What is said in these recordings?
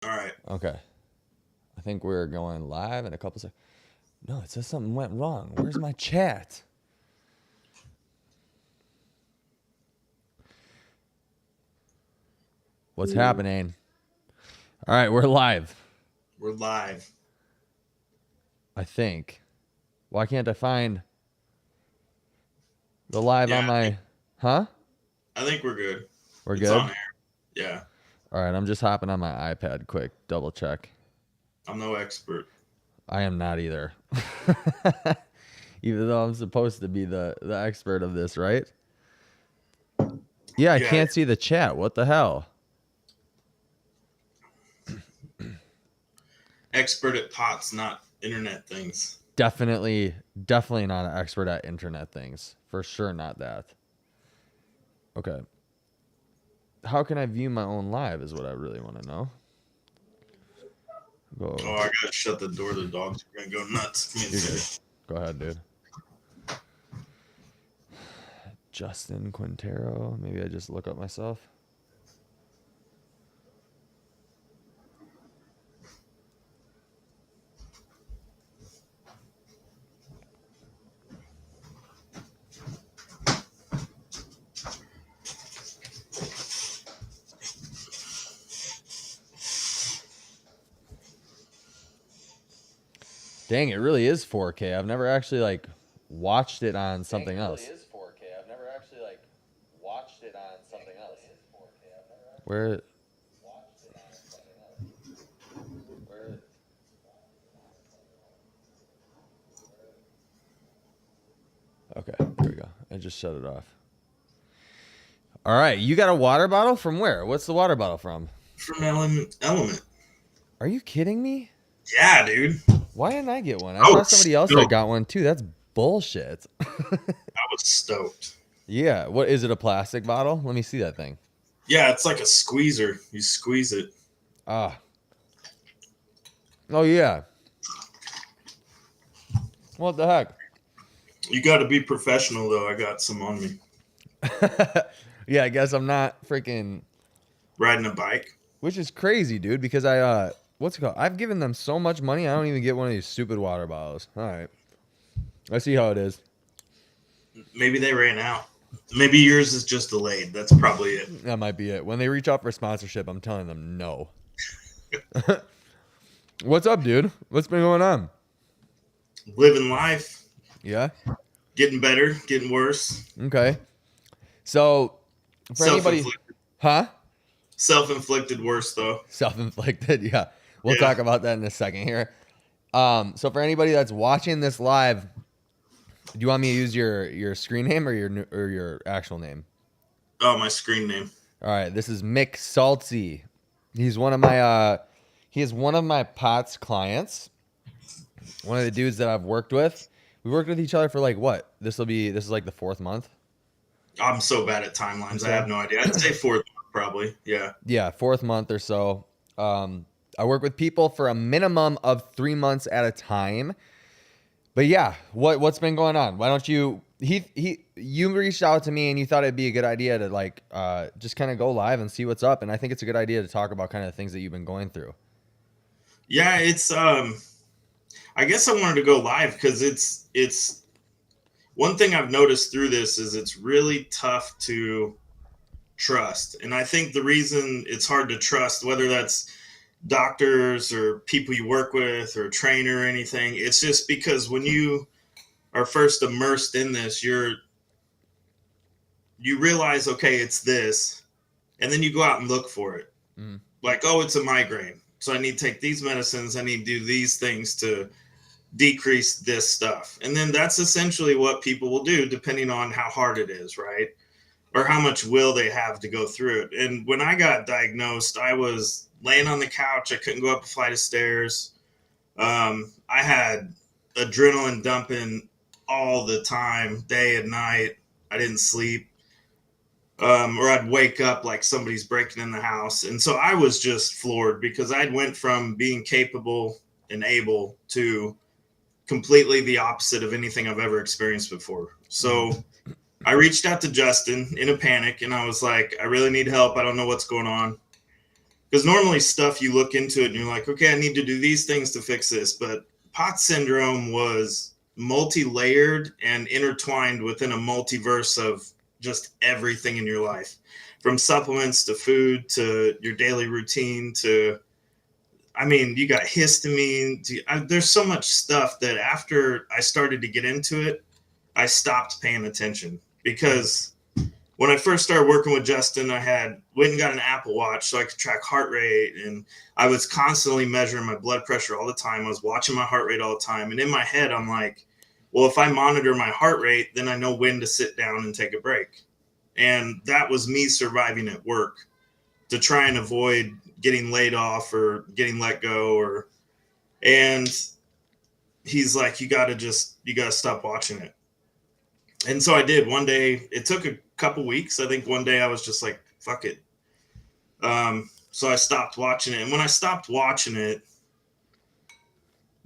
All right. Okay. I think we're going live in a couple seconds. No, it says something went wrong. Where's my chat? What's happening? All right, we're live. We're live. I think. Why can't I find the live Yeah, on my. Huh? I think we're good. We're It's on good? air. Yeah, All right, I'm just hopping on my iPad quick. Double check. I'm no expert. I am not either. Even though I'm supposed to be the expert of this, right? Yeah, I Yeah, can't see the chat. What the hell? expert at pots, not internet things. Definitely not an expert at internet things. For sure not that. Okay. How can I view my own live is what I really want to know. Oh, Go. I gotta shut the door. The dogs are gonna go nuts. Give me a You're good. second. Go ahead, dude. Justin Quintero. Maybe I just look up myself. Dang, it really is 4K. I've never actually like watched it on something else. 4K. I've never actually watched it on something else. Where Where? Okay, there we go. I just shut it off. All right, you got a water bottle from where? What's the water bottle from? From Element. Are you kidding me? Yeah, dude. Why didn't I get one? I I saw was somebody else that stoked. got one too. That's bullshit. I was stoked. Yeah, what is it, a plastic bottle? Let me see that thing. Yeah, it's like a squeezer. You squeeze it. Ah. Oh yeah. What the heck? You got to be professional though. I got some on me. Yeah, I guess I'm not freaking, Riding a bike. which is crazy, dude, because what's it called? I've given them so much money, I don't even get one of these stupid water bottles. All right. I see how it is. Maybe they ran out. Maybe yours is just delayed. That's probably it. That might be it. When they reach out for sponsorship, I'm telling them no. What's up, dude? What's been going on? Living life, Yeah? getting better, getting worse. Okay. So, for anybody, Self-inflicted. huh? Self-inflicted worse though. Self-inflicted. Yeah. We'll Yeah. talk about that in a second here. So for anybody that's watching this live, do you want me to use your screen name or your actual name? Oh, my screen name. All right, this is Mick Saltzy. He's one of my he is one of my POTS clients. One of the dudes that I've worked with. We worked with each other for like what? This is like the fourth month. I'm so bad at Or timelines. I have so. no idea. I'd say fourth probably. Yeah. Yeah, fourth month or so. I work with people for a minimum of 3 months at a time. But yeah, what's been going on? Why don't you you reached out to me and you thought it'd be a good idea to like just kind of go live and see what's up, and I think it's a good idea to talk about kind of the things that you've been going through. Yeah, it's I guess I wanted to go live because it's one thing I've noticed through this is it's really tough to trust. And I think the reason it's hard to trust, whether that's doctors or people you work with or a trainer or anything, it's just because when you are first immersed in this, you realize, okay, it's this, and then you go out and look for it. Mm. Like, oh, it's a migraine, so I need to take these medicines, I need to do these things to decrease this stuff. And then that's essentially what people will do depending on how hard it is, right? Or how much will they have to go through it. And when I got diagnosed, I was laying on the couch. I couldn't go up a flight of stairs. I had adrenaline dumping all the time, day and night. I didn't sleep. Or I'd wake up like somebody's breaking in the house. And so I was just floored because I went from being capable and able to completely the opposite of anything I've ever experienced before. Mm. So I reached out to Justin in a panic and I was like, I really need help. I don't know what's going on. Because normally stuff you look into it and you're like, okay, I need to do these things to fix this. But POTS syndrome was multi-layered and intertwined within a multiverse of just everything in your life, from supplements to food to your daily routine to, I mean, you got histamine. There's so much stuff that after I started to get into it, I stopped paying attention because when I first started working with Justin, I had went and got an Apple Watch so I could track heart rate, and I was constantly measuring my blood pressure all the time. I was watching my heart rate all the time, and in my head, I'm like, well, if I monitor my heart rate, then I know when to sit down and take a break. And that was me surviving at work to try and avoid getting laid off or getting let go, or and he's like, you gotta stop watching it. And so I did. One day, it took a couple weeks. I think one day I was just like, fuck it. So I stopped watching it. And when I stopped watching it,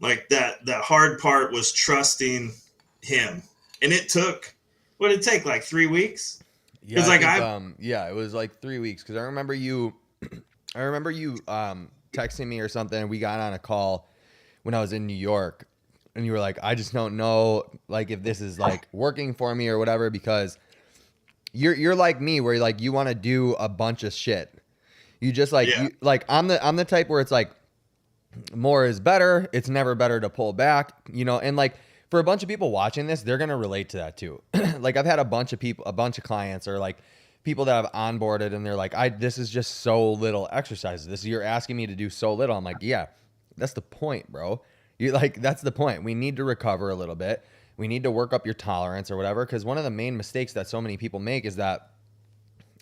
like that hard part was trusting him. And it took, what did it take? Like 3 weeks? Yeah, Because I like think yeah, it was like 3 weeks because I remember you texting me or something. We got on a call when I was in New York, and you were like, I just don't know like if this is like working for me or whatever, because you're like me where like you want to do a bunch of shit. You just like yeah, you like I'm the type where it's like more is better. It's never better to pull back, you know, and like for a bunch of people watching this, they're gonna relate to that too. Like I've had a bunch of people, a bunch of clients or like people that I've onboarded and they're like, this is just so little exercise. This you're asking me to do so little. I'm like, yeah, that's the point, bro. You like that's the point. We need to recover a little bit. We need to work up your tolerance or whatever. Cause one of the main mistakes that so many people make is that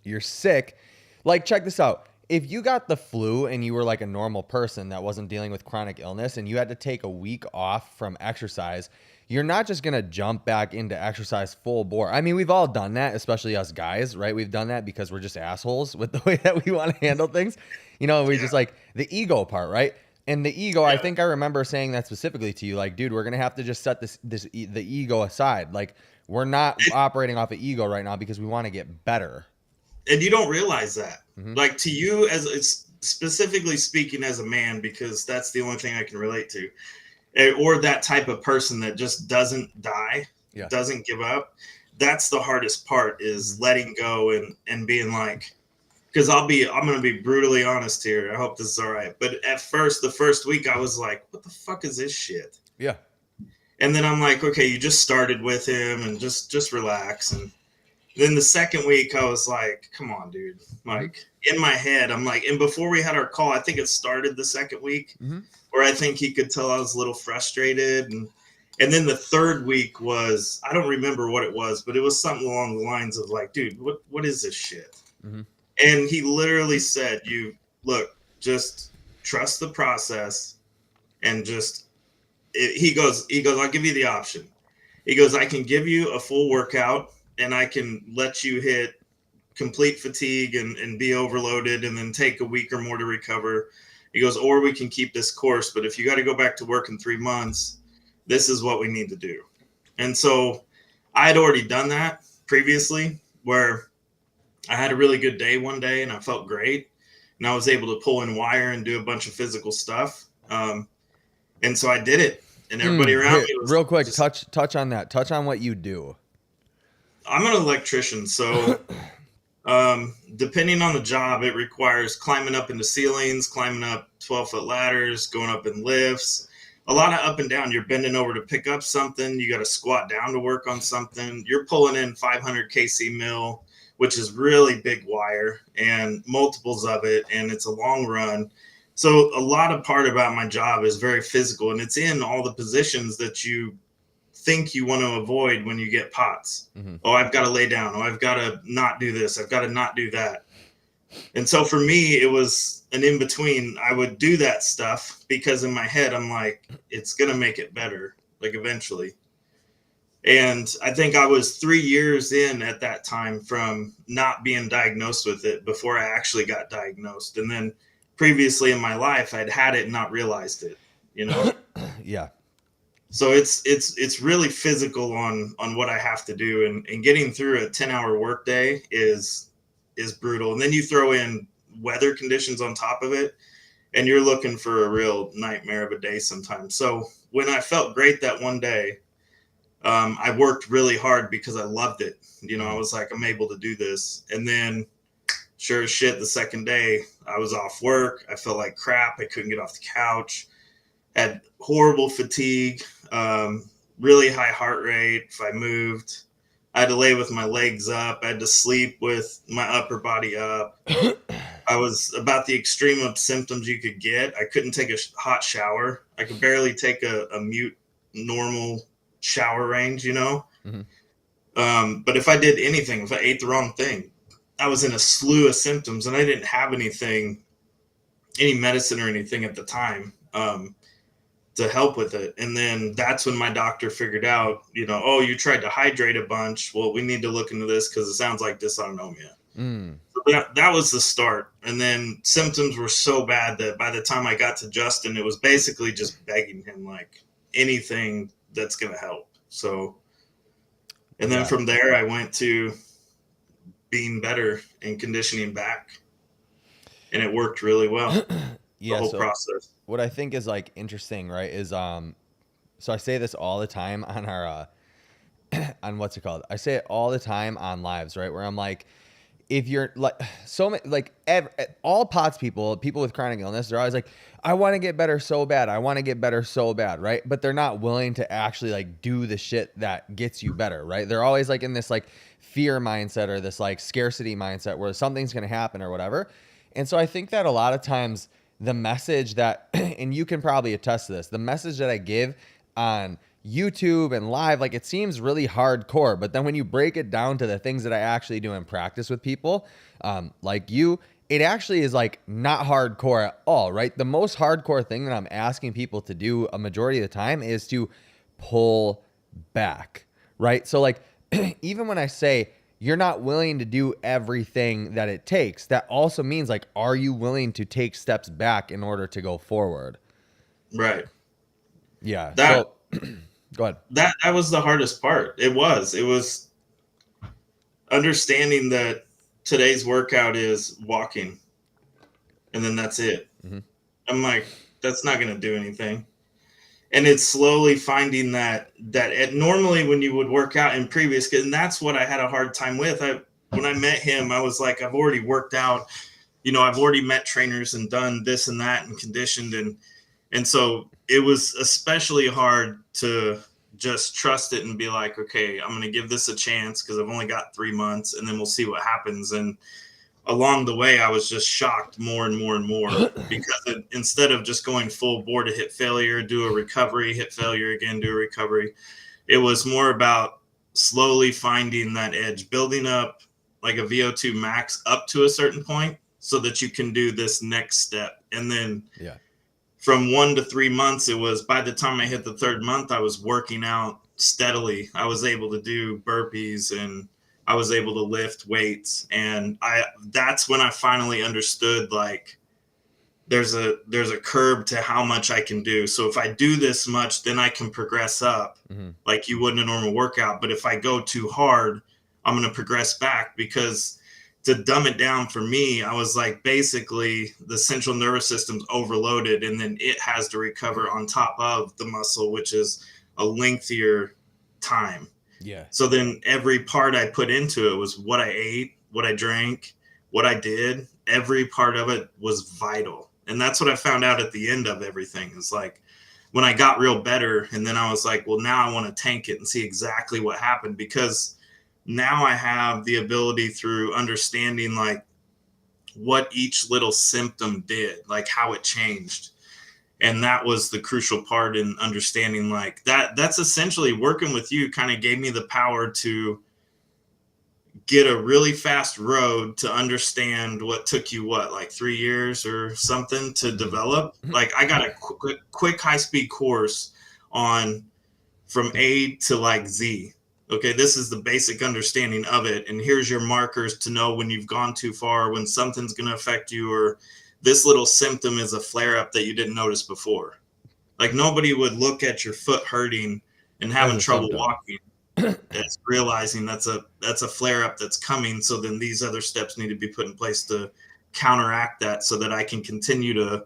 you're sick. Like, check this out. If you got the flu and you were like a normal person that wasn't dealing with chronic illness and you had to take a week off from exercise, you're not just going to jump back into exercise full bore. I mean, we've all done that, especially us guys, right? We've done that because we're just assholes with the way that we want to handle things. You know, we yeah, just like the ego part, right? And the ego, I yeah. think I remember saying that specifically to you, like, dude, we're gonna have to just set the ego aside. Like, we're not operating off of ego right now because we want to get better. And you don't realize that. Mm-hmm. Like to you, as it's specifically speaking as a man, because that's the only thing I can relate to, or that type of person that just doesn't die, Yeah. doesn't give up. That's the hardest part is Mm-hmm. letting go and being like, because I'm gonna be brutally honest here. I hope this is all right. But at first, the first week, I was like, what the fuck is this shit? Yeah. And then I'm like, okay, you just started with him and just relax. And then the second week, I was like, come on, dude. Mm-hmm. Like in my head, I'm like, and before we had our call, I think it started the second week Mm-hmm. where I think he could tell I was a little frustrated. And then the third week was, I don't remember what it was, but it was something along the lines of like, dude, what is this shit? Mm-hmm. And he literally said, you look, just trust the process and just, he goes, I'll give you the option. He goes, I can give you a full workout and I can let you hit complete fatigue and be overloaded and then take a week or more to recover. He goes, or we can keep this course, but if you got to go back to work in 3 months, this is what we need to do. And so I had already done that previously where I had a really good day one day and I felt great. And I was able to pull in wire and do a bunch of physical stuff. And so I did it. And everybody around Here, me was real quick, just, touch on that. Touch on what you do. I'm an electrician. So depending on the job, it requires climbing up into ceilings, climbing up 12-foot ladders, going up in lifts, a lot of up and down. You're bending over to pick up something. You got to squat down to work on something. You're pulling in 500 kc mill, which is really big wire and multiples of it. And it's a long run. So a lot of part about my job is very physical, and it's in all the positions that you think you want to avoid when you get POTS. Mm-hmm. Oh, I've got to lay down. Oh, I've got to not do this. I've got to not do that. And so for me, it was an in between. I would do that stuff because in my head, I'm like, it's going to make it better, like eventually. And I think I was 3 years in at that time from not being diagnosed with it before I actually got diagnosed. And then previously in my life, I'd had it and not realized it, you know? Yeah. So it's really physical on what I have to do, and getting through a 10-hour workday is brutal. And then you throw in weather conditions on top of it, and you're looking for a real nightmare of a day sometimes. So when I felt great that one day, I worked really hard because I loved it. I Mhm. was like, I'm able to do this. And then, sure as shit, the second day, I was off work. I felt like crap. I couldn't get off the couch. Had horrible fatigue, really high heart rate. If I moved, I had to lay with my legs up. I had to sleep with my upper body up. I was about the extreme of symptoms you could get. I couldn't take a hot shower. I could barely take a mute normal shower range. Mhm. But if I did anything, if I ate the wrong thing, I was in a slew of symptoms, and I didn't have any medicine or anything at the time to help with it. And then that's when my doctor figured out, oh, you tried to hydrate a bunch. Well, we need to look into this because it sounds like dysautonomia. Mm. So that was the start. And then symptoms were so bad that by the time I got to Justin, it was basically just begging him, like, anything that's going to help. So, and then Yeah. from there, I went to being better and conditioning back, and it worked really well, the Yeah, whole so process. what I think is like interesting, right, is so I say this all the time on our on what's it called? I say it all the time on lives, right? Where I'm like, if you're like so many like all POTS people with chronic illness, they're always like, I want to get better so bad. I want to get better so bad, right? But they're not willing to actually like do the shit that gets you better, right? They're always like in this like fear mindset or this like scarcity mindset where something's going to happen or whatever. And so I think that a lot of times the message that and you can probably attest to this, the message that I give on YouTube and live, like it seems really hardcore, but then when you break it down to the things that I actually do in practice with people, like you, it actually is like not hardcore at all, right? The most hardcore thing that I'm asking people to do a majority of the time is to pull back, right? So like, even when I say you're not willing to do everything that it takes, that also means like, are you willing to take steps back in order to go forward? Right. Yeah. That So go ahead. that was the hardest part. It was understanding that today's workout is walking, and then that's it. Mm-hmm. I'm like, that's not going to do anything. And it's slowly finding that normally when you would work out in previous, and that's what I had a hard time with. When I met him, I was like, I've already worked out. I've already met trainers and done this and that and conditioned, and so it was especially hard to just trust it and be like, okay, I'm going to give this a chance because I've only got 3 months, and then we'll see what happens. And along the way, I was just shocked more and more and more because instead of just going full bore to hit failure, do a recovery, hit failure again, do a recovery, it was more about slowly finding that edge, building up like a VO2 max up to a certain point so that you can do this next step. And then Yeah. from 1 to 3 months, it was by the time I hit the third month, I was working out steadily. I was able to do burpees and I was able to lift weights. And that's when I finally understood like there's a curb to how much I can do. So if I do this much, then I can progress up Mm-hmm. like you would in a normal workout. But if I go too hard, I'm going to progress back because to dumb it down for me, I was like, basically the central nervous system's overloaded and then it has to recover on top of the muscle, which is a lengthier time. Yeah. So then every part I put into it was what I ate, what I drank, what I did. Every part of it was vital. And that's what I found out at the end of everything is like when I got real better. And then I was like, well, now I want to tank it and see exactly what happened because now I have the ability through understanding like what each little symptom did, like how it changed. And that was the crucial part in understanding like that's essentially working with you kind of gave me the power to get a really fast road to understand what took you like 3 years or something to develop. Like I got a quick high speed course on from A to like Z. Okay, this is the basic understanding of it. And here's your markers to know when you've gone too far, when something's going to affect you, or this little symptom is a flare up that you didn't notice before. Like nobody would look at your foot hurting and As having a trouble symptom. walking as realizing that's a flare up that's coming. So then these other steps need to be put in place to counteract that so that I can continue to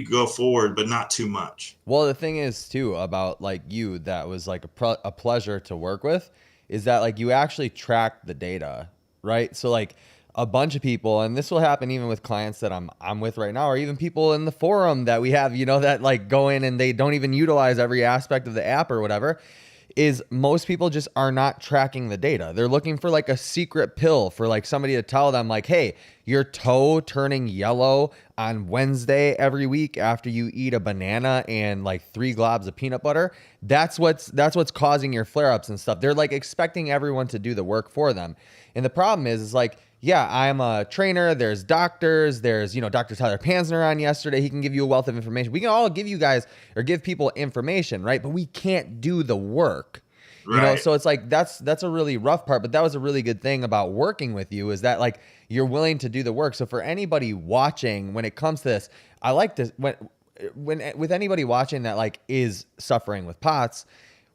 go forward, but not too much. Well, the thing is too about like you that was like a pleasure to work with is that like you actually track the data, right? So like a bunch of people, and this will happen even with clients that I'm with right now, or even people in the forum that we have, you know, that like go in and they don't even utilize every aspect of the app or whatever, is most people just are not tracking the data. They're looking for like a secret pill for like somebody to tell them like, hey, your toe turning yellow on Wednesday every week after you eat a banana and like 3 globs of peanut butter. That's what's causing your flare-ups and stuff. They're like expecting everyone to do the work for them. And the problem is like, yeah, I'm a trainer. There's doctors. There's, you know, Dr. Tyler Pansner on yesterday. He can give you a wealth of information. We can all give you guys or give people information, right? But we can't do the work, you know? Right. So it's like, that's a really rough part, but that was a really good thing about working with you is that like, you're willing to do the work. So for anybody watching, when it comes to this, I like to, when with anybody watching that like is suffering with POTS,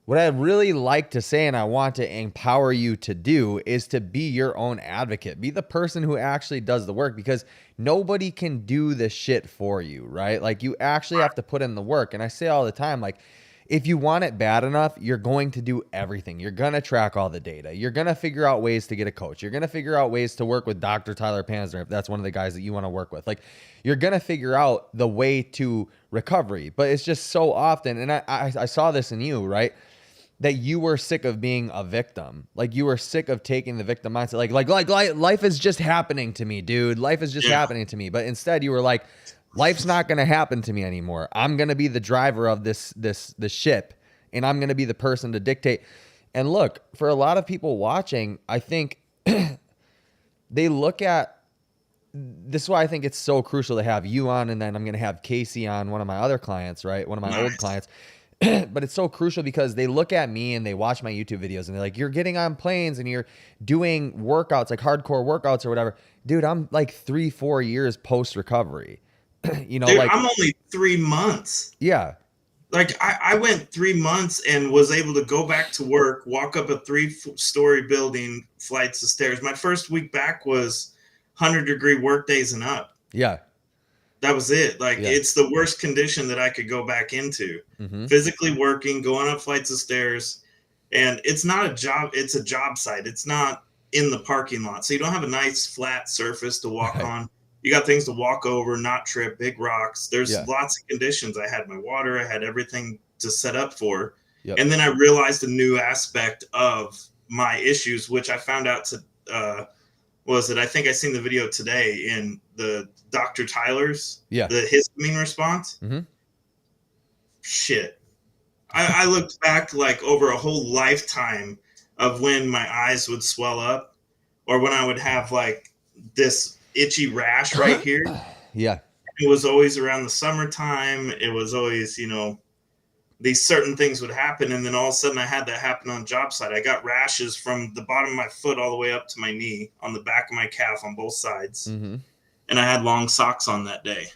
what I really like to say and I want to empower you to do is to be your own advocate. Be the person who actually does the work because nobody can do the shit for you, right? Like you actually have to put in the work. And I say all the time, like, if you want it bad enough, you're going to do everything. You're going to track all the data. You're going to figure out ways to get a coach. You're going to figure out ways to work with Dr. Tyler Pansner if that's one of the guys that you want to work with. Like you're going to figure out the way to recovery. But it's just so often, and I saw this in you, right? That you were sick of being a victim. Like you were sick of taking the victim mindset. Like life is just happening to me, dude. Life is just happening to me. But instead you were like, life's not going to happen to me anymore. I'm going to be the driver of this ship, and I'm going to be the person to dictate. And look, for a lot of people watching, I think they look at this is why I think it's so crucial to have you on, and then I'm going to have Casey on, one of my other clients, right? One of my old clients. But it's so crucial because they look at me and they watch my YouTube videos and they're like, you're getting on planes and you're doing workouts, like hardcore workouts or whatever. Dude, I'm like 3-4 years post recovery. You know, Dude, like I'm only 3 months. Yeah. Like I went 3 months and was able to go back to work, walk up a 3-story building, flights of stairs. My first week back was 100-degree work days and up. Yeah. That was it. Like it's the worst condition that I could go back into. Physically working, going up flights of stairs, and it's not a job. It's a job site. It's not in the parking lot, so you don't have a nice flat surface to walk on. You got things to walk over, not trip, big rocks. There's lots of conditions. I had my water. I had everything to set up for. And then I realized a new aspect of my issues, which I found out to I think I seen the video today in the Dr. Tyler's, the histamine response. Shit. I looked back like over a whole lifetime of when my eyes would swell up or when I would have like this itchy rash right here. It was always around the summertime. It was always, you know, these certain things would happen. And then all of a sudden I had that happen on job site. I got rashes from the bottom of my foot all the way up to my knee on the back of my calf on both sides. And I had long socks on that day.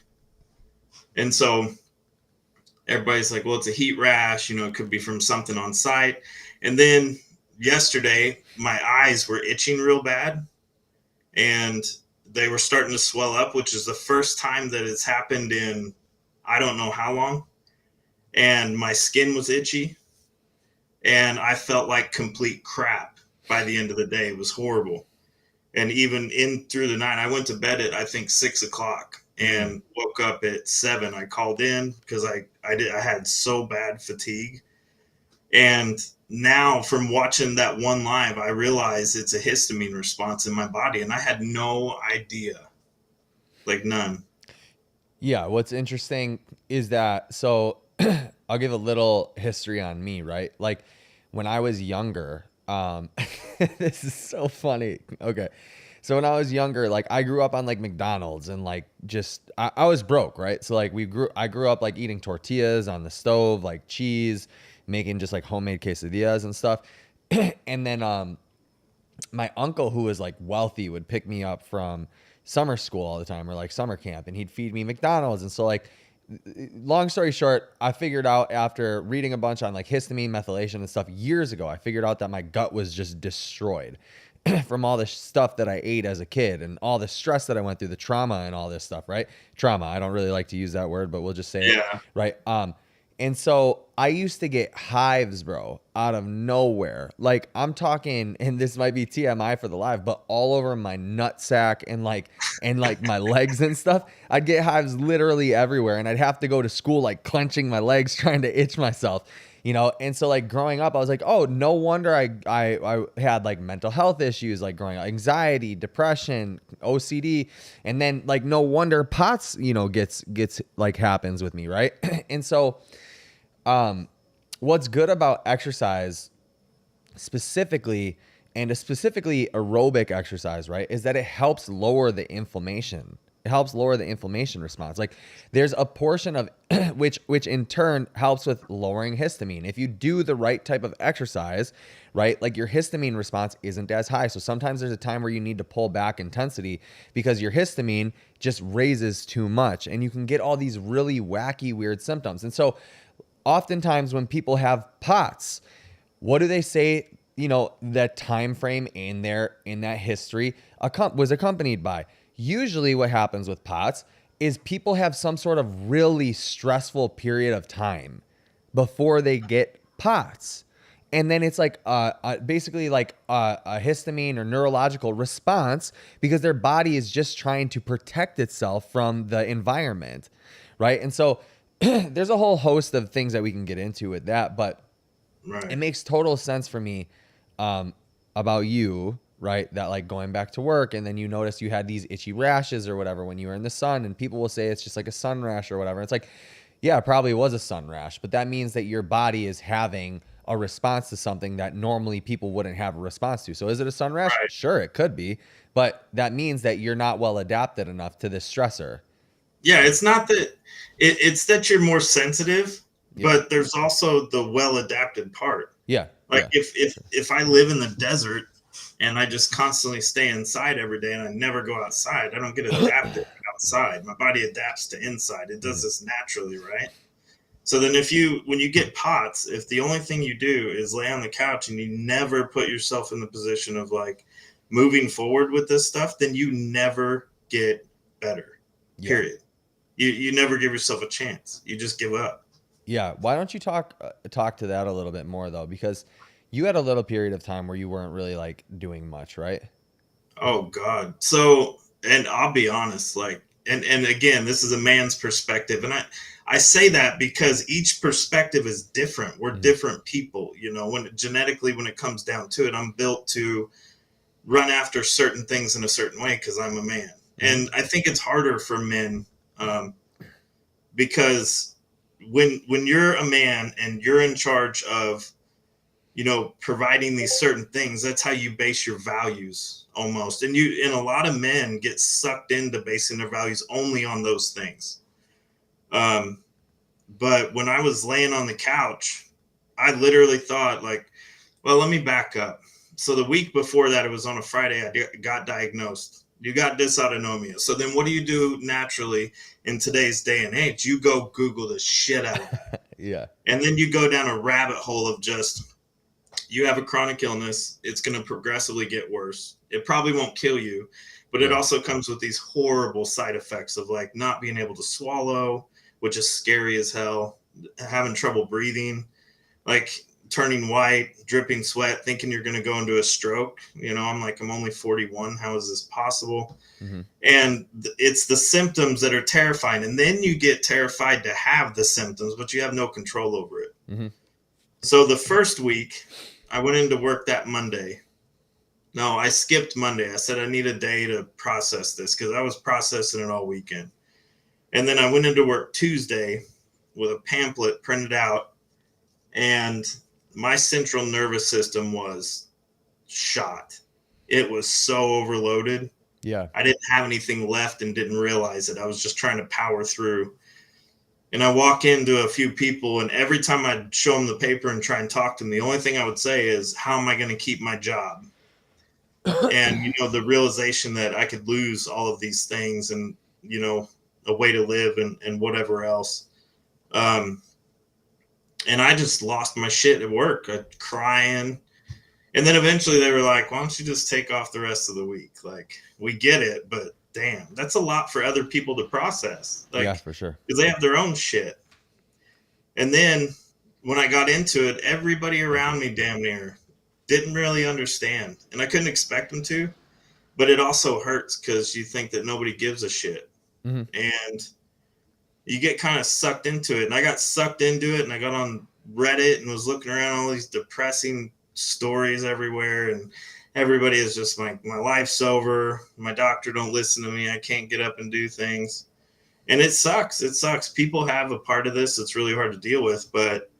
And so everybody's like, well, it's a heat rash. You know, it could be from something on site. And then yesterday, my eyes were itching real bad. And they were starting to swell up, which is the first time that it's happened in I don't know how long. And my skin was itchy. And I felt like complete crap by the end of the day. It was horrible. And even in through the night, I went to bed at I think 6 o'clock and woke up at 7. I called in because I had so bad fatigue. And now from watching that one live, I realize it's a histamine response in my body. And I had no idea, like none. Yeah. What's interesting is that, so I'll give a little history on me, right? Like when I was younger, this is so funny. Okay. So when I was younger, like I grew up on like McDonald's and like just, I was broke, right? So like I grew up like eating tortillas on the stove, like cheese, making just like homemade quesadillas and stuff. And then, my uncle who was like wealthy would pick me up from summer school all the time or like summer camp and he'd feed me McDonald's. And so like, long story short, I figured out after reading a bunch on like histamine, methylation and stuff years ago, I figured out that my gut was just destroyed. from all the stuff that I ate as a kid and all the stress that I went through, the trauma and all this stuff, right? Trauma. I don't really like to use that word, but we'll just say it, Yeah. right? And so I used to get hives, bro, out of nowhere. Like I'm talking, and this might be TMI for the live, but all over my nutsack and like my legs and stuff. I'd get hives literally everywhere, and I'd have to go to school like clenching my legs, trying to itch myself. And so like growing up, I was like, oh, no wonder I had like mental health issues, like growing up, anxiety, depression, OCD, and then like no wonder POTS, gets like happens with me, right? And so what's good about exercise specifically, and specifically aerobic exercise, right, is that it helps lower the inflammation. It helps lower the inflammation response. Like there's a portion of which in turn helps with lowering histamine. If you do the right type of exercise, right, like your histamine response isn't as high. So sometimes there's a time where you need to pull back intensity because your histamine just raises too much, and you can get all these really wacky, weird symptoms. And so oftentimes when people have POTS, what do they say? That time frame in that history was accompanied by. Usually, what happens with POTS is people have some sort of really stressful period of time before they get POTS, and then it's like basically like a histamine or neurological response because their body is just trying to protect itself from the environment, right? And so there's a whole host of things that we can get into with that, but it Right. makes total sense for me about you, right? That like going back to work and then you notice you had these itchy rashes or whatever when you were in the sun, and people will say it's just like a sun rash or whatever. It's like, yeah, it probably was a sun rash, but that means that your body is having a response to something that normally people wouldn't have a response to. So is it a sun rash? Right. Sure, it could be, but that means that you're not well adapted enough to this stressor. Yeah, it's not that it's that you're more sensitive, Yeah. but there's also the well adapted part. Yeah. Like Yeah. if I live in the desert and I just constantly stay inside every day and I never go outside, I don't get adapted outside. My body adapts to inside. It does Mhm. this naturally, right? So then when you get POTS, if the only thing you do is lay on the couch and you never put yourself in the position of like moving forward with this stuff, then you never get better. Yeah. Period. You never give yourself a chance. You just give up. Yeah. Why don't you talk to that a little bit more though? Because you had a little period of time where you weren't really like doing much, right? Oh God. So, and I'll be honest, like, and again, this is a man's perspective, and I say that because each perspective is different. We're Hmm. different people, when it comes down to it, I'm built to run after certain things in a certain way because I'm a man, Hmm. and I think it's harder for men, um, because when you're a man and you're in charge of providing these certain things, that's how you base your values almost. And a lot of men get sucked into basing their values only on those things. Um, but when I was laying on the couch, I literally thought like, well, let me back up. So the week before that, it was on a Friday, got diagnosed. You got dysautonomia. So then what do you do naturally in today's day and age? You go Google the shit out of that. Yeah. And then you go down a rabbit hole of just, you have a chronic illness, it's going to progressively get worse. It probably won't kill you, but it Yeah. also comes with these horrible side effects of like not being able to swallow, which is scary as hell, having trouble breathing, like turning white, dripping sweat, thinking you're going to go into a stroke. I'm like, I'm only 41. How is this possible? Hmm. And it's the symptoms that are terrifying. And then you get terrified to have the symptoms, but you have no control over it. Hmm. So the first week, I went into work that Monday. No, I skipped Monday. I said I need a day to process this because I was processing it all weekend. And then I went into work Tuesday with a pamphlet printed out, and my central nervous system was shot. It was so overloaded. Yeah. I didn't have anything left and didn't realize it. I was just trying to power through. And I walk into a few people, and every time I'd show them the paper and try and talk to them, the only thing I would say is, how am I going to keep my job? And, the realization that I could lose all of these things and, a way to live and whatever else. And I just lost my shit at work, crying. And then eventually they were like, why don't you just take off the rest of the week? Like, we get it, but damn, that's a lot for other people to process. Yeah, Like, for sure. because they have their own shit. And then when I got into it, everybody Thank you. around me damn near didn't really understand. And I couldn't expect them to, but it also hurts because you think that nobody gives a shit. Mhm. And you get kind of sucked into it. And I got sucked into it, and I got on Reddit and was looking around all these depressing stories everywhere. And everybody is just like, my life's over. My doctor don't listen to me. I can't get up and do things. And it sucks. It sucks. People have a part of this that's really hard to deal with, but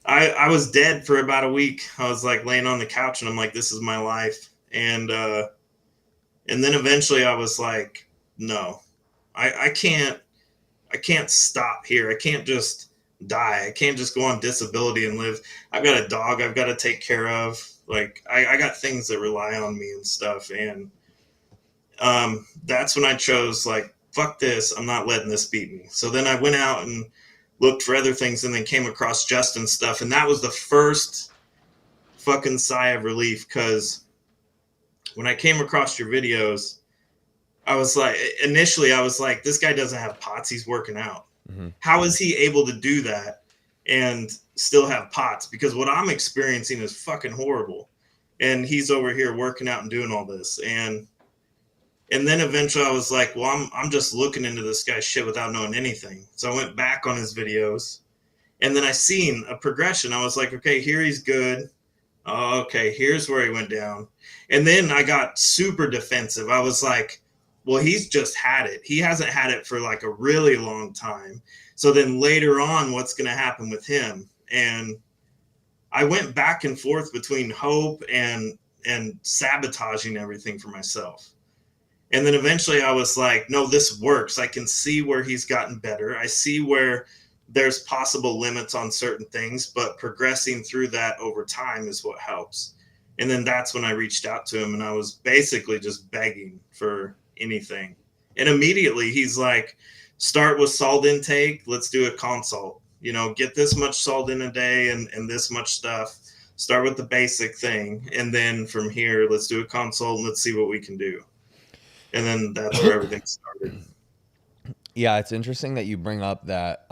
I was dead for about a week. I was like laying on the couch, and I'm like, this is my life. And then eventually I was like, no, I can't stop here. I can't just die. I can't just go on disability and live. I've got a dog I've got to take care of. Like, I got things that rely on me and stuff. And that's when I chose, like, fuck this. I'm not letting this beat me. So then I went out and looked for other things, and then came across Justin's stuff. And that was the first fucking sigh of relief, because when I came across your videos, I was like, initially, I was like, this guy doesn't have pots. He's working out. Mm-hmm. How is he able to do that and still have pots? Because what I'm experiencing is fucking horrible. And he's over here working out and doing all this. And then eventually I was like, well, I'm just looking into this guy's shit without knowing anything. So I went back on his videos, and then I seen a progression. I was like, okay, here he's good. Oh, okay, here's where he went down. And then I got super defensive. I was like, well, he's just had it. He hasn't had it for like a really long time. So then later on, what's going to happen with him? And I went back and forth between hope and sabotaging everything for myself. And then eventually I was like, no, this works. I can see where he's gotten better. I see where there's possible limits on certain things, but progressing through that over time is what helps. And then that's when I reached out to him, and I was basically just begging for anything. And immediately he's like, start with salt intake. Let's do a consult. You know, get this much salt in a day and this much stuff. Start with the basic thing. And then from here, let's do a consult and let's see what we can do. And then that's where everything started. Yeah, it's interesting that you bring up that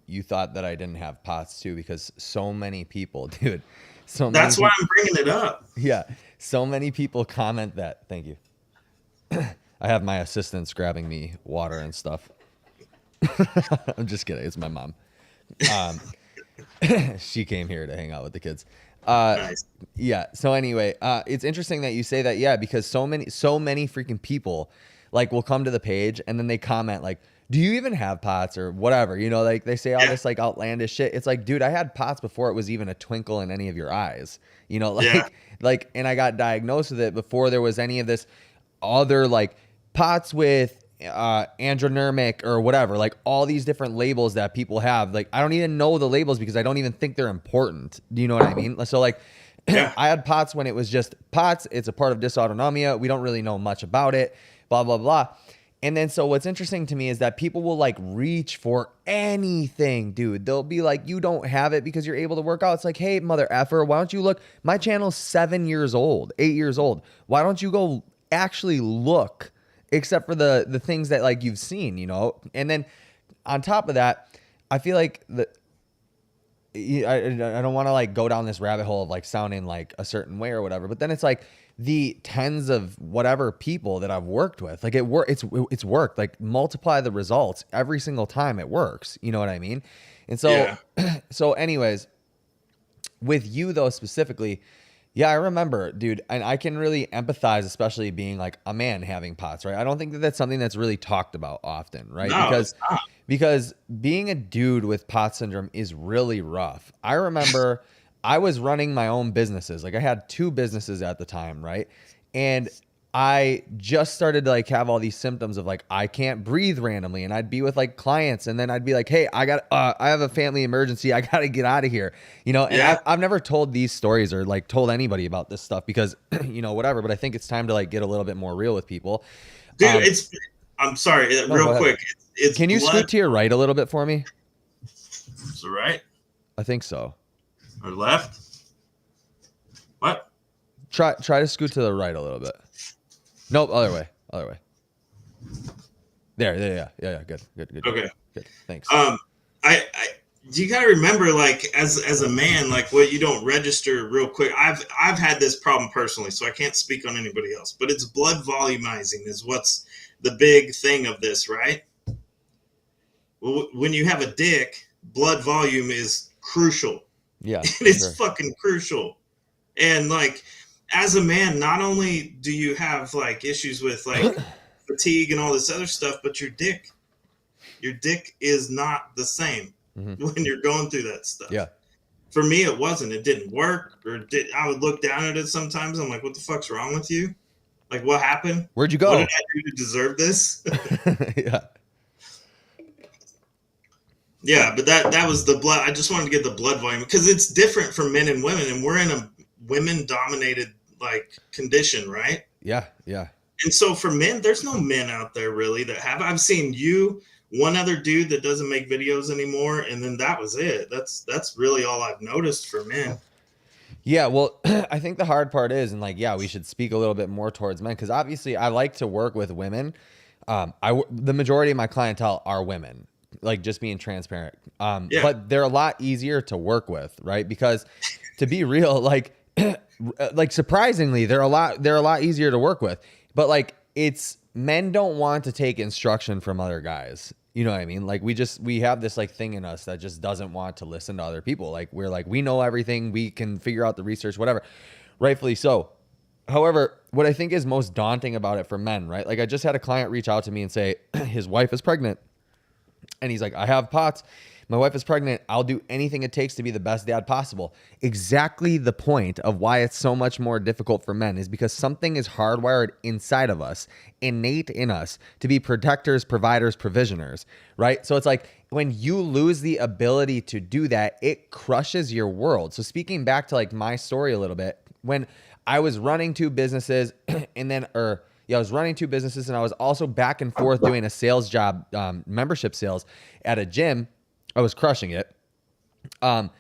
you thought that I didn't have pots too, because so many people, dude, so many That's why people, I'm bringing it up. yeah, so many people comment that. Thank you. I have my assistants grabbing me water and stuff. I'm just kidding. It's my mom. Um, she came here to hang out with the kids. Nice. Yeah. So anyway, it's interesting that you say that. Yeah, because so many freaking people like will come to the page and then they comment like, "Do you even have pots or whatever?" You know, like they say all this like outlandish shit. It's like, dude, I had pots before it was even a twinkle in any of your eyes. You know, like and I got diagnosed with it before there was any of this other like pots with andronermic or whatever, like all these different labels that people have. Like I don't even know the labels because I don't even think they're important. Do you know what I mean? So like I had POTS when it was just POTS. It's a part of dysautonomia. We don't really know much about it, blah, blah, blah. And then so what's interesting to me is that people will like reach for anything, dude. They'll be like, you don't have it because you're able to work out. It's like, hey, mother effer, why don't you look? My channel's 7 years old, 8 years old. Why don't you go actually look? Except for the things that like you've seen, you know? And then on top of that, I feel like I don't want to like go down this rabbit hole of like sounding like a certain way or whatever, but then it's like the tens of whatever people that I've worked with, like it's worked. Like multiply the results every single time it works. You know what I mean? And so, so anyways, with you though specifically, yeah, I remember, dude, and I can really empathize, especially being like a man having POTS, right? I don't think that that's something that's really talked about often, right? No, it's not. Because being a dude with POTS syndrome is really rough. I remember I was running my own businesses. Like I had 2 businesses at the time, right? And I just started to like have all these symptoms of like I can't breathe randomly, and I'd be with like clients, and then I'd be like, "Hey, I have a family emergency. I got to get out of here," you know. And I've never told these stories or like told anybody about this stuff because you know whatever. But I think it's time to like get a little bit more real with people, dude. I'm sorry, real quick. It's Can you blood. scoot to your right a little bit for me? Is it right I think so. or left? What? Try to scoot to the right a little bit. Nope, other way. Other way. There, yeah. Good. Okay. Good. Thanks. I you gotta remember, like, as a man, like, what you don't register real quick. I've had this problem personally, so I can't speak on anybody else. But it's blood volumizing is what's the big thing of this, right? Well, when you have a dick, blood volume is crucial. Yeah. It's fucking crucial. And like, as a man, not only do you have like issues with like fatigue and all this other stuff, but your dick is not the same when you're going through that stuff. Yeah. For me, it wasn't. It didn't work, I would look down at it sometimes. I'm like, what the fuck's wrong with you? Like, what happened? Where'd you go? What did I do to deserve this? Yeah. Yeah, but that was the blood. I just wanted to get the blood volume because it's different for men and women, and we're in a women-dominated like condition, right? Yeah. And so for men, there's no men out there really that have. I've seen you, one other dude that doesn't make videos anymore, and then that was it. That's really all I've noticed for men. Yeah, well, I think the hard part is, and like, yeah, we should speak a little bit more towards men because obviously I like to work with women. The majority of my clientele are women. Like, just being transparent. But they're a lot easier to work with, right? Because to be real, like surprisingly, they're a lot easier to work with. But like, it's men don't want to take instruction from other guys. You know what I mean? Like, we have this like thing in us that just doesn't want to listen to other people. Like, we're like, we know everything, we can figure out the research, whatever. Rightfully so. However, what I think is most daunting about it for men, right? Like, I just had a client reach out to me and say his wife is pregnant. And he's like, I have POTS. My wife is pregnant. I'll do anything it takes to be the best dad possible. Exactly the point of why it's so much more difficult for men is because something is hardwired inside of us, innate in us, to be protectors, providers, provisioners, right? So it's like when you lose the ability to do that, it crushes your world. So speaking back to like my story a little bit, when I was running two businesses I was running two businesses and I was also back and forth doing a sales job, membership sales at a gym. I was crushing it. I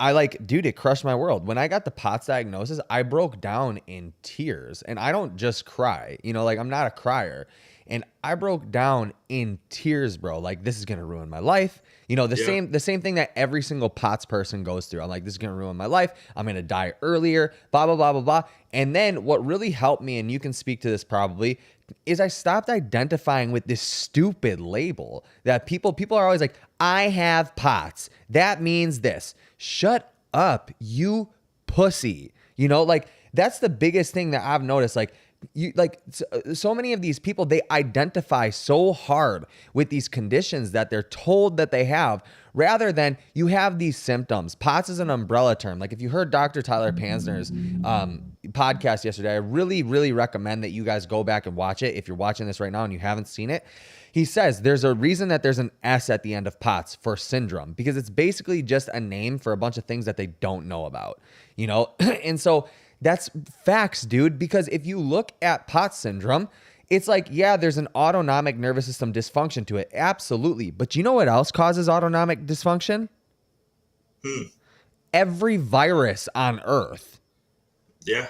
like, dude, it crushed my world. When I got the POTS diagnosis, I broke down in tears, and I don't just cry, like I'm not a crier. And I broke down in tears, bro. Like, this is going to ruin my life. The same thing that every single POTS person goes through. I'm like, this is going to ruin my life. I'm going to die earlier, blah, blah, blah, blah, blah. And then what really helped me, and you can speak to this probably, is I stopped identifying with this stupid label that people are always like, I have POTS. That means this. Shut up, you pussy. Like, that's the biggest thing that I've noticed. Like, so many of these people, they identify so hard with these conditions that they're told that they have, rather than you have these symptoms. POTS is an umbrella term. Like, if you heard Dr. Tyler Pansner's podcast yesterday, I really, really recommend that you guys go back and watch it. If you're watching this right now and you haven't seen it, he says there's a reason that there's an S at the end of POTS for syndrome, because it's basically just a name for a bunch of things that they don't know about, and so that's facts, dude, because if you look at POTS syndrome, it's like, yeah, there's an autonomic nervous system dysfunction to it. Absolutely. But you know what else causes autonomic dysfunction? Every virus on Earth. Yeah.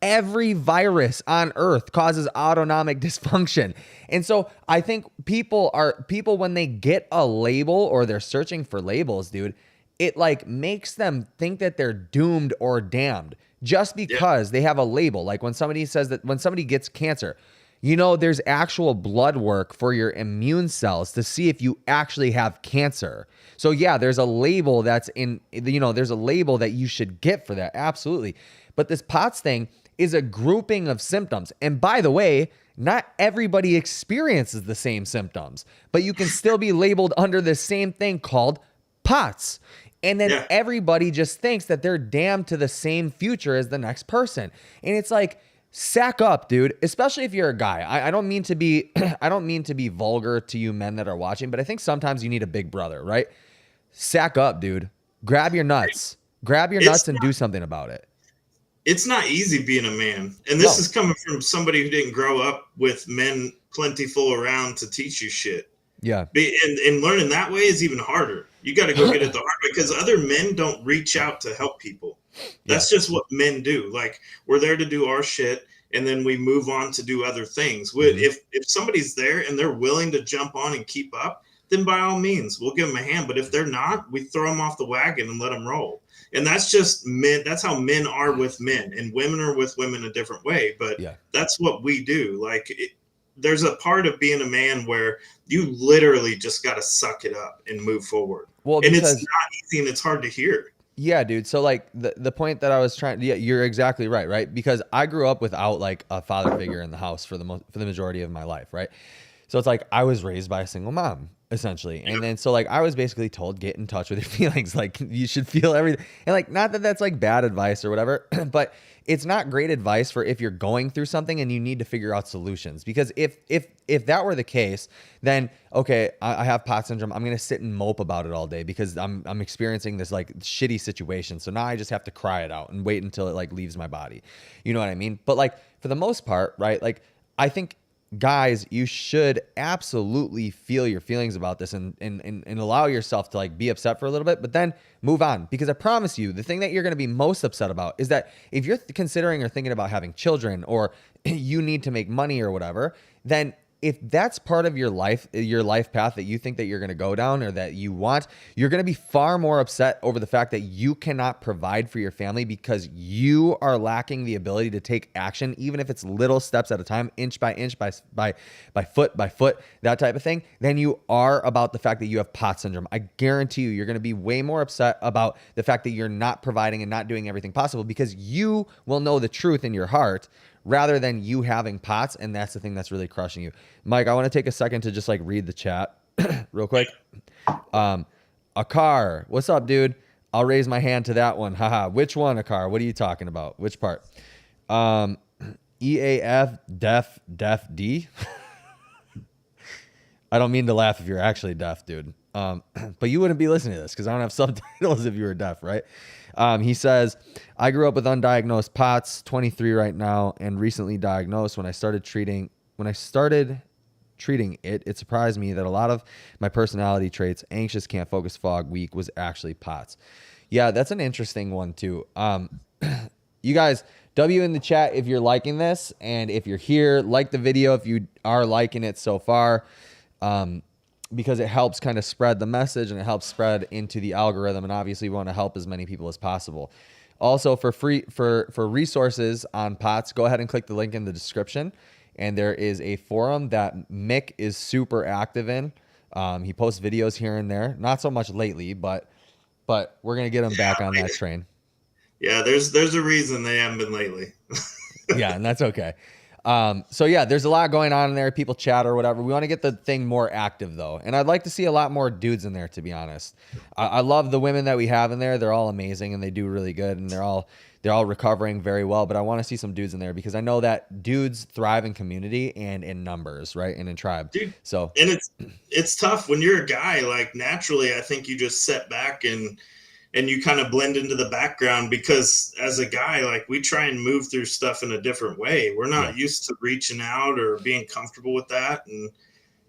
Every virus on Earth causes autonomic dysfunction. And so I think people when they get a label or they're searching for labels, dude, it like makes them think that they're doomed or damned just because they have a label. Like when somebody says that when somebody gets cancer, there's actual blood work for your immune cells to see if you actually have cancer. So yeah, there's a label that's there's a label that you should get for that. Absolutely. But this POTS thing is a grouping of symptoms. And by the way, not everybody experiences the same symptoms, but you can still be labeled under the same thing called POTS. And then everybody just thinks that they're damned to the same future as the next person. And it's like, sack up, dude, especially if you're a guy. I don't mean to be I don't mean to be vulgar to you men that are watching, but I think sometimes you need a big brother, right? Sack up, dude. Grab your nuts. And do something about it. It's not easy being a man. And this is coming from somebody who didn't grow up with men plentiful around to teach you shit. Yeah. And learning that way is even harder. You got to go get it the hard way because other men don't reach out to help people. Yeah. That's just what men do. Like, we're there to do our shit, and then we move on to do other things. Hmm. If somebody's there and they're willing to jump on and keep up, then by all means, we'll give them a hand. But if they're not, we throw them off the wagon and let them roll. And that's just men. That's how men are with men, and women are with women a different way. But Yeah. that's what we do. Like, there's a part of being a man where you literally just got to suck it up and move forward. Well, And it's because not easy, and it's hard to hear. yeah, dude. So like the point that I was trying, yeah, you're exactly right, right? Because I grew up without like a father figure in the house for for the majority of my life, right? So it's like I was raised by a single mom essentially. And then so like I was basically told get in touch with your feelings. Like you should feel everything. And like not that that's like bad advice or whatever, but it's not great advice for if you're going through something and you need to figure out solutions. Because if that were the case, then okay, I have pot syndrome. I'm gonna sit and mope about it all day because I'm experiencing this like shitty situation. So now I just have to cry it out and wait until it like leaves my body. You know what I mean? But like for the most part, right? Like I think guys, you should absolutely feel your feelings about this and allow yourself to like be upset for a little bit, but then move on. Because I promise you, the thing that you're going to be most upset about is that if you're considering or thinking about having children or you need to make money or whatever, then if that's part of your life path that you think that you're going to go down or that you want, you're going to be far more upset over the fact that you cannot provide for your family because you are lacking the ability to take action, even if it's little steps at a time, inch by inch, by foot by foot, that type of thing, than you are about the fact that you have pot syndrome. I guarantee you're going to be way more upset about the fact that you're not providing and not doing everything possible because you will know the truth in your heart rather than you having POTS. And that's the thing that's really crushing you. Mike, I want to take a second to just like read the chat real quick. A car. What's up, dude? I'll raise my hand to that one. Haha. Which one, a car? What are you talking about? Which part? EAF, deaf D. I don't mean to laugh if you're actually deaf, dude. But you wouldn't be listening to this because I don't have subtitles if you were deaf, right? He says, I grew up with undiagnosed POTS, 23 right now, and recently diagnosed. When I started treating it, it surprised me that a lot of my personality traits, anxious, can't focus, fog, weak, was actually POTS. Yeah, that's an interesting one too. You guys, W in the chat if you're liking this, and if you're here, like the video if you are liking it so far. Because it helps kind of spread the message and it helps spread into the algorithm. And obviously we want to help as many people as possible. Also for resources on POTS, go ahead and click the link in the description. And there is a forum that Mick is super active in. He posts videos here and there, not so much lately, but we're going to get him back on that train. Yeah, there's a reason they haven't been lately. Yeah, and that's okay. So yeah, there's a lot going on in there. People chat or whatever. We want to get the thing more active though. And I'd like to see a lot more dudes in there, to be honest. I love the women that we have in there. They're all amazing and they do really good and they're all recovering very well. But I want to see some dudes in there because I know that dudes thrive in community and in numbers, right? And in tribe. Dude, so, and it's tough when you're a guy, like naturally, I think you just sit back and you kind of blend into the background because as a guy, like we try and move through stuff in a different way. We're not used to reaching out or being comfortable with that. And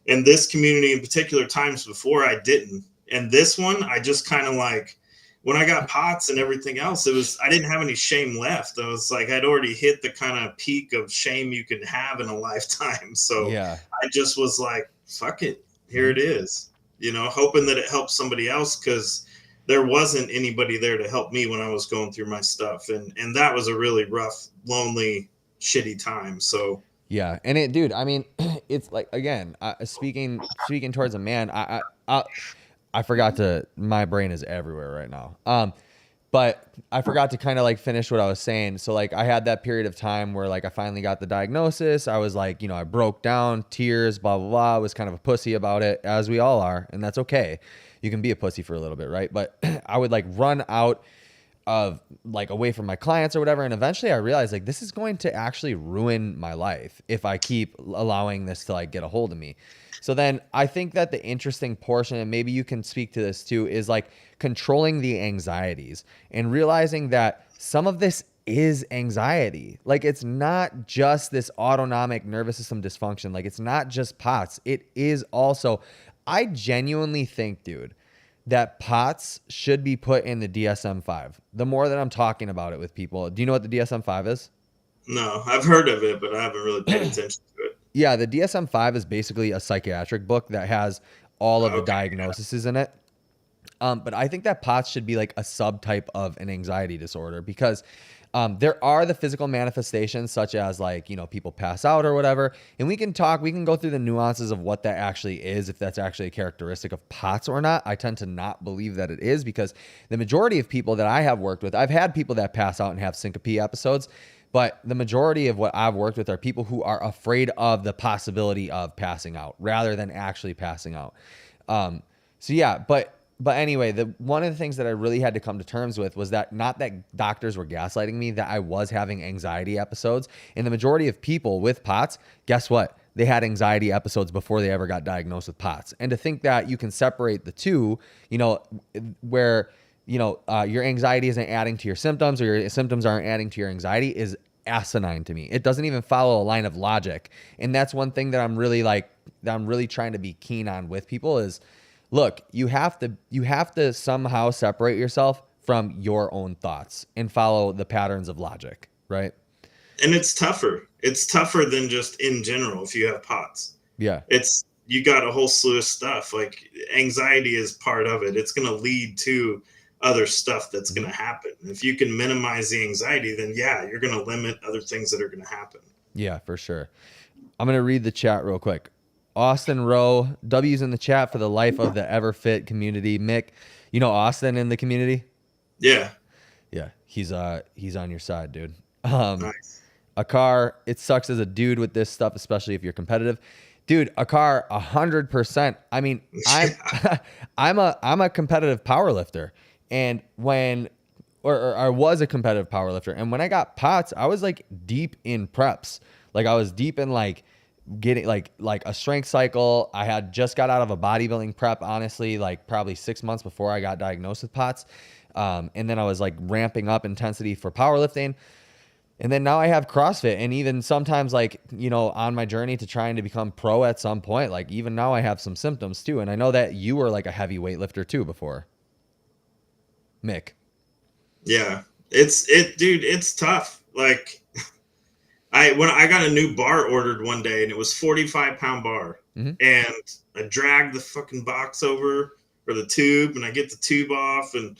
in this community in particular, times before I didn't. And this one, I just kind of like when I got POTS and everything else, I didn't have any shame left. I was like, I'd already hit the kind of peak of shame you can have in a lifetime. So yeah. I just was like, fuck it. Here it is, hoping that it helps somebody else because there wasn't anybody there to help me when I was going through my stuff. And that was a really rough, lonely, shitty time. So yeah. And dude, I mean, it's like, again, speaking towards a man, I forgot my brain is everywhere right now. But I forgot to kind of like finish what I was saying. So like I had that period of time where like I finally got the diagnosis. I was like, I broke down, tears, blah, blah, blah. I was kind of a pussy about it, as we all are. And that's okay. You can be a pussy for a little bit, right? But I would like run out of like away from my clients or whatever. And eventually I realized like this is going to actually ruin my life if I keep allowing this to like get a hold of me. So then I think that the interesting portion, and maybe you can speak to this too, is like controlling the anxieties and realizing that some of this is anxiety. Like it's not just this autonomic nervous system dysfunction. Like it's not just POTS. It is also, I genuinely think, dude, that POTS should be put in the DSM-5. The more that I'm talking about it with people, do you know what the DSM-5 is? No, I've heard of it, but I haven't really paid attention to it. Yeah, the DSM-5 is basically a psychiatric book that has all of the Okay. diagnoses in it. But I think that POTS should be like a subtype of an anxiety disorder because there are the physical manifestations such as like, people pass out or whatever. And we can go through the nuances of what that actually is, if that's actually a characteristic of POTS or not. I tend to not believe that it is because the majority of people that I have worked with, I've had people that pass out and have syncope episodes. But the majority of what I've worked with are people who are afraid of the possibility of passing out rather than actually passing out. So yeah, but anyway, one of the things that I really had to come to terms with was that not that doctors were gaslighting me, that I was having anxiety episodes. And the majority of people with POTS, guess what? They had anxiety episodes before they ever got diagnosed with POTS. And to think that you can separate the two, where your anxiety isn't adding to your symptoms or your symptoms aren't adding to your anxiety is asinine to me. It doesn't even follow a line of logic. And that's one thing that I'm really trying to be keen on with people is, look, you have to somehow separate yourself from your own thoughts and follow the patterns of logic, right? And it's tougher. It's tougher than just in general if you have POTS. Yeah. You got a whole slew of stuff. Like anxiety is part of it. It's going to lead to other stuff that's going to happen. If you can minimize the anxiety, then yeah, you're going to limit other things that are going to happen. Yeah, for sure. I'm going to read the chat real quick. Austin Rowe, W's in the chat for the life of the EverFit community. Mick, you know Austin in the community? Yeah. Yeah, he's on your side, dude. Nice. Akar, it sucks as a dude with this stuff, especially if you're competitive. Dude, Akar, 100%. I mean, I'm a competitive powerlifter, and or I was a competitive powerlifter, and when I got POTS, I was like deep in preps. Like I was deep in like getting like a strength cycle. I had just got out of a bodybuilding prep, honestly, like probably 6 months before I got diagnosed with POTS. And then I was like ramping up intensity for powerlifting. And then now I have CrossFit, and even sometimes like, on my journey to trying to become pro at some point, like even now I have some symptoms too. And I know that you were like a heavy weightlifter too before. Mick. Yeah. Dude, it's tough. Like when I got a new bar ordered one day and it was 45-pound bar, and I dragged the fucking box over or the tube, and I get the tube off and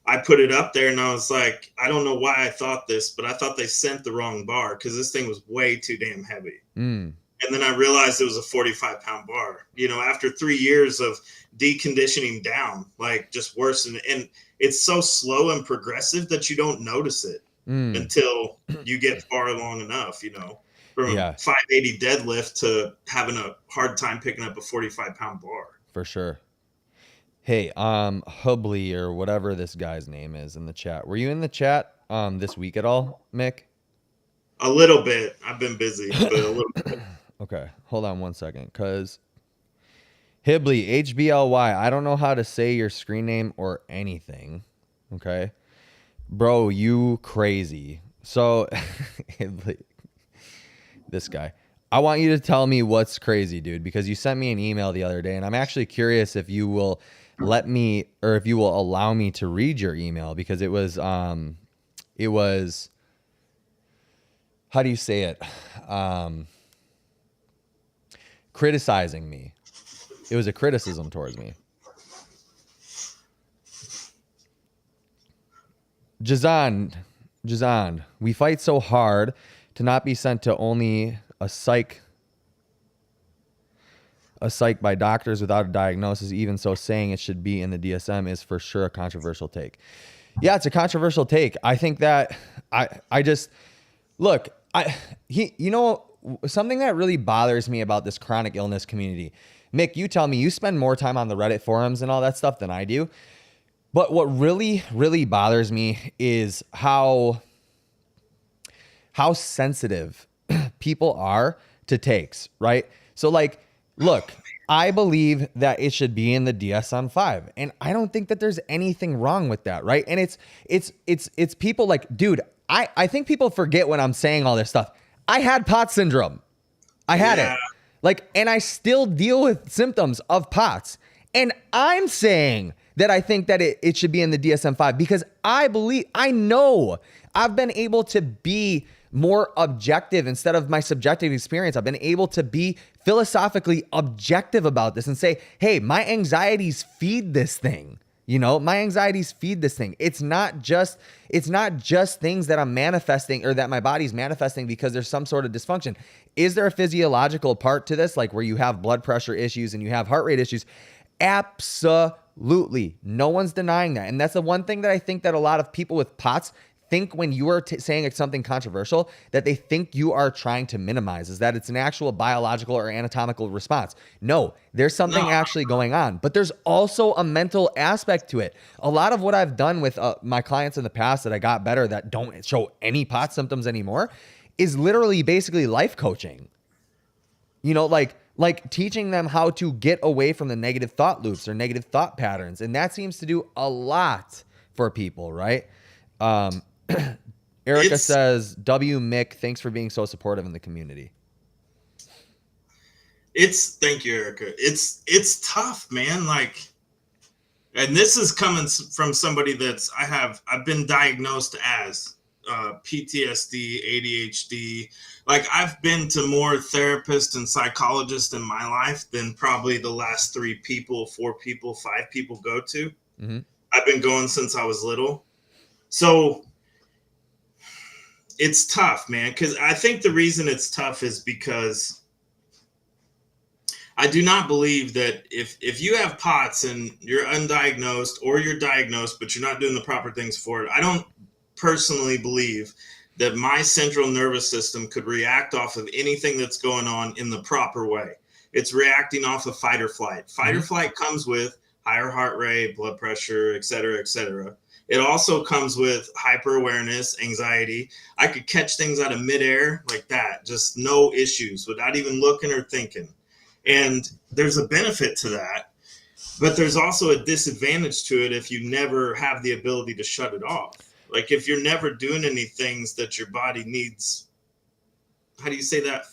I put it up there, and I was like, I don't know why I thought this, but I thought they sent the wrong bar because this thing was way too damn heavy. And then I realized it was a 45-pound bar. After 3 years of deconditioning down, like just worse, and it's so slow and progressive that you don't notice it until you get far long enough. From a 580 deadlift to having a hard time picking up a 45-pound bar. For sure. Hey, Hubley or whatever this guy's name is in the chat. Were you in the chat this week at all, Mick? A little bit. I've been busy, but a little bit. Okay, hold on one second, because Hibley, HBLY, I don't know how to say your screen name or anything, okay? Bro, you crazy. So, Hibley, this guy. I want you to tell me what's crazy, dude, because you sent me an email the other day, and I'm actually curious if you will let me, or if you will allow me to read your email, because it was, how do you say it? Criticizing me. It was a criticism towards me. Jazan, we fight so hard to not be sent to only a psych by doctors without a diagnosis. Even so, saying it should be in the DSM is for sure a controversial take. Yeah, it's a controversial take. I think that I just look, something that really bothers me about this chronic illness community. Mick, you tell me, you spend more time on the Reddit forums and all that stuff than I do. But what really, really bothers me is how sensitive people are to takes, right? So like, look, I believe that it should be in the DSM-5, and I don't think that there's anything wrong with that, right? And it's people like, dude, I think people forget when I'm saying all this stuff. I had POTS syndrome. I had it. Like, and I still deal with symptoms of POTS. And I'm saying that I think that it should be in the DSM-5, because I know I've been able to be more objective instead of my subjective experience. I've been able to be philosophically objective about this and say, hey, my anxieties feed this thing. My anxieties feed this thing. It's not just things that I'm manifesting or that my body's manifesting because there's some sort of dysfunction. Is there a physiological part to this, like where you have blood pressure issues and you have heart rate issues? Absolutely. No one's denying that. And that's the one thing that I think that a lot of people with POTS think when you are saying it's something controversial, that they think you are trying to minimize, is that it's an actual biological or anatomical response. No, there's something actually going on, but there's also a mental aspect to it. A lot of what I've done with my clients in the past that I got better, that don't show any POTS symptoms anymore, is literally basically life coaching. Like teaching them how to get away from the negative thought loops or negative thought patterns. And that seems to do a lot for people, right? Erica says, W. Mick, thanks for being so supportive in the community. Thank you, Erica. It's tough, man. Like, and this is coming from somebody I've been diagnosed as PTSD, ADHD. Like, I've been to more therapists and psychologists in my life than probably the last 3 people, 4 people, 5 people go to. Mm-hmm. I've been going since I was little. So it's tough, man, because I think the reason it's tough is because I do not believe that if you have POTS and you're undiagnosed or you're diagnosed, but you're not doing the proper things for it, I don't personally believe that my central nervous system could react off of anything that's going on in the proper way. It's reacting off of fight or flight. Fight or flight comes with higher heart rate, blood pressure, et cetera, et cetera. It also comes with hyper awareness, anxiety. I could catch things out of midair like that, just no issues without even looking or thinking. And there's a benefit to that, but there's also a disadvantage to it if you never have the ability to shut it off. Like, if you're never doing any things that your body needs, how do you say that?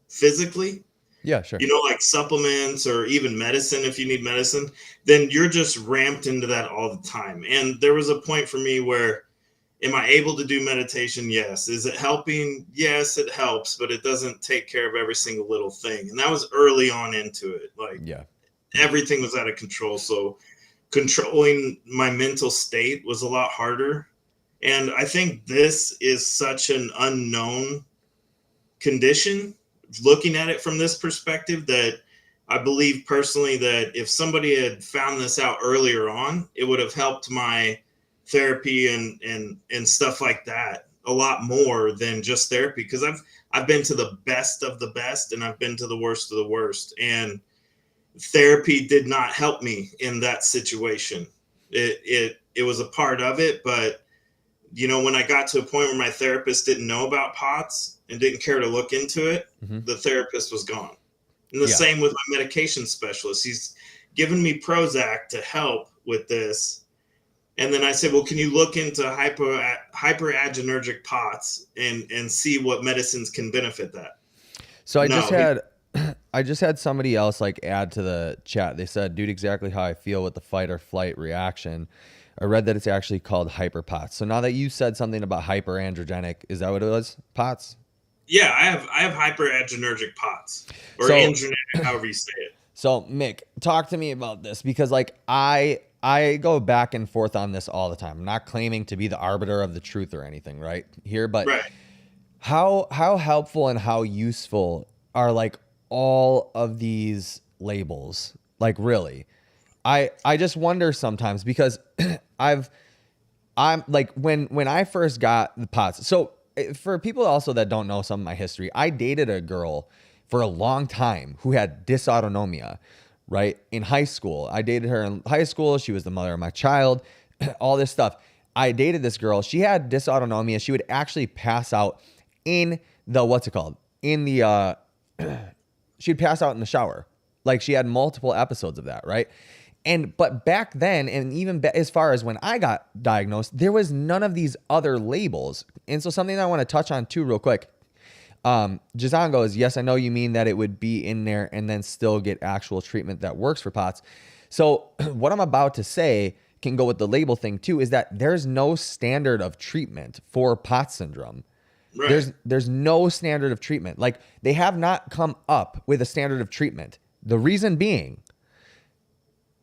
Physically? Yeah, sure. Like supplements or even medicine, if you need medicine, then you're just ramped into that all the time. And there was a point for me where, am I able to do meditation? Yes. Is it helping? Yes, it helps, but it doesn't take care of every single little thing. And that was early on into it. Like, everything was out of control. So controlling my mental state was a lot harder. And I think this is such an unknown condition, looking at it from this perspective, that I believe personally that if somebody had found this out earlier on, it would have helped my therapy and stuff like that a lot more than just therapy. Because I've been to the best of the best and I've been to the worst of the worst. And therapy did not help me in that situation. It was a part of it, but when I got to a point where my therapist didn't know about POTS and didn't care to look into it, the therapist was gone. And the same with my medication specialist. He's given me Prozac to help with this. And then I said, well, can you look into hyperadrenergic POTS and see what medicines can benefit that? So I just had somebody else add to the chat. They said, dude, exactly how I feel with the fight or flight reaction. I read that it's actually called hyperPOTS. So now that you said something about hyperandrogenic, is that what it was? POTS? Yeah, I have hyperadrenergic POTS, or androgenic, however you say it. So Mick, talk to me about this, because I go back and forth on this all the time. I'm not claiming to be the arbiter of the truth or anything right here, but how helpful and how useful are all of these labels? Really? I just wonder sometimes, because I'm when I first got the POTS. So for people also that don't know some of my history, I dated a girl for a long time who had dysautonomia, right? In high school. I dated her in high school. She was the mother of my child, all this stuff. I dated this girl. She had dysautonomia. She would actually pass out in the, she'd pass out in the shower. She had multiple episodes of that, right? But back then, and even as far as when I got diagnosed, there was none of these other labels. And so something that I want to touch on too real quick. Jazan goes, yes, I know you mean that it would be in there and then still get actual treatment that works for POTS. So what I'm about to say can go with the label thing too, is that there's no standard of treatment for POTS syndrome. Right. There's no standard of treatment. Like, they have not come up with a standard of treatment. The reason being,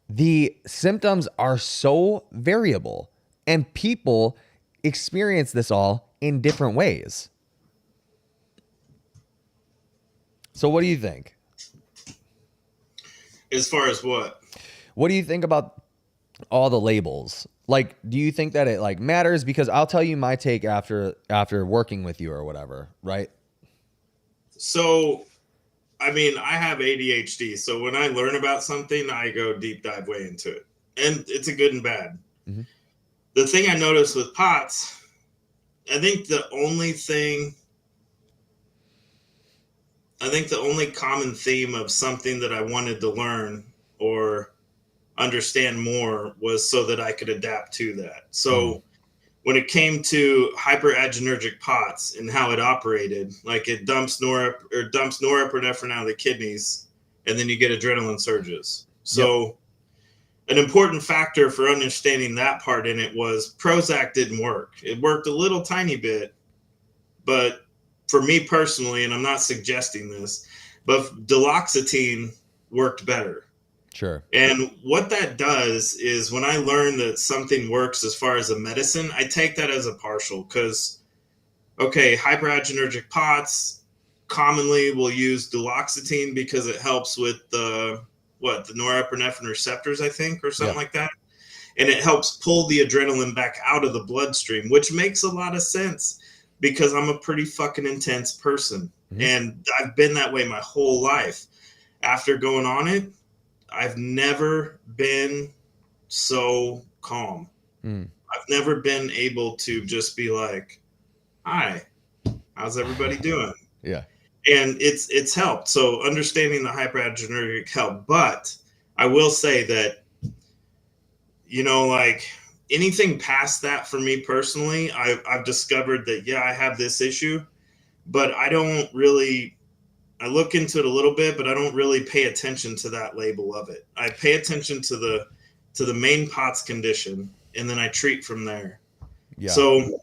the symptoms are so variable and people experience this all in different ways. So what do you think? As far as what? What do you think about all the labels? Like, do you think that it like matters? Because I'll tell you my take after working with you or whatever, right? So, I mean, I have ADHD, so when I learn about something, I go deep dive way into it, and it's a good and bad. Mm-hmm. The thing I noticed with POTS, I think the only common theme of something that I wanted to learn or understand more was so that I could adapt to that. So when it came to hyperadrenergic POTS and how it operated, like it dumps norepinephrine out of the kidneys, and then you get adrenaline surges. So an important factor for understanding that part in it was Prozac didn't work. It worked a little tiny bit, but for me personally, and I'm not suggesting this, but duloxetine worked better. Sure. And what that does is when I learn that something works as far as a medicine, I take that as a partial because, okay, hyperadrenergic POTS commonly will use duloxetine because it helps with the norepinephrine receptors, I think, or something like that. And it helps pull the adrenaline back out of the bloodstream, which makes a lot of sense because I'm a pretty fucking intense person. Mm-hmm. And I've been that way my whole life. After going on it, I've never been so calm. I've never been able to just be like, hi, how's everybody doing? Yeah. And it's helped. So understanding the hyperadrenergic helped. But I will say that, you know, like anything past that for me personally, I've discovered that, yeah, I have this issue, but I look into it a little bit, but I don't really pay attention to that label of it. I pay attention to the main POTS condition, and then I treat from there. Yeah. So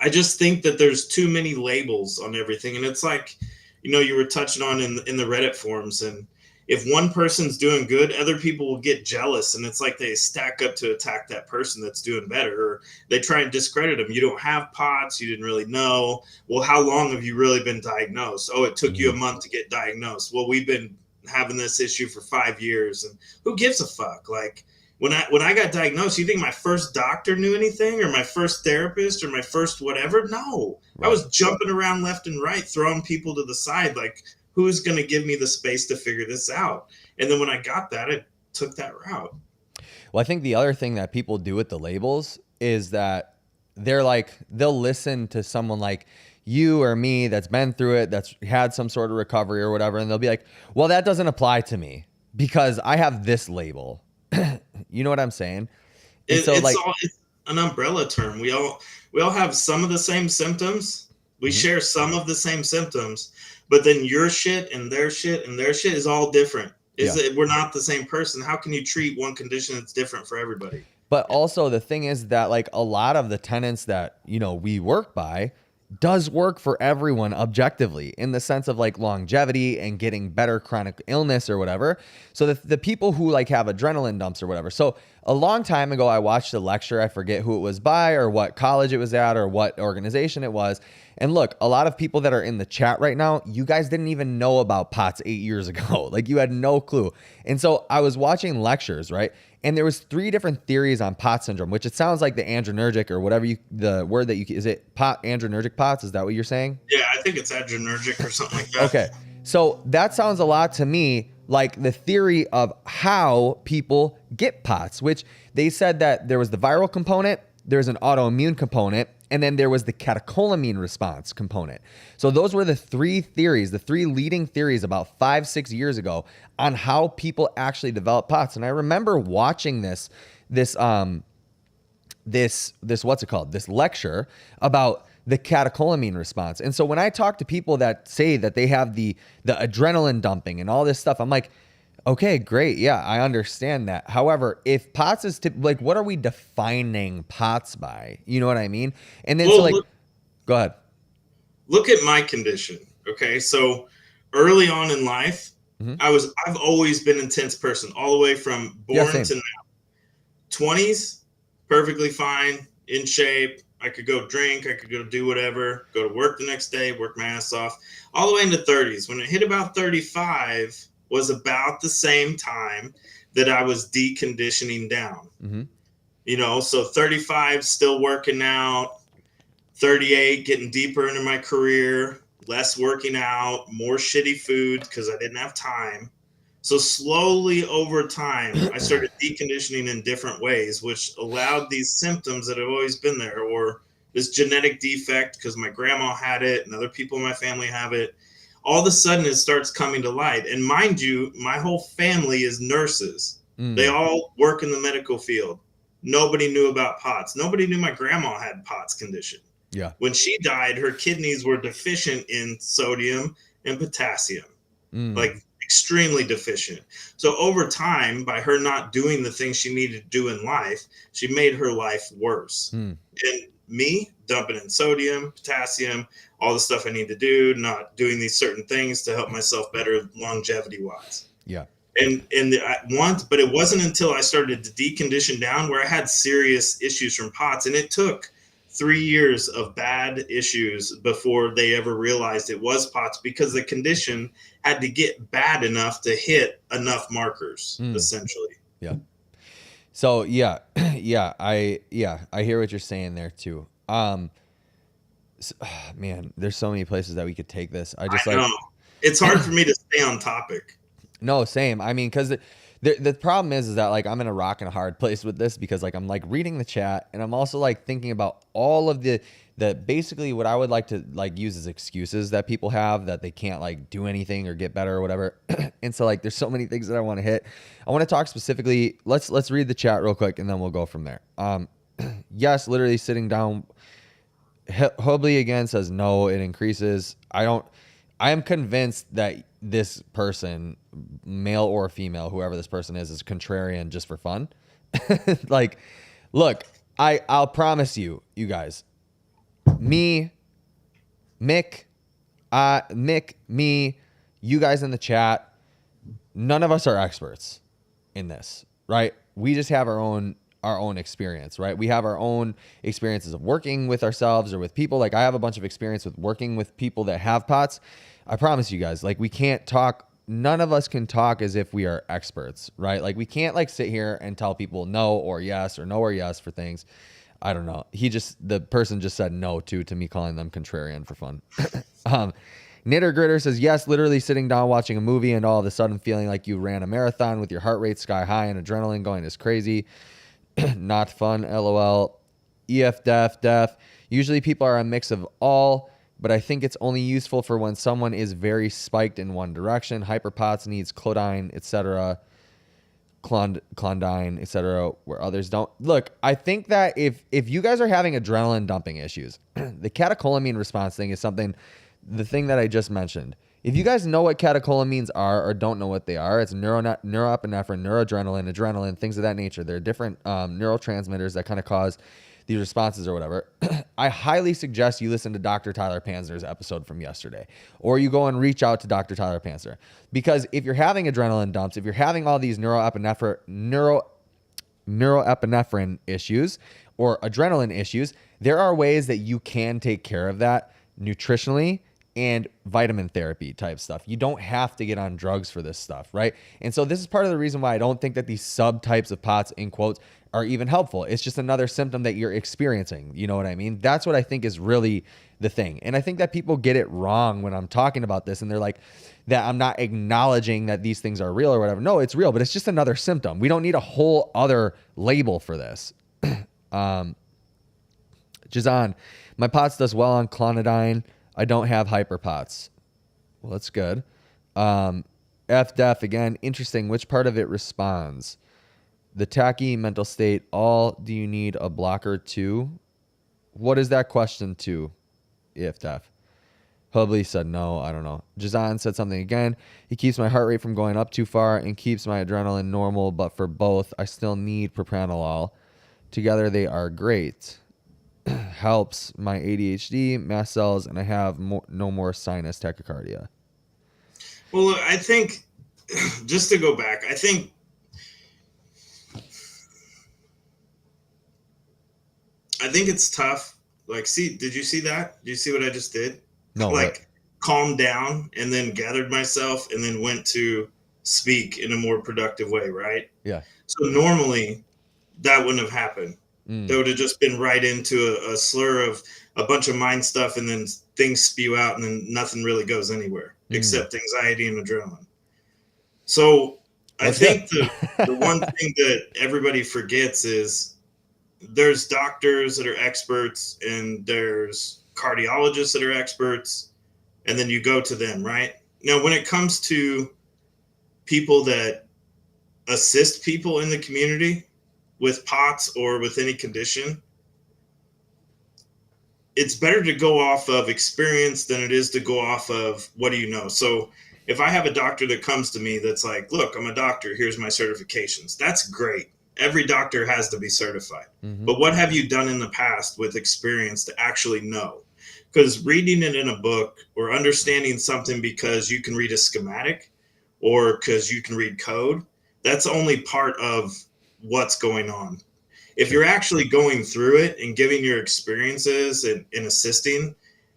I just think that there's too many labels on everything. And it's like, you know, you were touching on in the Reddit forums, and if one person's doing good, other people will get jealous, and it's like they stack up to attack that person that's doing better, or they try and discredit them. You don't have POTS, you didn't really know. Well, how long have you really been diagnosed? Oh, it took you a month to get diagnosed. Well, we've been having this issue for 5 years, and who gives a fuck? Like when I got diagnosed, you think my first doctor knew anything, or my first therapist, or my first whatever? No, right. I was jumping around left and right, throwing people to the side, like, who's going to give me the space to figure this out? And then when I got that, I took that route. Well, I think the other thing that people do with the labels is that they're like, they'll listen to someone like you or me that's been through it, that's had some sort of recovery or whatever. And they'll be like, well, that doesn't apply to me because I have this label. You know what I'm saying? It's an umbrella term. We all have some of the same symptoms. We share some of the same symptoms. But then your shit and their shit and their shit is all different. We're not the same person. How can you treat one condition that's different for everybody? But also the thing is that like a lot of the tenets that, you know, we work by does work for everyone objectively in the sense of like longevity and getting better chronic illness or whatever. So the people who like have adrenaline dumps or whatever. So a long time ago, I watched a lecture. I forget who it was by or what college it was at or what organization it was. And look, a lot of people that are in the chat right now, you guys didn't even know about POTS 8 years ago. Like you had no clue. And so I was watching lectures, right? And there was 3 different theories on POTS syndrome, which it sounds like the adrenergic or whatever the word that is it adrenergic POTS? Is that what you're saying? Yeah, I think it's adrenergic or something like that. Okay. So that sounds a lot to me like the theory of how people get POTS, which they said that there was the viral component, there's an autoimmune component, and then there was the catecholamine response component. So those were the 3 theories, the 3 leading theories about 5-6 years ago on how people actually develop POTS. And I remember watching this what's it called? This lecture about the catecholamine response. And so when I talk to people that say that they have the adrenaline dumping and all this stuff, I'm like, Okay, great. Yeah, I understand that. However, if POTS is like, what are we defining POTS by? You know what I mean? And then so Well, like, go ahead. look at my condition. Okay. So early on in life, Hmm. I've always been an intense person all the way from Yeah, born same. to 20s, perfectly fine, in shape. I could go drink, I could go do whatever, go to work the next day, work my ass off, all the way into 30s. When it hit about 35, was about the same time that I was deconditioning down. Hmm. So 35 still working out, 38 getting deeper into my career, less working out, more shitty food because I didn't have time. So slowly over time, I started deconditioning in different ways, which allowed these symptoms that have always been there, or this genetic defect because my grandma had it and other people in my family have it. All of a sudden, it starts coming to light. And mind you, my whole family is nurses. They Mm, all work in the medical field. Nobody knew about POTS. Nobody knew my grandma had POTS condition. yeah. When she died, her kidneys were deficient in sodium and potassium, Mm, like extremely deficient. So over time, by her not doing the things she needed to do in life, she made her life worse. mm, And me dumping in sodium, potassium, all the stuff I need to do, not doing these certain things to help myself better longevity wise. yeah. But it wasn't until I started to decondition down where I had serious issues from POTS, and it took 3 years of bad issues before they ever realized it was POTS because the condition had to get bad enough to hit enough markers, Mm, essentially. yeah. So yeah, I hear what you're saying there too. Man, there's so many places that we could take this. I just I like know it's hard for me to stay on topic. no, same. I mean, because the problem is that like I'm in a rock and a hard place with this because like I'm like reading the chat and I'm also like thinking about all of the basically what I would like to like use as excuses that people have that they can't like do anything or get better or whatever. And so like there's so many things that I want to hit. I want to talk specifically. Let's read the chat real quick and then we'll go from there. Yes, literally sitting down. Hobley again says no, it increases. I am convinced that this person, male or female, whoever this person is contrarian just for fun. Like, look, I'll promise you, you guys, me, Mick, me, you guys in the chat, none of us are experts in this, right? We just have our own experience, right? We have our own experiences of working with ourselves or with people. Like I have a bunch of experience with working with people that have POTS. I promise you guys, like we can't talk. None of us can talk as if we are experts, right? Like we can't like sit here and tell people no or yes or no or yes for things. I don't know. The person just said no to me calling them contrarian for fun. Knitter Gritter says, yes, literally sitting down watching a movie and all of a sudden feeling like you ran a marathon with your heart rate sky high and adrenaline going is crazy. Not fun, lol. Def. Usually people are a mix of all, but I think it's only useful for when someone is very spiked in one direction. Hyperpots needs clodine, etc. Clondine, etc., where others don't. Look, I think that if you guys are having adrenaline dumping issues, the catecholamine response thing is something, the thing that I just mentioned. If you guys know what catecholamines are or don't know what they are, it's neuroepinephrine, noradrenaline, adrenaline, things of that nature. They're different neurotransmitters that kind of cause these responses or whatever. I highly suggest you listen to Dr. Tyler Panzer's episode from yesterday, or you go and reach out to Dr. Tyler Panzer. Because if you're having adrenaline dumps, if you're having all these neuroepinephrine issues or adrenaline issues, there are ways that you can take care of that nutritionally and vitamin therapy type stuff. You don't have to get on drugs for this stuff, right? And so this is part of the reason why I don't think that these subtypes of POTS, in quotes, are even helpful. It's just another symptom that you're experiencing. You know what I mean? That's what I think is really the thing. And I think that people get it wrong when I'm talking about this and they're like, that I'm not acknowledging that these things are real or whatever. No, it's real, but it's just another symptom. We don't need a whole other label for this. Jazan, my POTS does well on clonidine. I don't have hyperpots. Well, that's good. FDEF, again, interesting. Which part of it responds? The tacky mental state, all do you need a blocker to? What is that question to, FDEF? Hubby said no. I don't know. Jazan said something again. He keeps my heart rate from going up too far and keeps my adrenaline normal, but for both, I still need propranolol. Together, they are great. Helps my ADHD, mast cells, and I have no more sinus tachycardia. Well, look, I think, just to go back, I think it's tough. Like, did you see that? Did you see what I just did? No, Like, calmed down and then gathered myself and then went to speak in a more productive way, right? Yeah. So normally that wouldn't have happened. Mm. That would have just been right into a slur of a bunch of mind stuff, and then things spew out, and then nothing really goes anywhere except anxiety and adrenaline. So I think the one thing that everybody forgets is there's doctors that are experts and there's cardiologists that are experts, and then you go to them, right? Now, when it comes to people that assist people in the community with POTS or with any condition, it's better to go off of experience than it is to go off of what do you know. So if I have a doctor that comes to me that's like, look, I'm a doctor, here's my certifications, that's great. Every doctor has to be certified. Mm-hmm. But what have you done in the past with experience to actually know? Because reading it in a book or understanding something because you can read a schematic or because you can read code, that's only part of what's going on. If you're actually going through it and giving your experiences and assisting,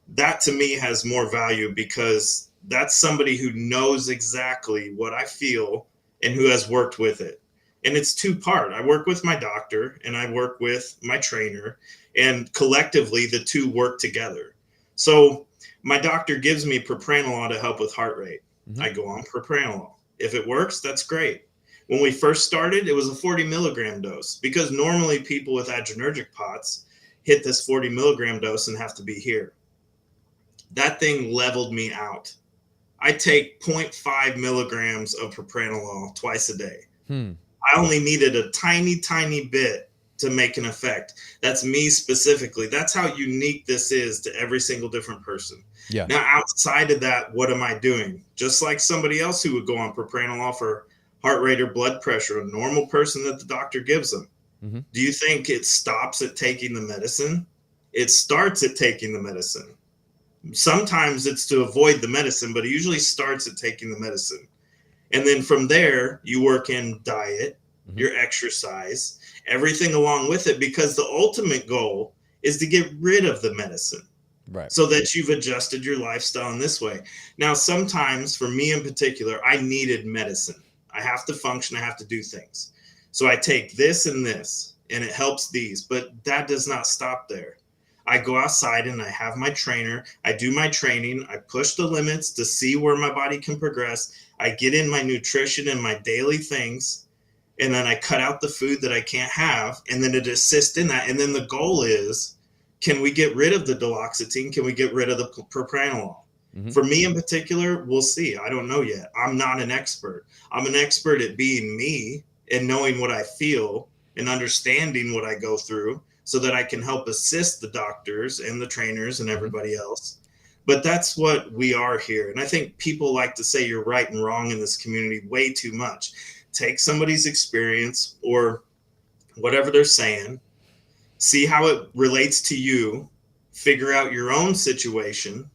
that to me has more value, because that's somebody who knows exactly what I feel and who has worked with it. And it's two-part. I work with my doctor and I work with my trainer, and collectively the two work together. So my doctor gives me propranolol to help with heart rate. Mm-hmm. I go on propranolol. If it works, that's great. When we first started, it was a 40 milligram dose, because normally people with adrenergic POTS hit this 40 milligram dose and have to be here. That thing leveled me out. I take 0.5 milligrams of propranolol twice a day. I only needed a tiny, tiny bit to make an effect. That's me specifically. That's how unique this is to every single different person. Yeah. Now, outside of that, what am I doing? Just like somebody else who would go on propranolol for heart rate or blood pressure, a normal person that the doctor gives them. Mm-hmm. Do you think it stops at taking the medicine? It starts at taking the medicine. Sometimes it's to avoid the medicine, but it usually starts at taking the medicine. And then from there, you work in diet, mm-hmm. your exercise, everything along with it, because the ultimate goal is to get rid of the medicine. Right. So that you've adjusted your lifestyle in this way. Now, sometimes for me in particular, I needed medicine. I have to function. I have to do things. So I take this and this, and it helps these, but that does not stop there. I go outside and I have my trainer. I do my training. I push the limits to see where my body can progress. I get in my nutrition and my daily things, and then I cut out the food that I can't have, and then it assists in that. And then the goal is, can we get rid of the duloxetine? Can we get rid of the propranolol? Mm-hmm. For me in particular, we'll see. I don't know yet. I'm not an expert. I'm an expert at being me and knowing what I feel and understanding what I go through so that I can help assist the doctors and the trainers and everybody else. But that's what we are here. And I think people like to say you're right and wrong in this community way too much. Take somebody's experience or whatever they're saying, see how it relates to you, figure out your own situation,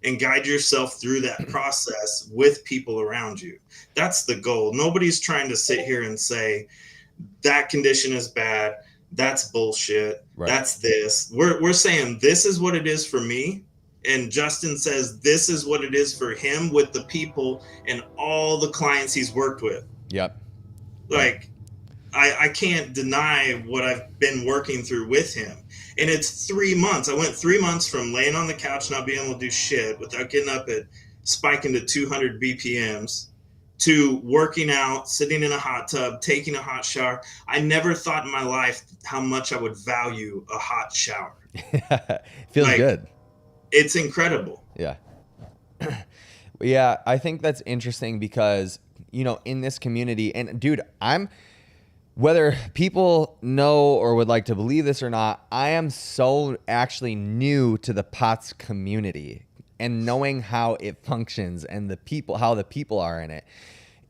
and guide yourself through that process with people around you. That's the goal. Nobody's trying to sit here and say that condition is bad, that's bullshit, right. That's this. We're saying this is what it is for me, and Justin says this is what it is for him with the people and all the clients he's worked with. Yep. Like, I can't deny what I've been working through with him. And it's 3 months. I went 3 months from laying on the couch, not being able to do shit without getting up at spiking to 200 BPMs, to working out, sitting in a hot tub, taking a hot shower. I never thought in my life how much I would value a hot shower. Feels good. It's incredible. Yeah. Yeah, I think that's interesting because, in this community, and dude, whether people know or would like to believe this or not, I am so actually new to the POTS community. and knowing how it functions and how the people are in it.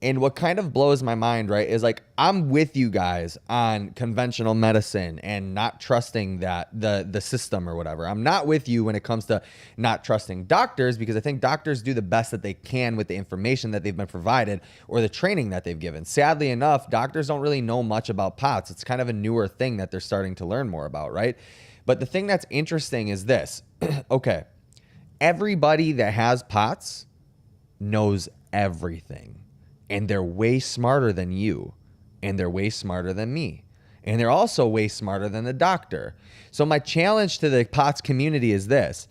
And what kind of blows my mind, right, is like I'm with you guys on conventional medicine and not trusting that the system or whatever. I'm not with you when it comes to not trusting doctors, because I think doctors do the best that they can with the information that they've been provided or the training that they've given. Sadly enough, doctors don't really know much about POTS. It's kind of a newer thing that they're starting to learn more about, right? But the thing that's interesting is this. Okay, everybody that has POTS knows everything. And they're way smarter than you. And they're way smarter than me. And they're also way smarter than the doctor. So my challenge to the POTS community is this.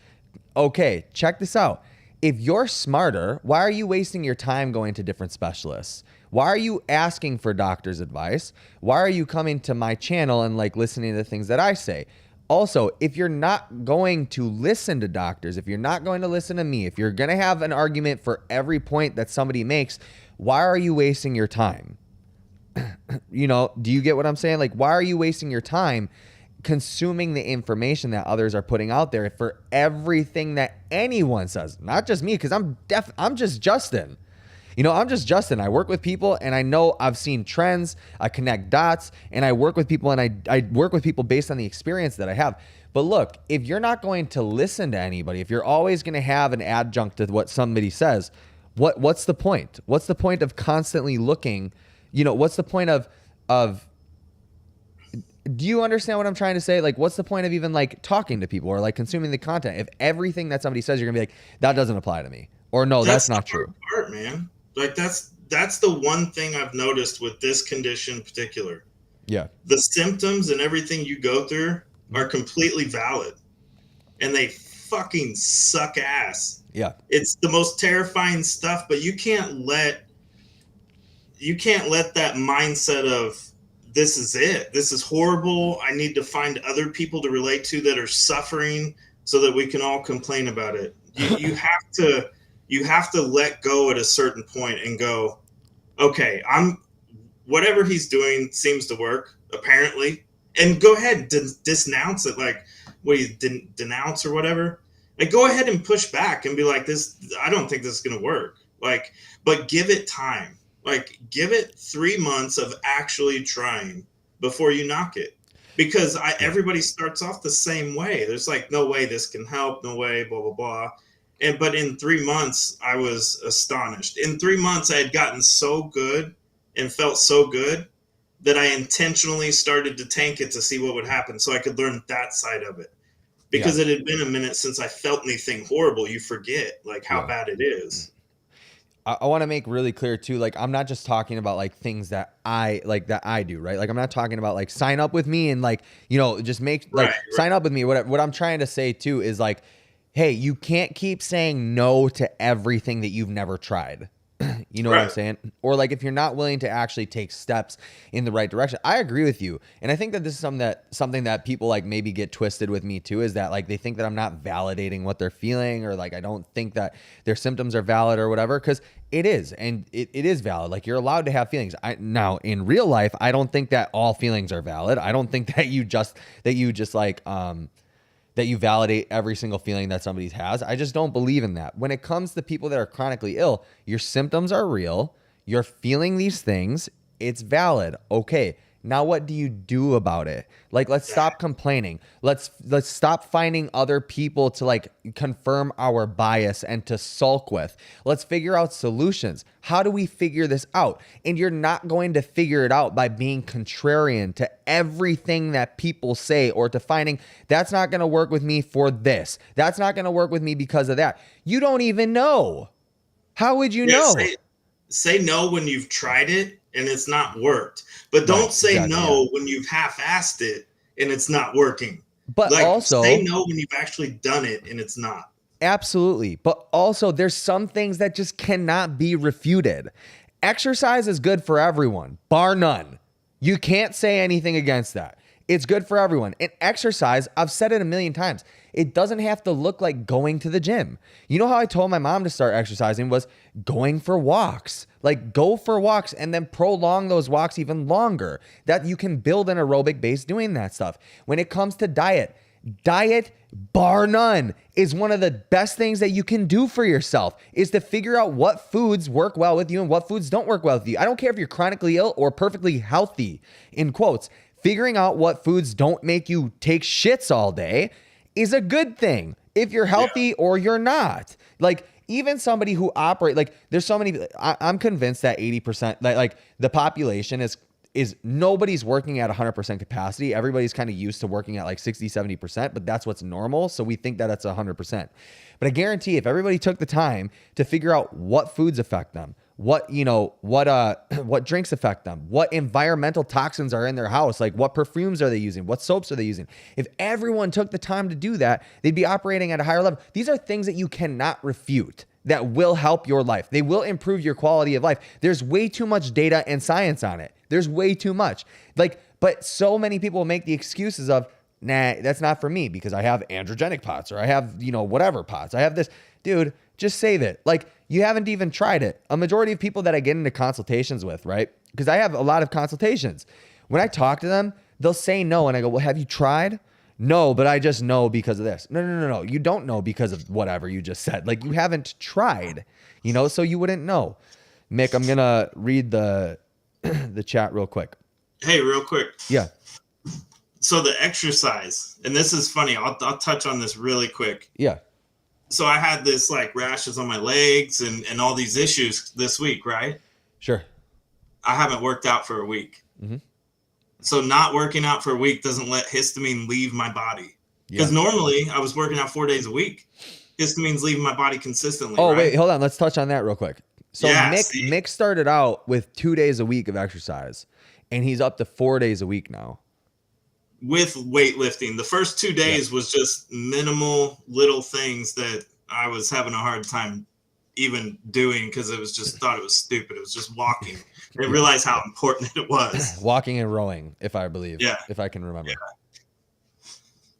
Okay, check this out. If you're smarter, why are you wasting your time going to different specialists? Why are you asking for doctor's advice? Why are you coming to my channel and like listening to the things that I say? Also, if you're not going to listen to doctors, if you're not going to listen to me, if you're going to have an argument for every point that somebody makes, why are you wasting your time? You know, do you get what I'm saying? Like, why are you wasting your time consuming the information that others are putting out there for everything that anyone says? Not just me, because I'm just Justin. You know, I'm just Justin. I work with people and I know I've seen trends. I connect dots and I work with people, and I work with people based on the experience that I have. But look, if you're not going to listen to anybody, if you're always going to have an adjunct to what somebody says, what's the point? What's the point of constantly looking? You know, what's the point of do you understand what I'm trying to say? Like, what's the point of even like talking to people or like consuming the content if everything that somebody says, you're gonna be like, that doesn't apply to me, or no, that's not true. Part, man. Like that's the one thing I've noticed with this condition in particular. Yeah. The symptoms and everything you go through are completely valid, and they fucking suck ass. Yeah. It's the most terrifying stuff, but you can't let that mindset of this is it. This is horrible. I need to find other people to relate to that are suffering so that we can all complain about it. You have to let go at a certain point and go, okay, whatever he's doing seems to work apparently, and go ahead, denounce it. Like, what you denounce or whatever. Like, go ahead and push back and be like, I don't think this is going to work. Like, but give it time. Like, give it 3 months of actually trying before you knock it. Because everybody starts off the same way. There's like, no way this can help. No way, blah, blah, blah. But in 3 months, I was astonished. In 3 months, I had gotten so good and felt so good that I intentionally started to tank it to see what would happen so I could learn that side of it. Because it had been a minute since I felt anything horrible. You forget like how bad it is. I want to make really clear too, like, I'm not just talking about like things that I do, right? Like, I'm not talking about like sign up with me and like, you know, just make like sign up with me. What I'm trying to say too is like, hey, you can't keep saying no to everything that you've never tried. You know what I'm saying? Or like, if you're not willing to actually take steps in the right direction. I agree with you. And I think that this is something that people like maybe get twisted with me too, is that like they think that I'm not validating what they're feeling, or like I don't think that their symptoms are valid or whatever, because it is. And it is valid. Like, you're allowed to have feelings. Now in real life, I don't think that all feelings are valid. I don't think that you validate every single feeling that somebody has. I just don't believe in that. When it comes to people that are chronically ill, your symptoms are real. You're feeling these things. It's valid. Okay. Now what do you do about it? Like, let's stop complaining. Let's stop finding other people to like confirm our bias and to sulk with. Let's figure out solutions. How do we figure this out? And you're not going to figure it out by being contrarian to everything that people say, or to finding that's not going to work with me for this. That's not going to work with me because of that. You don't even know. How would you know? Say no when you've tried it and it's not worked. But don't say no when you've half-assed it and it's not working. But like, also say no when you've actually done it and it's not. Absolutely. But also, there's some things that just cannot be refuted. Exercise is good for everyone, bar none. You can't say anything against that. It's good for everyone. And exercise, I've said it a million times, it doesn't have to look like going to the gym. You know how I told my mom to start exercising was going for walks. Like, go for walks and then prolong those walks even longer. That you can build an aerobic base doing that stuff. When it comes to diet, Diet, bar none, is one of the best things that you can do for yourself, is to figure out what foods work well with you and what foods don't work well with you. I don't care if you're chronically ill or perfectly healthy, in quotes. Figuring out what foods don't make you take shits all day is a good thing if you're healthy or you're not. Like, even somebody who operate, like, there's so many, I'm convinced that 80%, like the population is nobody's working at 100% capacity. Everybody's kind of used to working at like 60, 70%, but that's what's normal. So we think that that's 100%. But I guarantee if everybody took the time to figure out what foods affect them, what drinks affect them, what environmental toxins are in their house, like what perfumes are they using, what soaps are they using. If everyone took the time to do that, they'd be operating at a higher level. These are things that you cannot refute that will help your life. They will improve your quality of life. There's way too much data and science on it. There's way too much. But so many people make the excuses of, nah, that's not for me because I have androgenic POTS, or I have, whatever POTS. I have this. Dude, just save it. Like, you haven't even tried it. A majority of people that I get into consultations with, right? Because I have a lot of consultations. When I talk to them, they'll say no. And I go, well, have you tried? No, but I just know because of this. No. You don't know because of whatever you just said. Like, you haven't tried, so you wouldn't know. Mick, I'm going to read the chat real quick. Hey, real quick. Yeah. So the exercise, and this is funny. I'll touch on this really quick. Yeah. So I had this like rashes on my legs and all these issues this week, right? Sure. I haven't worked out for a week. Mm-hmm. So not working out for a week doesn't let histamine leave my body. Because normally I was working out 4 days a week. Histamine's leaving my body consistently. Oh, right? Wait, hold on. Let's touch on that real quick. So Yeah, Mick started out with 2 days a week of exercise, and he's up to 4 days a week now. With weightlifting. The first 2 days was just minimal little things that I was having a hard time even doing because it was just thought it was stupid. It was just walking. I realized how important it was. Walking and rowing, if I believe. Yeah. If I can remember. Yeah.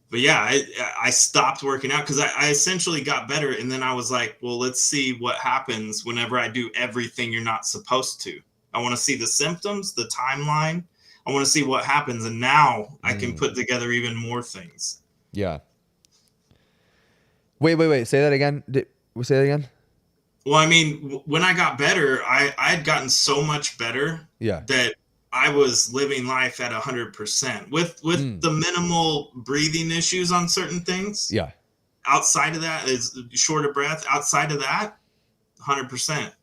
But yeah, I stopped working out because I essentially got better. And then I was like, well, let's see what happens whenever I do everything you're not supposed to. I want to see the symptoms, the timeline. I want to see what happens. And now I can put together even more things. Yeah. Wait. Say that again. Say that again. Well, I mean, when I got better, I had gotten so much better that I was living life at 100% with the minimal breathing issues on certain things. Yeah. Outside of that is short of breath. Outside of that, 100%.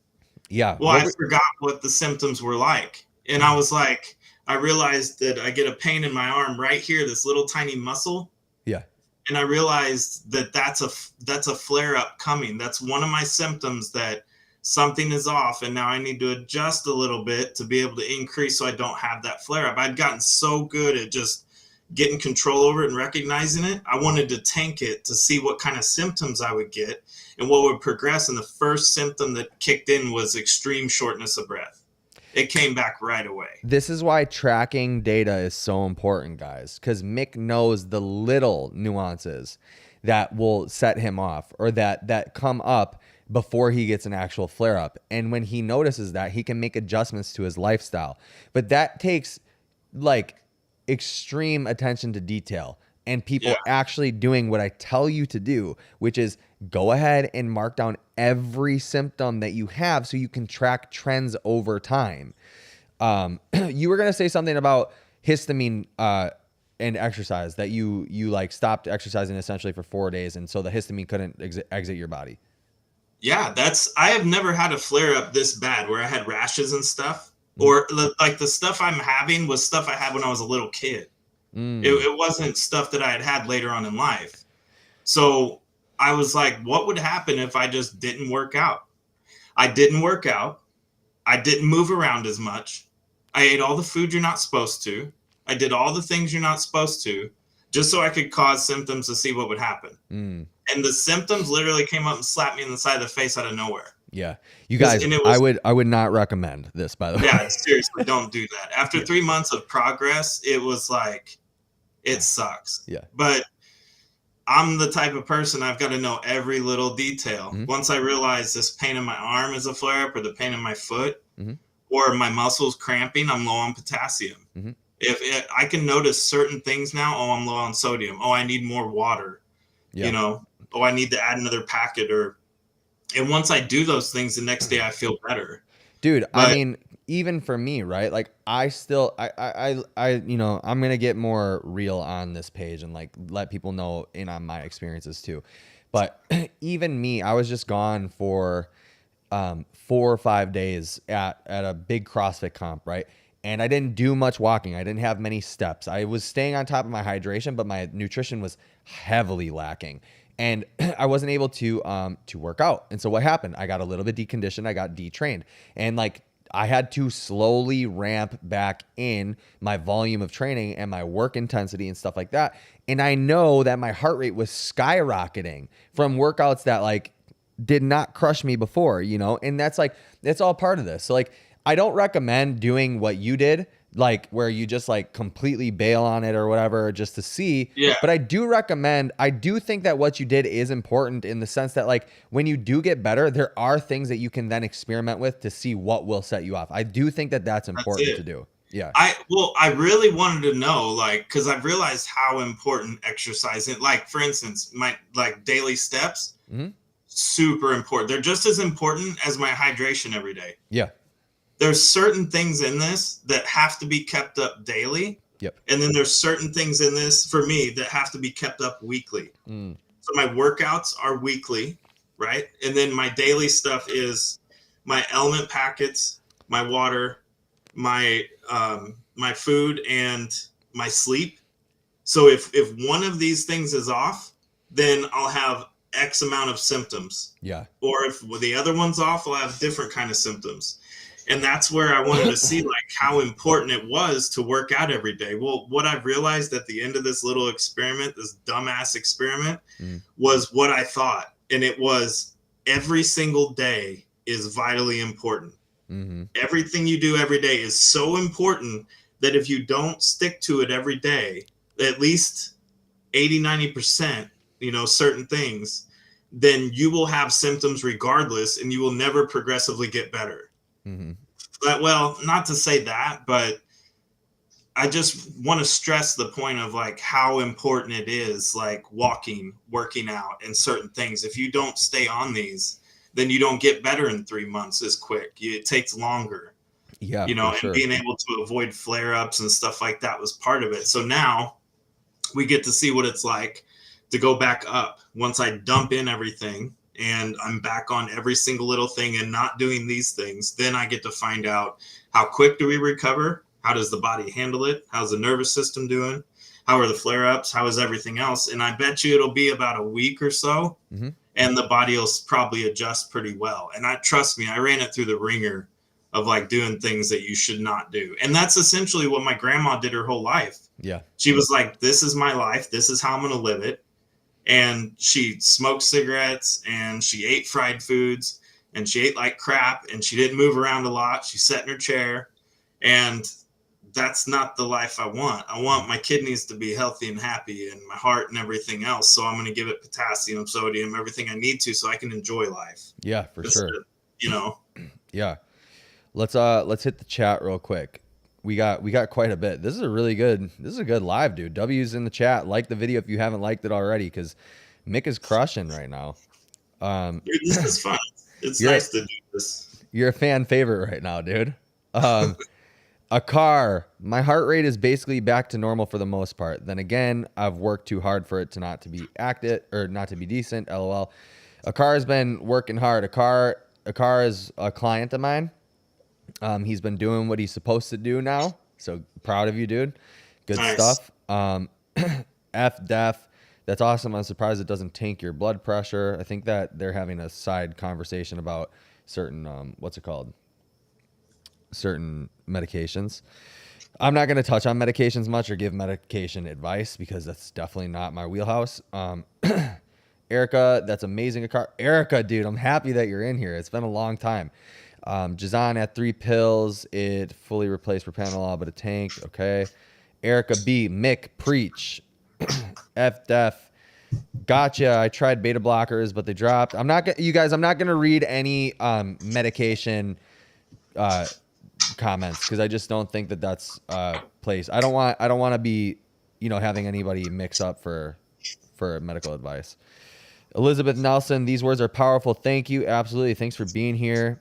Yeah. Well, I forgot what the symptoms were like. And I was like, I realized that I get a pain in my arm right here, this little tiny muscle. Yeah. And I realized that that's a flare up coming. That's one of my symptoms that something is off. And now I need to adjust a little bit to be able to increase so I don't have that flare up. I'd gotten so good at just getting control over it and recognizing it. I wanted to tank it to see what kind of symptoms I would get and what would progress. And the first symptom that kicked in was extreme shortness of breath. It came back right away. This is why tracking data is so important, guys, because Mick knows the little nuances that will set him off or that come up before he gets an actual flare up. And when he notices that, he can make adjustments to his lifestyle. But that takes like extreme attention to detail and people actually doing what I tell you to do, which is go ahead and mark down every symptom that you have so you can track trends over time. You were going to say something about histamine and exercise, that you like stopped exercising essentially for 4 days. And so the histamine couldn't exit your body. Yeah, I have never had a flare up this bad where I had rashes and stuff, or like the stuff I'm having was stuff I had when I was a little kid. It wasn't stuff that I had later on in life. So I was like, what would happen if I just didn't work out? I didn't work out. I didn't move around as much. I ate all the food you're not supposed to. I did all the things you're not supposed to, just so I could cause symptoms to see what would happen. And the symptoms literally came up and slapped me in the side of the face out of nowhere. Yeah. You guys, I would not recommend this, by the way. Yeah, seriously, don't do that. After 3 months of progress, it was like, it sucks. Yeah. But I'm the type of person, I've got to know every little detail. Once I realize this pain in my arm is a flare up, or the pain in my foot, or my muscles cramping, I'm low on potassium. If I can notice certain things now, oh, I'm low on sodium. Oh, I need more water. Yeah. Oh, I need to add another packet. And once I do those things, the next day I feel better. Dude, I But mean, even for me, right? Like I still I'm gonna get more real on this page and like let people know in on my experiences too. But even me, I was just gone for 4 or 5 days at a big CrossFit comp, right? And I didn't do much walking. I didn't have many steps. I was staying on top of my hydration, but my nutrition was heavily lacking. And I wasn't able to work out. And so what happened? I got a little bit deconditioned. I got detrained. And like I had to slowly ramp back in my volume of training and my work intensity and stuff like that. And I know that my heart rate was skyrocketing from workouts that like did not crush me before, and that's all part of this. So like, I don't recommend doing what you did, like where you just like completely bail on it or whatever, just to see. yeah, But I do think that what you did is important in the sense that like when you do get better, there are things that you can then experiment with to see what will set you off. I do think that that's that's important to it. do. Yeah. I really wanted to know, like, because I've realized how important exercising, like, for instance, my like daily steps, Hmm. super important. They're just as important as my hydration every day. Yeah. There's certain things in this that have to be kept up daily. Yep. And then there's certain things in this for me that have to be kept up weekly. Mm. So my workouts are weekly, right? And then my daily stuff is my element packets, my water, my food, and my sleep. So if one of these things is off, then I'll have X amount of symptoms. Yeah. Or if the other one's off, I'll have different kind of symptoms. And that's where I wanted to see like how important it was to work out every day. Well, what I've realized at the end of this little experiment, this dumbass experiment, Mm. was what I thought. And it was every single day is vitally important. Mm-hmm. Everything you do every day is so important that if you don't stick to it every day, at least 80-90%, certain things, then you will have symptoms regardless and you will never progressively get better. Mm-hmm. But, well, not to say that, but I just want to stress the point of like how important it is, like walking, working out, and certain things. If you don't stay on these, then you don't get better in 3 months as quick. It takes longer, Yeah, for and sure. being able to avoid flare-ups and stuff like that was part of it. So now we get to see what it's like to go back up once I dump in everything and I'm back on every single little thing and not doing these things. Then I get to find out how quick do we recover? How does the body handle it? How's the nervous system doing? How are the flare-ups? How is everything else? And I bet you it'll be about a week or so, Mm-hmm. and the body will probably adjust pretty well. And trust me, I ran it through the ringer of like doing things that you should not do. And that's essentially what my grandma did her whole life. Yeah. She was like, this is my life. This is how I'm going to live it. And she smoked cigarettes and she ate fried foods and she ate like crap and she didn't move around a lot. She sat in her chair, and that's not the life I want. I want my kidneys to be healthy and happy and my heart and everything else. So I'm going to give it potassium, sodium, everything I need to, so I can enjoy life. Yeah, for sure. Yeah. Let's hit the chat real quick. We got quite a bit. This is a good live, dude. W's in the chat. Like the video if you haven't liked it already, because Mick is crushing right now. Dude, this is fun. It's You're- nice to do this. You're a fan favorite right now, dude. A car. My heart rate is basically back to normal for the most part. Then again, I've worked too hard for it to not to be active or not to be decent. LOL. A car has been working hard. A car is a client of mine. He's been doing what he's supposed to do now. So proud of you, dude. Good Nice. stuff. Def. That's awesome. I'm surprised it doesn't tank your blood pressure. I think that they're having a side conversation about certain, certain medications. I'm not going to touch on medications much or give medication advice because that's definitely not my wheelhouse. Erica, that's amazing. Erica, dude, I'm happy that you're in here. It's been a long time. Jazan at 3 pills. It fully replaced propranolol, but a tank. Okay. Erica B. Mick, preach. F Def. Gotcha. I tried beta blockers, but they dropped. I'm not going to read any medication comments, because I just don't think that that's place. I don't want to be, having anybody mix up for medical advice. Elizabeth Nelson, these words are powerful. Thank you. Absolutely. Thanks for being here.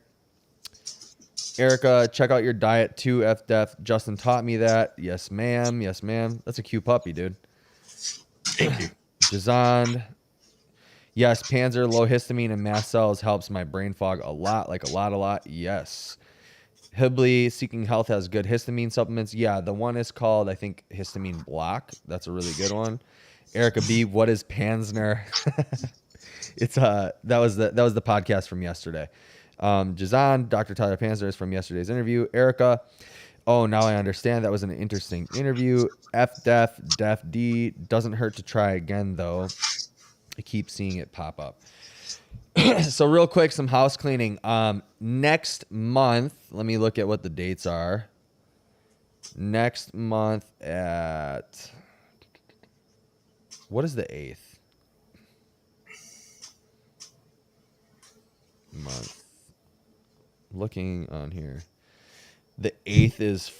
Erica, check out your diet too, F-Def. Justin taught me that. Yes, ma'am. Yes, ma'am. That's a cute puppy, dude. Thank you. Jazand. Yes, Panzer, low histamine and mast cells helps my brain fog a lot, like a lot. Yes. Hibley, Seeking Health has good histamine supplements. Yeah, the one is called, I think, Histamine Block. That's a really good one. Erica B, what is Pansner? It's that was the podcast from yesterday. Jazan, Dr. Tyler Pansner is from yesterday's interview. Erica, oh, now I understand. That was an interesting interview. Def D, doesn't hurt to try again though. I keep seeing it pop up. So real quick, some house cleaning. Next month, let me look at what the dates are. Next month at, what is the 8th? Month. Looking on here. The 8th is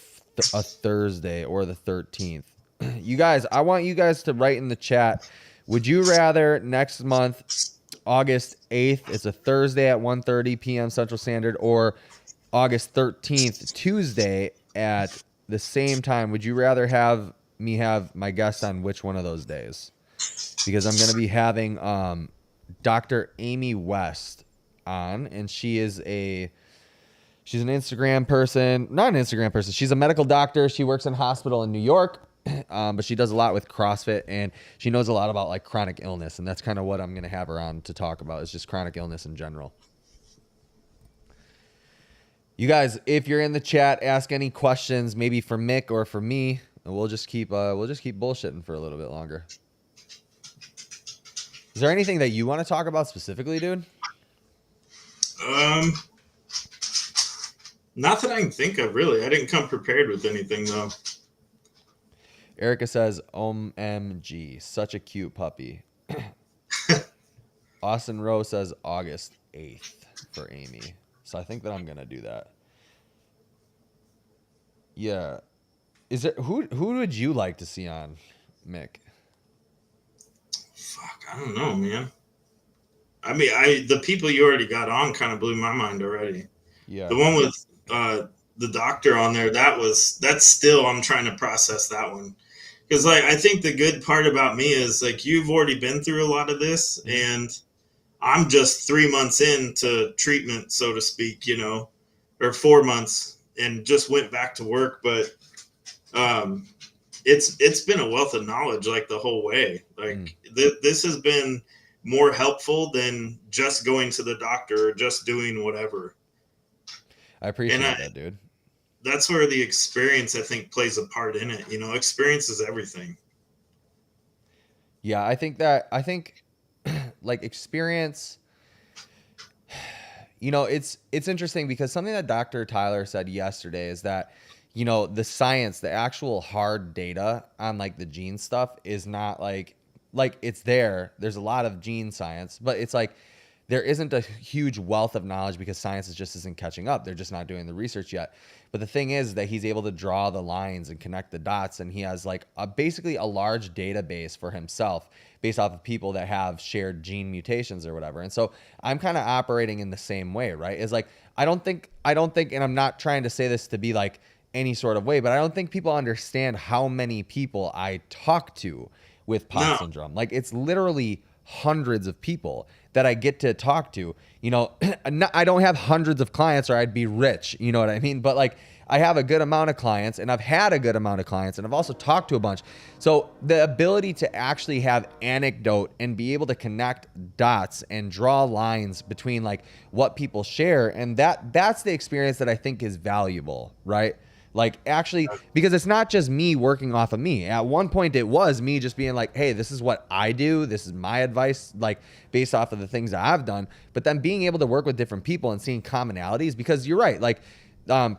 a Thursday, or the 13th. You guys, I want you guys to write in the chat. Would you rather next month, August 8th, it's a Thursday at 1:30 p.m. Central Standard, or August 13th, Tuesday at the same time? Would you rather have me have my guest on which one of those days? Because I'm going to be having Dr. Amy West on, and she's an Instagram person. Not an Instagram person. She's a medical doctor. She works in a hospital in New York. But she does a lot with CrossFit, and she knows a lot about like chronic illness, and that's kind of what I'm going to have her on to talk about, is just chronic illness in general. You guys, if you're in the chat, ask any questions, maybe for Mick or for me, and we'll just keep bullshitting for a little bit longer. Is there anything that you want to talk about specifically, dude? Not that I can think of, really. I didn't come prepared with anything, though. Erica says, OMG, such a cute puppy. Austin Rowe says August 8th for Amy. So I think that I'm going to do that. Yeah. Is there who would you like to see on, Mick? Fuck, I don't know, man. I mean, the people you already got on kind of blew my mind already. Yeah. The one with the doctor on there, that's still, I'm trying to process that one. Because like, I think the good part about me is like, you've already been through a lot of this, and I'm just 3 months into treatment, so to speak, or 4 months, and just went back to work. But it's been a wealth of knowledge like the whole way. Like this has been more helpful than just going to the doctor or just doing whatever. I appreciate that, dude. That's where the experience, I think, plays a part in it. Experience is everything. Yeah, I think like experience, it's interesting, because something that Dr. Tyler said yesterday is that, the science, the actual hard data on like the gene stuff is not like it's there's a lot of gene science, but it's like there isn't a huge wealth of knowledge because science just isn't catching up. They're just not doing the research yet. But the thing is that he's able to draw the lines and connect the dots, and he has like basically a large database for himself based off of people that have shared gene mutations or whatever. And so I'm kind of operating in the same way, right? Is like, I don't think, and I'm not trying to say this to be like any sort of way, but I don't think people understand how many people I talk to with POTS syndrome. Like, it's literally hundreds of people that I get to talk to. I don't have hundreds of clients or I'd be rich, you know what I mean? But like, I have a good amount of clients, and I've had a good amount of clients, and I've also talked to a bunch. So the ability to actually have anecdote and be able to connect dots and draw lines between like what people share, and that's the experience that I think is valuable, right? Like, actually, because it's not just me working off of me. At one point, it was me just being like, hey, this is what I do. This is my advice, like based off of the things that I've done. But then being able to work with different people and seeing commonalities, because you're right, like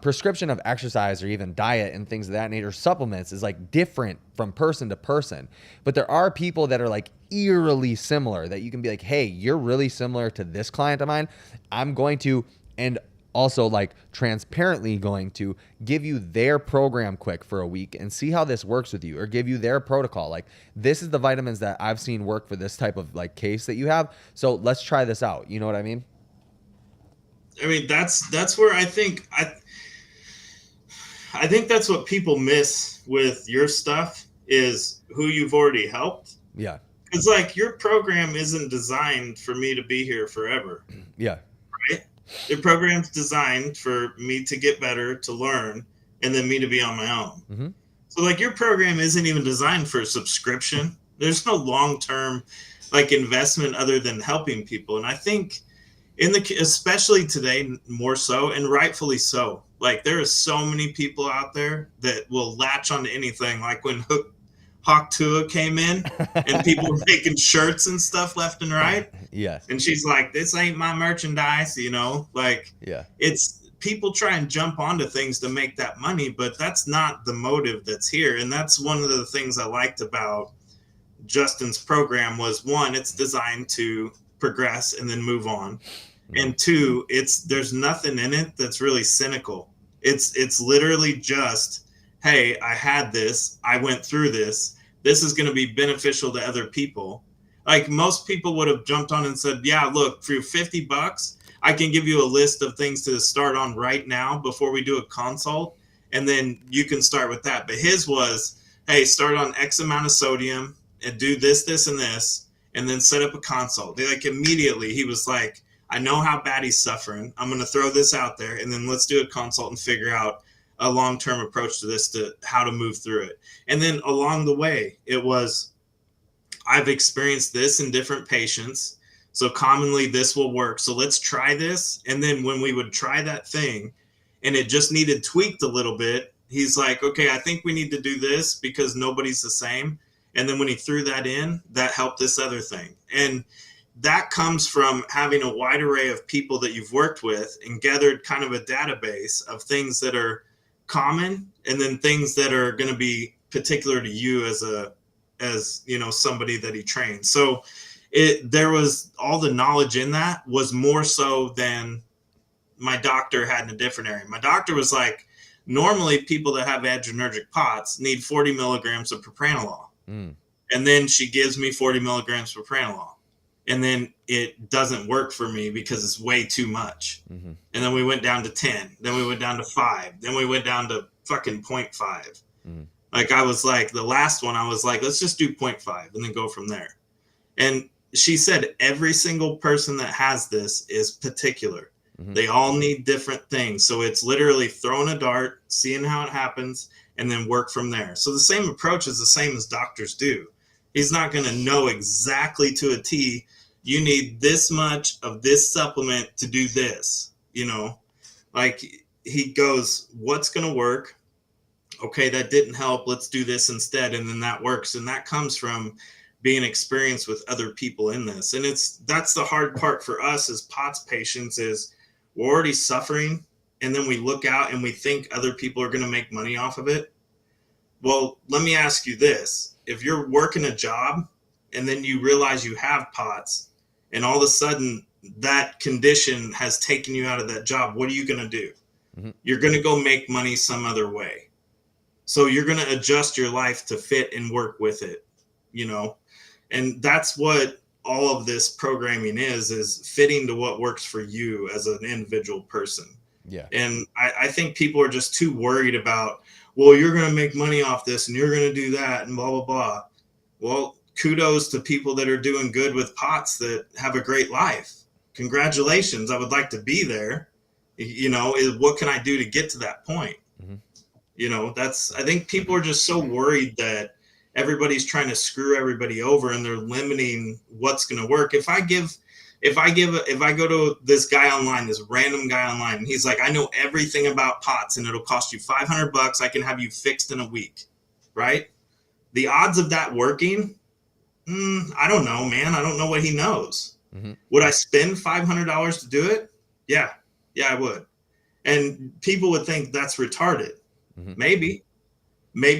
prescription of exercise or even diet and things of that nature, supplements, is like different from person to person. But there are people that are like eerily similar that you can be like, hey, you're really similar to this client of mine. I'm going to, and also like transparently going to give you their program quick for a week and see how this works with you, or give you their protocol. Like, this is the vitamins that I've seen work for this type of like case that you have. So let's try this out. You know what I mean? I mean, that's where I think that's what people miss with your stuff is who you've already helped. Yeah. Because like your program isn't designed for me to be here forever, Yeah. right? The program's designed for me to get better, to learn, and then me to be on my own. Mm-hmm. So like your program isn't even designed for a subscription. There's no long-term like investment other than helping people. And I think in the especially today more so, and rightfully so, like there are so many people out there that will latch onto anything. Like when Hawk Tua came in and people were making shirts and stuff left and right, Yes. and she's like, this ain't my merchandise, you know, like Yeah. it's people try and jump onto things to make that money, but that's not the motive that's here. And that's one of the things I liked about Justin's program was, one, it's designed to progress and then move on, and two, it's there's nothing in it that's really cynical. It's literally just, hey, I had this, I went through this is going to be beneficial to other people. Like most people would have jumped on and said, yeah, look, for $50 I can give you a list of things to start on right now before we do a consult, and then you can start with that. But his was, hey, start on X amount of sodium and do this and this, and then set up a consult. Like immediately he was like, I know how bad he's suffering. I'm going to throw this out there, and then let's do a consult and figure out a long-term approach to this, to how to move through it. And then along the way, it was, I've experienced this in different patients, so commonly this will work. So let's try this. And then when we would try that thing and it just needed tweaked a little bit, he's like, okay, I think we need to do this because nobody's the same. And then when he threw that in, that helped this other thing. And that comes from having a wide array of people that you've worked with and gathered kind of a database of things that are common and then things that are going to be particular to you as you know, somebody that he trained. So there was all the knowledge in that was more so than my doctor had in a different area. My doctor was like, normally people that have adrenergic POTS need 40 milligrams of propranolol. And then she gives me 40 milligrams of propranolol. And then it doesn't work for me because it's way too much. And then we went down to 10. Then we went down to 5. Then we went down to fucking 0.5. Like I was like, the last one, I was like, let's just do 0.5 and then go from there. And she said every single person that has this is particular. They all need different things. So it's literally throwing a dart, seeing how it happens, and then work from there. So the same approach is the same as doctors do. He's not going to know exactly to a T, you need this much of this supplement to do this, you know, like he goes, what's going to work? Okay, that didn't help. Let's do this instead. And then that works. And that comes from being experienced with other people in this. And that's the hard part for us as POTS patients is we're already suffering. And then we look out and we think other people are going to make money off of it. Well, let me ask you this. If you're working a job and then you realize you have POTS and all of a sudden that condition has taken you out of that job, what are you going to do? You're going to go make money some other way. So you're going to adjust your life to fit and work with it, you know? And that's what all of this programming is fitting to what works for you as an individual person. Yeah. And I think people are just too worried about, well, you're going to make money off this and you're going to do that and blah, blah, blah. Well, kudos to people that are doing good with POTS that have a great life. Congratulations. I would like to be there. You know, what can I do to get to that point? You know, I think people are just so worried that everybody's trying to screw everybody over and they're limiting what's going to work. If I go to this guy online, this random guy online, and he's like, I know everything about POTS and it'll cost you $500. I can have you fixed in a week. Right. The odds of that working, I don't know, man. I don't know what he knows. Would I spend $500 to do it? Yeah, I would. And people would think that's retarded. Maybe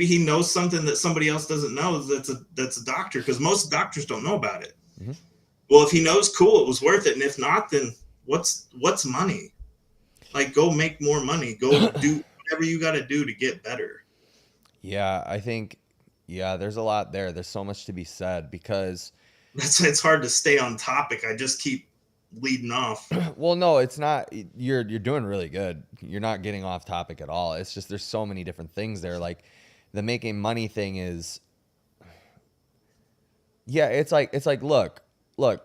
he knows something that somebody else doesn't know. That's a doctor, because most doctors don't know about it. Well, if he knows, cool, it was worth it. And if not, then what's money? Like, go make more money. Go do whatever you got to do to get better. Yeah, I think, yeah, there's a lot there. There's so much to be said because, That's why it's hard to stay on topic. I just keep leading off. well, no, it's not. You're doing really good. You're not getting off topic at all. It's just there's so many different things there. Like the making money thing is, yeah, it's like look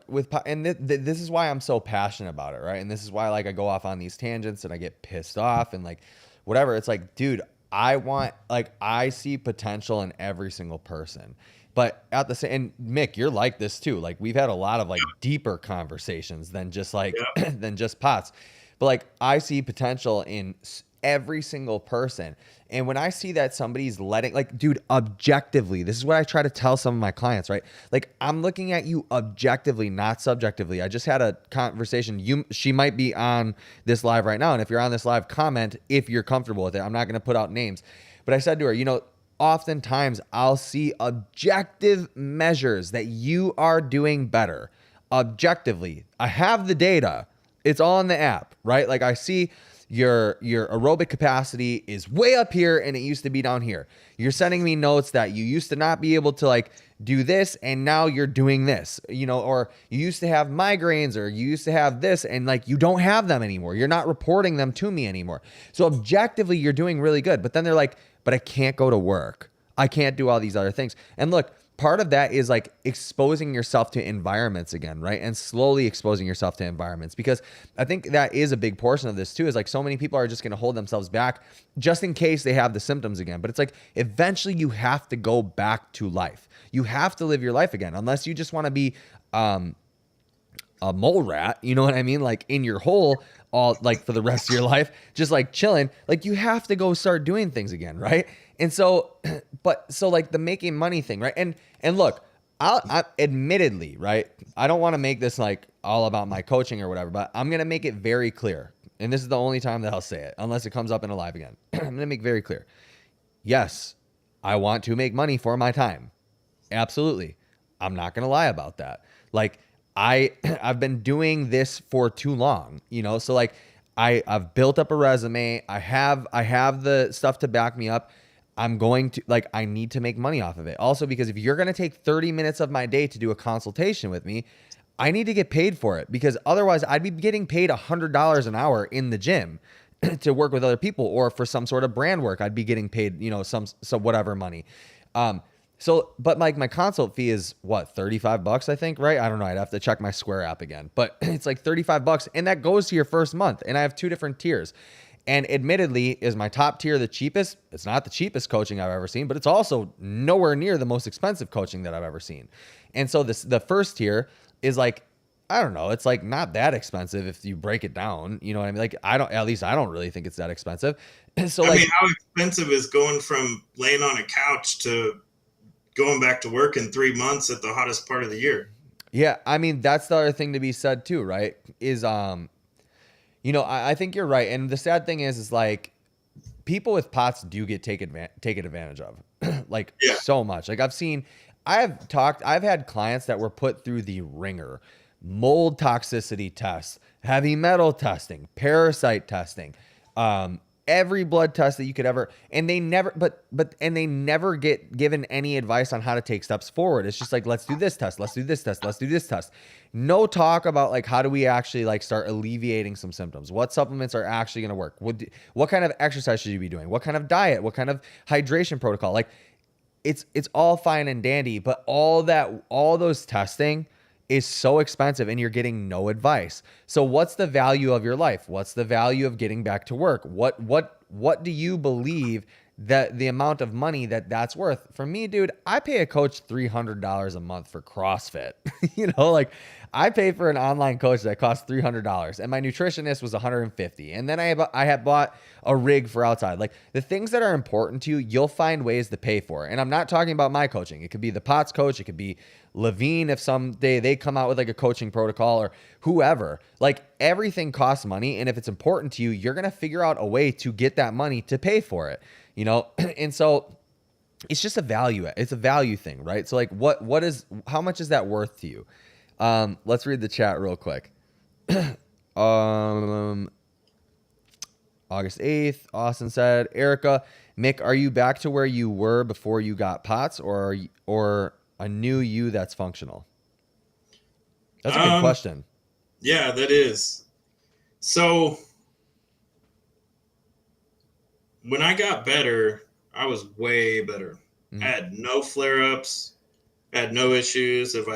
with and this is why I'm so passionate about it, right? And this is why like I go off on these tangents and I get pissed off and like whatever. It's like, dude, I see potential in every single person. But at the same, and Mick, you're like this too. Like we've had a lot of like deeper conversations than just like Yeah. than just pots. But like I see potential in every single person. And when I see that somebody's letting, like, dude, objectively, this is what I try to tell some of my clients, right? Like, I'm looking at you objectively, not subjectively. I just had a conversation. She might be on this live right now. And if you're on this live, comment if you're comfortable with it. I'm not going to put out names. But I said to her, oftentimes I'll see objective measures that you are doing better. Objectively, I have the data. It's all in the app, right? Like I see your aerobic capacity is way up here and it used to be down here. You're sending me notes that you used to not be able to like do this and now you're doing this, or you used to have migraines or you used to have this and like you don't have them anymore. You're not reporting them to me anymore. So objectively you're doing really good. But then they're like, but I can't go to work. I can't do all these other things. And look, part of that is like exposing yourself to environments again, right? And slowly exposing yourself to environments, because I think that is a big portion of this too, is like so many people are just going to hold themselves back just in case they have the symptoms again. But it's like eventually you have to go back to life. You have to live your life again, unless you just want to be a mole rat, you know what I mean? Like in your hole all like for the rest of your life, just like chilling. Like you have to go start doing things again, right? And so, so like the making money thing, right? And look, I admittedly, right? I don't want to make this like all about my coaching or whatever, but I'm gonna make it very clear. And this is the only time that I'll say it, unless it comes up in a live again. I'm gonna make very clear. Yes, I want to make money for my time. Absolutely. I'm not gonna lie about that. Like I've been doing this for too long, so like I've built up a resume. I have the stuff to back me up. I'm going to like, I need to make money off of it. Also, because if you're going to take 30 minutes of my day to do a consultation with me, I need to get paid for it, because otherwise I'd be getting paid $100 an hour in the gym to work with other people, or for some sort of brand work, I'd be getting paid, some whatever money. But like my consult fee is what, $35, I think, right? I don't know. I'd have to check my Square app again, but it's like $35 and that goes to your first month. And I have two different tiers. And admittedly, is my top tier the cheapest? It's not the cheapest coaching I've ever seen, but it's also nowhere near the most expensive coaching that I've ever seen. And so the first tier is like, I don't know, it's like not that expensive if you break it down. You know what I mean? Like I don't really think it's that expensive. So I mean, how expensive is going from laying on a couch to going back to work in 3 months at the hottest part of the year? Yeah, I mean, that's the other thing to be said too, right? Is I think you're right. And the sad thing is like people with pots do get taken advantage of like so much. Like I've had clients that were put through the ringer, mold toxicity tests, heavy metal testing, parasite testing, every blood test that you could ever, and they never, and they never get given any advice on how to take steps forward. It's just like, let's do this test. Let's do this test. Let's do this test. No talk about like, how do we actually like start alleviating some symptoms? What supplements are actually going to work? What kind of exercise should you be doing? What kind of diet? What kind of hydration protocol? Like it's all fine and dandy, but all those testing is so expensive and you're getting no advice. So what's the value of your life? What's the value of getting back to work? What do you believe that the amount of money that's worth? For me, dude, I pay a coach $300 a month for CrossFit. Like I pay for an online coach that costs $300 and my nutritionist was $150. And then I had bought a rig for outside. Like the things that are important to you, you'll find ways to pay for. And I'm not talking about my coaching. It could be the POTS coach. It could be Levine if someday they come out with like a coaching protocol, or whoever. Like everything costs money. And if it's important to you, you're going to figure out a way to get that money to pay for it, And so it's just a value. It's a value thing, right? So like how much is that worth to you? Let's read the chat real quick. August 8th, Austin said, Erica, Mick, are you back to where you were before you got POTS, or a new you that's functional? That's a good Um, question. yeah, that is. So when I got better, I was way better. I Mhm. had no flare ups, I had no issues. If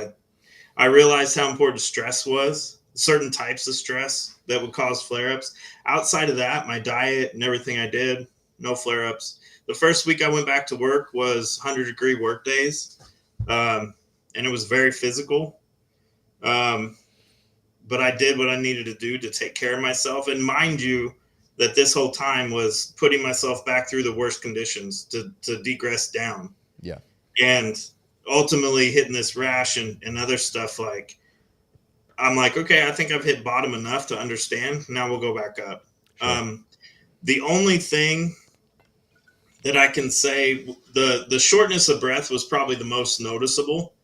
I realized how important stress was, certain types of stress that would cause flare ups. Outside of that, my diet and everything I did, no flare ups. The first week I went back to work was 100-degree work days, and it was very physical. Um, but I did what I needed to do to take care of myself. And mind you, that this whole time was putting myself back through the worst conditions to degress down. Yeah. And ultimately hitting this rash and other stuff, like I'm like, okay, I think I've hit bottom enough to understand. Now we'll go back up. Sure. The only thing that I can say, the shortness of breath was probably the most noticeable.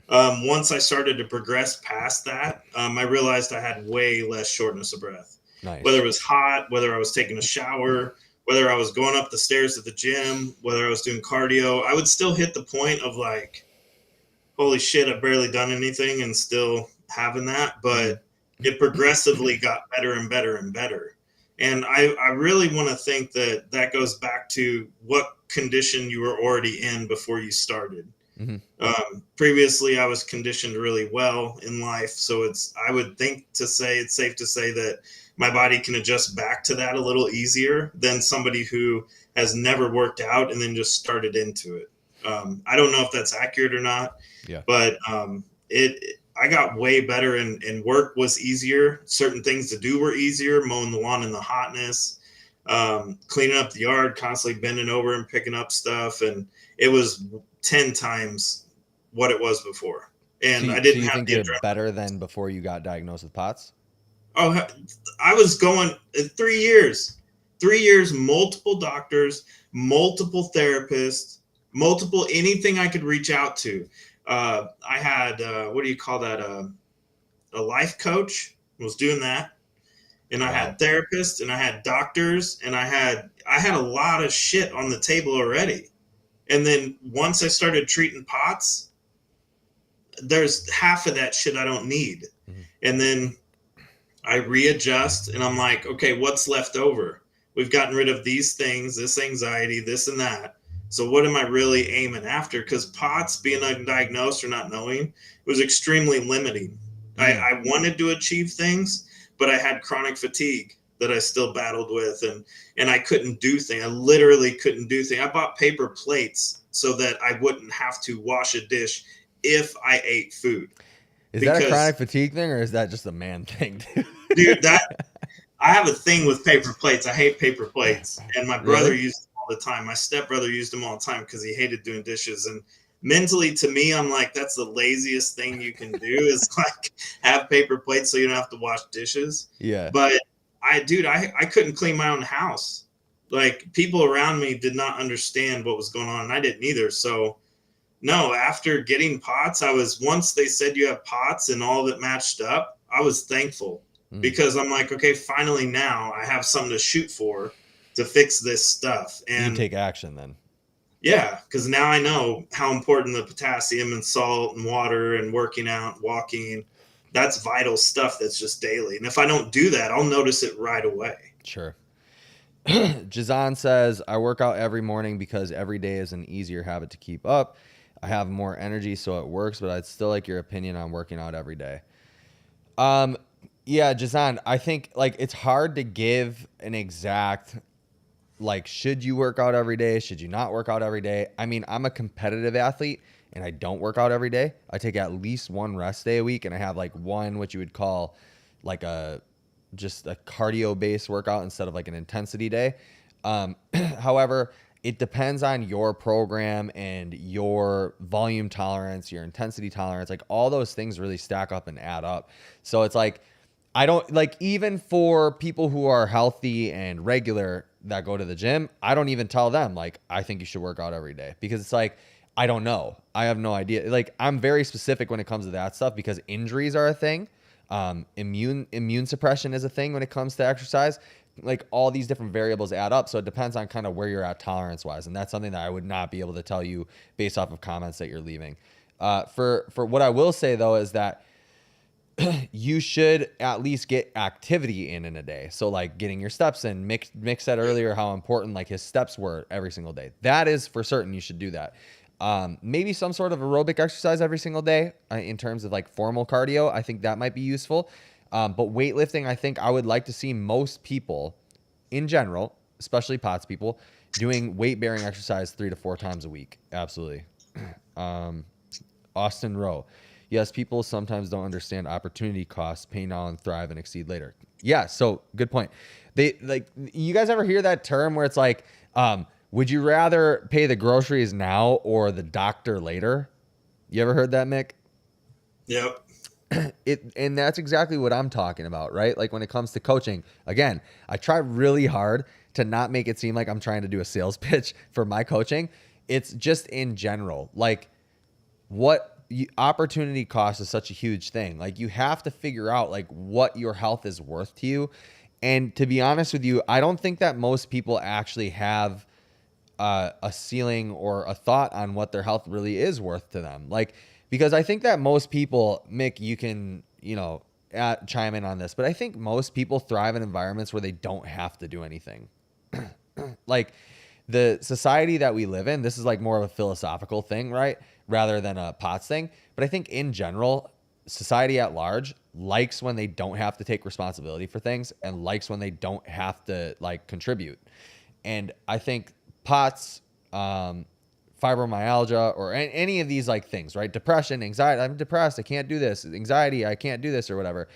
Once I started to progress past that, I realized I had way less shortness of breath. Whether Nice. it was hot, whether I was taking a shower, whether I was going up the stairs at the gym, whether I was doing cardio, I would still hit the point of like, holy shit, I've barely done anything and still having that. Hmm. But it progressively got better and better and better. And I really want to think that that goes back to what condition you were already in before you started. Hmm. Previously, I was conditioned really well in life, so I would think to say it's safe to say that my body can adjust back to that a little easier than somebody who has never worked out and then just started into it. I don't know if that's accurate or not, Yeah. but I got way better, and work was easier. Certain things to do were easier, mowing the lawn in the hotness, cleaning up the yard, constantly bending over and picking up stuff, and it was 10 times what it was before. And I So didn't you have think the you're adrenaline. better than before you got diagnosed with POTS? Oh, I was going 3 years, 3 years, multiple doctors, multiple therapists, multiple anything I could reach out to. I had, what do you call that? A life coach, was doing that. And I Wow. had therapists and I had doctors and I had a lot of shit on the table already. And then once I started treating POTS, there's half of that shit I don't need. Mhm. And then I readjust and I'm like, okay, what's left over? We've gotten rid of these things, this anxiety, this and that. So what am I really aiming after? Because POTS, being undiagnosed or not knowing, was extremely limiting. Mm. I wanted to achieve things, but I had chronic fatigue that I still battled with, and I couldn't do things. I literally couldn't do things. I bought paper plates so that I wouldn't have to wash a dish if I ate food. Is that a Because, chronic fatigue thing, or is that just a man thing? dude, that I have a thing with paper plates. I hate paper plates, and my brother Really? used them all the time. My stepbrother used them all the time because he hated doing dishes. And mentally, to me, I'm like, that's the laziest thing you can do is like have paper plates so you don't have to wash dishes. Yeah. But I couldn't clean my own house. Like people around me did not understand what was going on, and I didn't either. So no, after getting POTS, I was once they said you have POTS and all of it matched up, I was thankful Mm. because I'm like, okay, finally now I have something to shoot for to fix this stuff. You can And take action then. yeah, because now I know how important the potassium and salt and water and working out, walking, that's vital stuff that's just daily. And if I don't do that, I'll notice it right away. Sure. Jazan says, I work out every morning because every day is an easier habit to keep up. I have more energy, so it works, but I'd still like your opinion on working out every day. Um, yeah, Jazan, I think like it's hard to give an exact like, should you work out every day? Should you not work out every day? I mean, I'm a competitive athlete and I don't work out every day. I take at least one rest day a week, and I have like one, what you would call like just a cardio based workout instead of like an intensity day. However, it depends on your program and your volume tolerance, your intensity tolerance. Like all those things really stack up and add up. So it's like, I don't like, even for people who are healthy and regular that go to the gym, I don't even tell them like, I think you should work out every day, because it's like, I don't know. I have no idea. Like I'm very specific when it comes to that stuff because injuries are a thing. Immune suppression is a thing when it comes to exercise. like all these different variables add up. So it depends on kind of where you're at tolerance wise. And that's something that I would not be able to tell you based off of comments that you're leaving. For what I will say though, is that you should at least get activity in a day. So like getting your steps in. Mick said earlier how important like his steps were every single day. That is for certain. You should do that. Maybe some sort of aerobic exercise every single day in terms of like formal cardio. I think that might be useful. But weightlifting, I think I would like to see most people in general, especially POTS people, doing weight bearing exercise 3 to 4 times a week. Absolutely. Austin Rowe. Yes, people sometimes don't understand opportunity costs, pay now and thrive and exceed later. Yeah, so good point. They like, you guys ever hear that term where it's like, would you rather pay the groceries now or the doctor later? You ever heard that, Mick? Yep. And that's exactly what I'm talking about, right? Like when it comes to coaching, again, I try really hard to not make it seem like I'm trying to do a sales pitch for my coaching. It's just in general, like opportunity cost is such a huge thing. Like you have to figure out like what your health is worth to you. And to be honest with you, I don't think that most people actually have a ceiling or a thought on what their health really is worth to them. Like, because I think that most people, Mick, you can, chime in on this, but I think most people thrive in environments where they don't have to do anything. Like the society that we live in, this is like more of a philosophical thing, right? Rather than a POTS thing. But I think in general, society at large likes when they don't have to take responsibility for things and likes when they don't have to like contribute. And I think POTS, fibromyalgia, or any of these like things, right? Depression, anxiety, I'm depressed, I can't do this. Anxiety, I can't do this or whatever.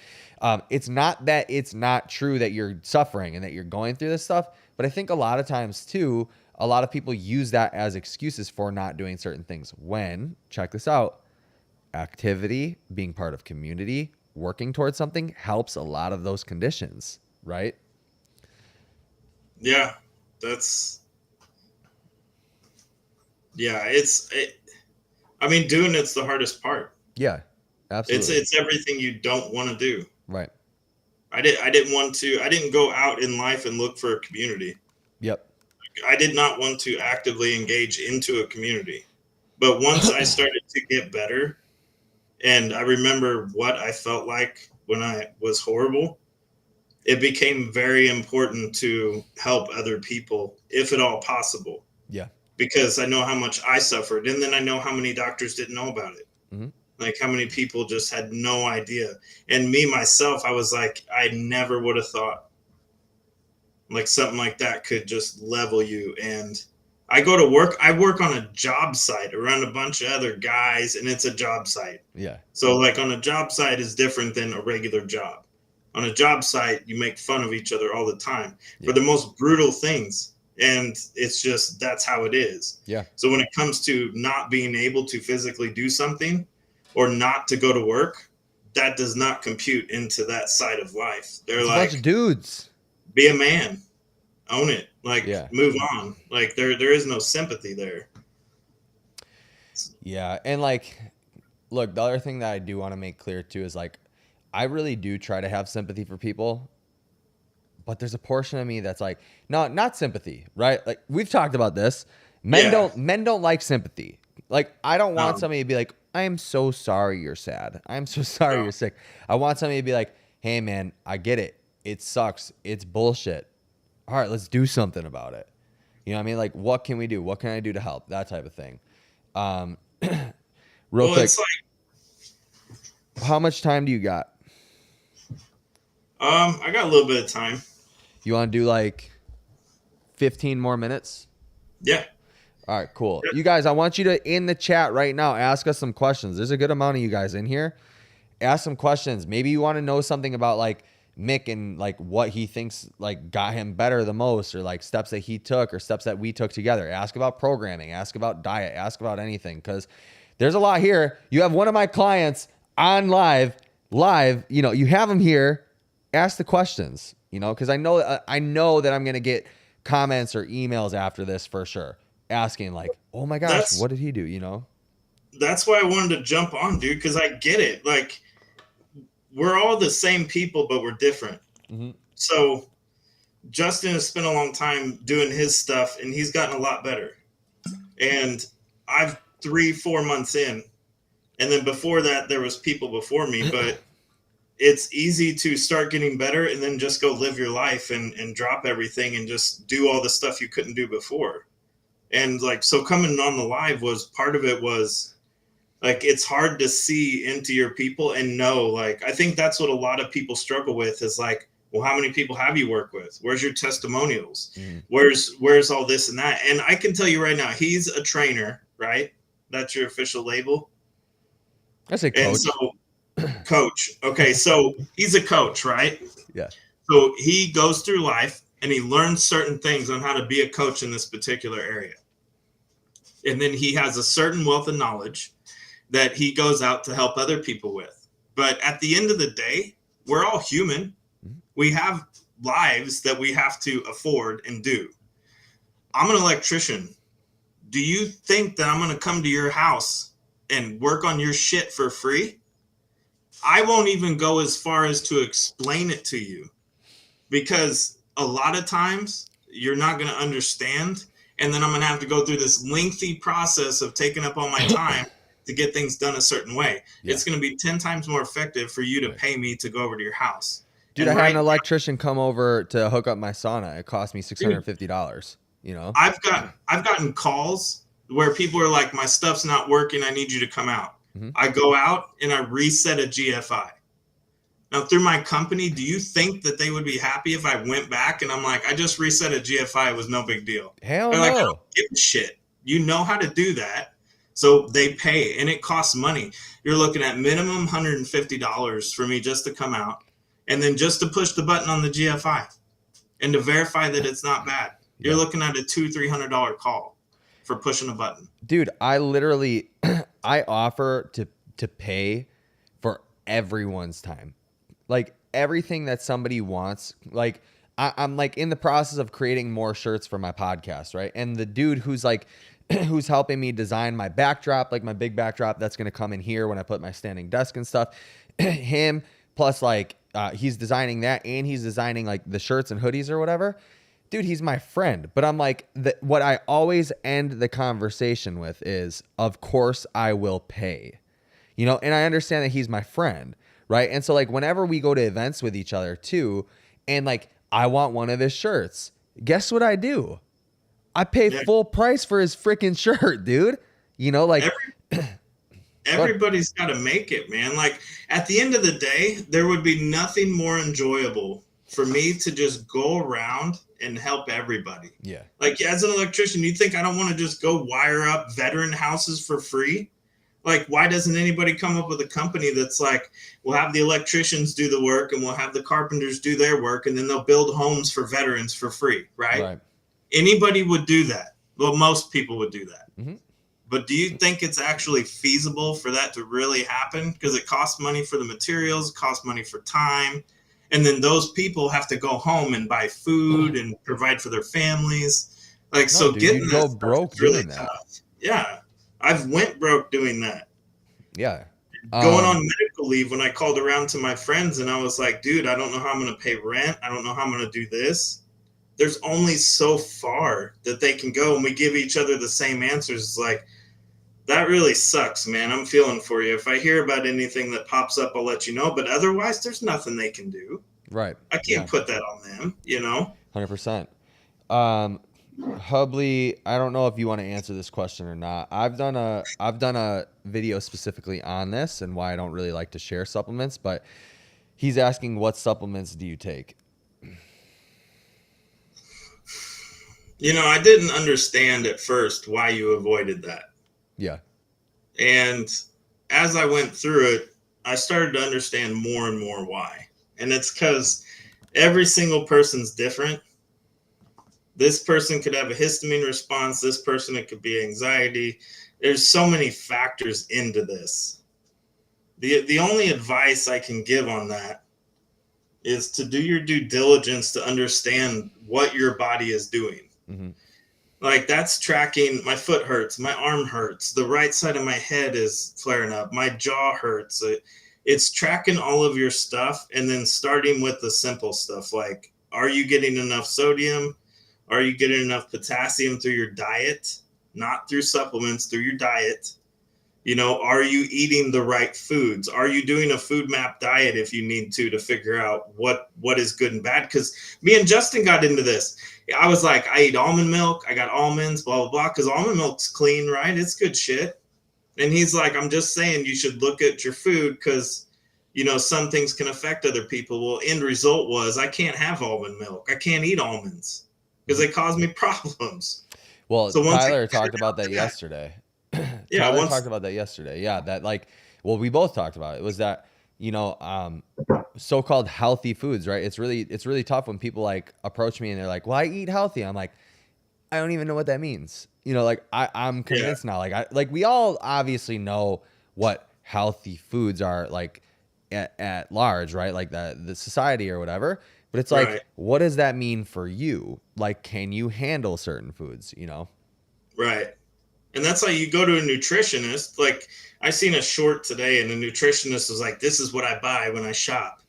It's not that it's not true that you're suffering and that you're going through this stuff. But I think a lot of times too, a lot of people use that as excuses for not doing certain things when, check this out, activity, being part of community, working towards something helps a lot of those conditions, right? Yeah, I mean, doing it's the hardest part. Yeah, absolutely. It's everything you don't want to do. Right. I didn't go out in life and look for a community. Yep. I did not want to actively engage into a community. But once I started to get better and I remember what I felt like when I was horrible, it became very important to help other people, if at all possible. Yeah. Because I know how much I suffered. And then I know how many doctors didn't know about it. Mm-hmm. Like how many people just had no idea. And me, myself, I was like, I never would have thought like something like that could just level you. And I go to work, I work on a job site around a bunch of other guys, and it's a job site. Yeah. So like on a job site is different than a regular job. On a job site, you make fun of each other all the time for the most brutal things. And it's just, that's how it is. Yeah. So when it comes to not being able to physically do something or not to go to work, that does not compute into that side of life. They're it's like, a bunch of dudes. Be a man, own it, like move on. Like there is no sympathy there. Yeah. And like, look, the other thing that I do want to make clear too is like, I really do try to have sympathy for people, but there's a portion of me that's like, no, not sympathy, right? Like we've talked about this. Men don't like sympathy. Like I don't want somebody to be like, I am so sorry you're sad. I'm so sorry you're sick. I want somebody to be like, hey man, I get it. It sucks. It's bullshit. All right, let's do something about it. You know what I mean? Like, what can we do? What can I do to help? That type of thing. Real quick, it's like, how much time do you got? I got a little bit of time. You want to do like 15 more minutes? Yeah. All right, cool. You guys, I want you to, in the chat right now, ask us some questions. There's a good amount of you guys in here. Ask some questions. Maybe you want to know something about like Mick and like what he thinks like got him better the most, or like steps that he took or steps that we took together. Ask about programming, ask about diet, ask about anything, because there's a lot here. You have one of my clients on live, you have them here. Ask the questions, because I know that I'm going to get comments or emails after this for sure, asking like, oh my gosh, what did he do? That's why I wanted to jump on, dude, because I get it. Like, we're all the same people, but we're different. Mm-hmm. So Justin has spent a long time doing his stuff and he's gotten a lot better. And I've 3-4 months in, and then before that there was people before me, but it's easy to start getting better and then just go live your life and drop everything and just do all the stuff you couldn't do before. And like, so coming on the live was part of it. Was like, it's hard to see into your people and know, like, I think that's what a lot of people struggle with is like, well, how many people have you worked with? Where's your testimonials? Where's all this and that? And I can tell you right now, he's a trainer, right? That's your official label. I say coach. And so coach. Okay. So he's a coach, right? Yeah. So he goes through life and he learns certain things on how to be a coach in this particular area. And then he has a certain wealth of knowledge that he goes out to help other people with. But at the end of the day, we're all human. We have lives that we have to afford and do. I'm an electrician. Do you think that I'm going to come to your house and work on your shit for free? I won't even go as far as to explain it to you, because a lot of times you're not going to understand. And then I'm going to have to go through this lengthy process of taking up all my time to get things done a certain way. Yeah. It's going to be 10 times more effective for you to pay me to go over to your house. Dude, I had an electrician come over to hook up my sauna. It cost me $650. You know, I've gotten calls where people are like, my stuff's not working, I need you to come out. I go out and I reset a GFI. Now, through my company, do you think that they would be happy if I went back and I'm like, I just reset a GFI, it was no big deal? Hell They're no. Like, I don't give a shit. You know how to do that. So they pay, and it costs money. You're looking at minimum $150 for me just to come out, and then just to push the button on the GFI and to verify that it's not bad. You're looking at a $200-$300 call for pushing a button. Dude, I literally, I offer to pay for everyone's time. Like everything that somebody wants. Like I'm like in the process of creating more shirts for my podcast, right? And the dude who's like, who's helping me design my backdrop, like my big backdrop that's going to come in here when I put my standing desk and stuff, him plus like, he's designing that, and he's designing like the shirts and hoodies or whatever. Dude, he's my friend. But I'm like, what I always end the conversation with is, of course I will pay, you know? And I understand that he's my friend, right? And so like whenever we go to events with each other too, and like I want one of his shirts, guess what I do? I pay full price for his freaking shirt, dude. You know, like everybody's got to make it, man. Like at the end of the day, there would be nothing more enjoyable for me to just go around and help everybody. Yeah. Like as an electrician, you think I don't want to just go wire up veteran houses for free? Like, why doesn't anybody come up with a company that's like, we'll have the electricians do the work and we'll have the carpenters do their work, and then they'll build homes for veterans for free, right? Anybody would do that. Well, most people would do that. Mm-hmm. But do you think it's actually feasible for that to really happen? Because it costs money for the materials, it costs money for time. And then those people have to go home and buy food and provide for their families. Like, no, so dude, getting go broke really doing that. Tough. Yeah. I've went broke doing that. Yeah. Going on medical leave when I called around to my friends and I was like, dude, I don't know how I'm going to pay rent. I don't know how I'm going to do this. There's only so far that they can go, and we give each other the same answers. It's like, that really sucks, man. I'm feeling for you. If I hear about anything that pops up, I'll let you know. But otherwise, there's nothing they can do. Right. I can't put that on them, you know? 100%. Hubley, I don't know if you want to answer this question or not. I've done a video specifically on this and why I don't really like to share supplements, but he's asking, what supplements do you take? You know, I didn't understand at first why you avoided that. Yeah. And as I went through it, I started to understand more and more why. And it's because every single person's different. This person could have a histamine response. This person, it could be anxiety. There's so many factors into this. The only advice I can give on that is to do your due diligence to understand what your body is doing. Mm-hmm. Like that's tracking, my foot hurts, my arm hurts, the right side of my head is flaring up, my jaw hurts. It's tracking all of your stuff and then starting with the simple stuff like, Are you getting enough sodium? Are you getting enough potassium through your diet? Not through supplements, through your diet. Are you eating the right foods? Are you doing a food map diet if you need to figure out what is good and bad? Because me and Justin got into this. I was like, I eat almond milk, I got almonds, blah blah blah, because almond milk's clean, right? It's good shit. And he's like, I'm just saying you should look at your food because some things can affect other people. Well, end result was I can't have almond milk. I can't eat almonds because they cause me problems. Well, So once Tyler talked about that yesterday. Tyler talked about that yesterday. Yeah, that like, well, we both talked about it. It was that, so-called healthy foods, right? It's really tough when people like approach me and they're like, "Well, I eat healthy." I'm like, I don't even know what that means. Like I'm convinced now. Like we all obviously know what healthy foods are like at large, right? Like the society or whatever. But it's like, right. What does that mean for you? Like, can you handle certain foods? Right. And that's why you go to a nutritionist. Like I seen a short today, and a nutritionist was like, "This is what I buy when I shop,"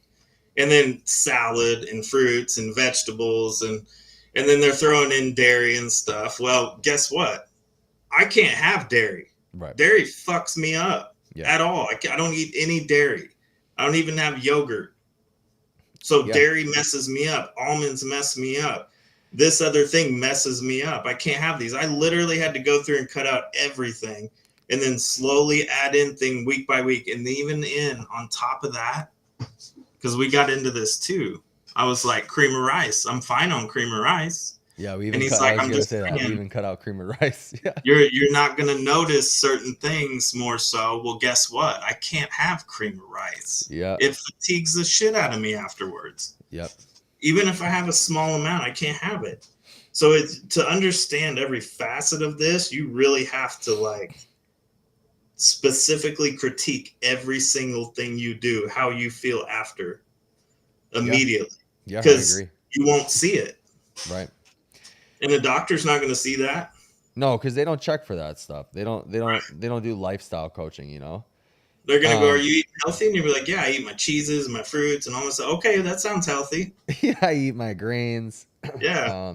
and then salad and fruits and vegetables, and then they're throwing in dairy and stuff. Well, guess what? I can't have dairy. Right. Dairy fucks me up Yeah. at all. I don't eat any dairy. I don't even have yogurt. So dairy messes me up. Almonds mess me up. This other thing messes me up. I can't have these. I literally had to go through and cut out everything and then slowly add in thing week by week. And even on top of that, because we got into this too, I was like, cream of rice. I'm fine on cream of rice. Yeah, we even and he's cut, like, I was I'm gonna just say that. saying, We even cut out cream of rice. Yeah. You're not gonna notice certain things more so. Well, guess what? I can't have cream of rice. Yeah. It fatigues the shit out of me afterwards. Yep. Even if I have a small amount, I can't have it. So to understand every facet of this, you really have to like specifically critique every single thing you do, how you feel after immediately. Yeah, I Because agree. you won't see it. Right. And the doctor's not going to see that. No, because they don't check for that stuff. They don't do lifestyle coaching, They're going to go, are you eating healthy? And you'll be like, yeah, I eat my cheeses and my fruits and all this stuff. Okay, that sounds healthy. Yeah, I eat my grains. Yeah.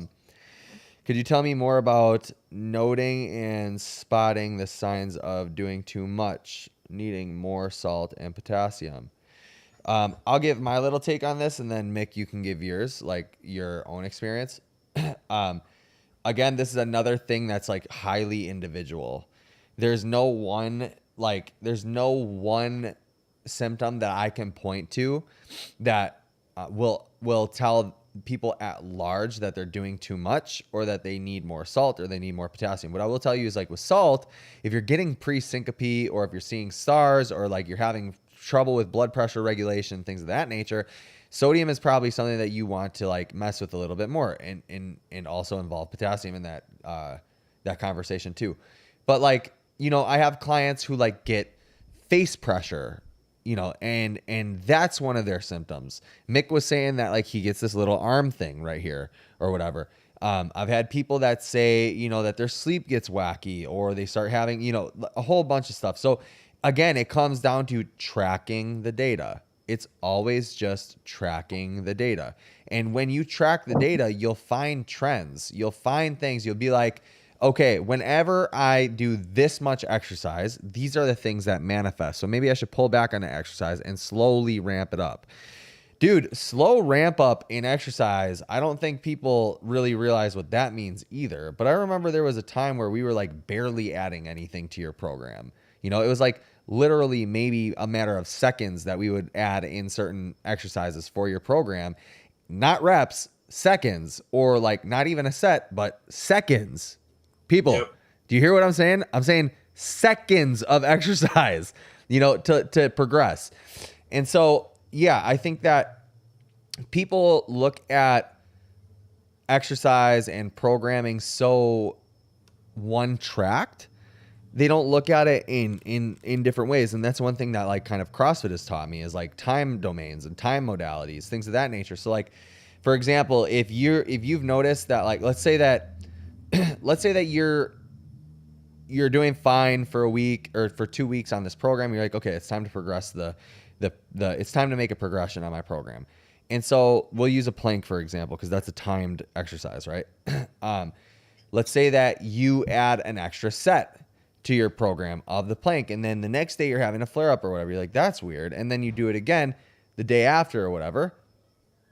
Could you tell me more about noting and spotting the signs of doing too much, needing more salt and potassium? I'll give my little take on this, and then Mick, you can give yours, like your own experience. Again, this is another thing that's like highly individual. There's no one symptom that I can point to that will tell people at large that they're doing too much or that they need more salt or they need more potassium. What I will tell you is like with salt, if you're getting pre-syncope or if you're seeing stars or like you're having trouble with blood pressure regulation, things of that nature, sodium is probably something that you want to like mess with a little bit more and also involve potassium in that conversation too. But like, I have clients who like get face pressure, and that's one of their symptoms. Mick was saying that like he gets this little arm thing right here or whatever. I've had people that say, that their sleep gets wacky or they start having, a whole bunch of stuff. So again, it comes down to tracking the data. It's always just tracking the data. And when you track the data, you'll find trends. You'll find things. You'll be like, okay, whenever I do this much exercise, these are the things that manifest. So maybe I should pull back on the exercise and slowly ramp it up. Dude, slow ramp up in exercise, I don't think people really realize what that means either. But I remember there was a time where we were like barely adding anything to your program. It was like literally maybe a matter of seconds that we would add in certain exercises for your program. Not reps, seconds, or like not even a set, but seconds. People, yep. Do you hear what I'm saying? I'm saying seconds of exercise, to progress. And so, yeah, I think that people look at exercise and programming so one-tracked. They don't look at it in different ways. And that's one thing that like kind of CrossFit has taught me is like time domains and time modalities, things of that nature. So like, for example, if you've noticed that, like, let's say that you're doing fine for a week or for 2 weeks on this program. You're like, okay, it's time to progress it's time to make a progression on my program. And so we'll use a plank, for example, because that's a timed exercise, right? um, let's say that you add an extra set to your program of the plank, and then the next day you're having a flare up or whatever. You're like, that's weird. And then you do it again the day after or whatever,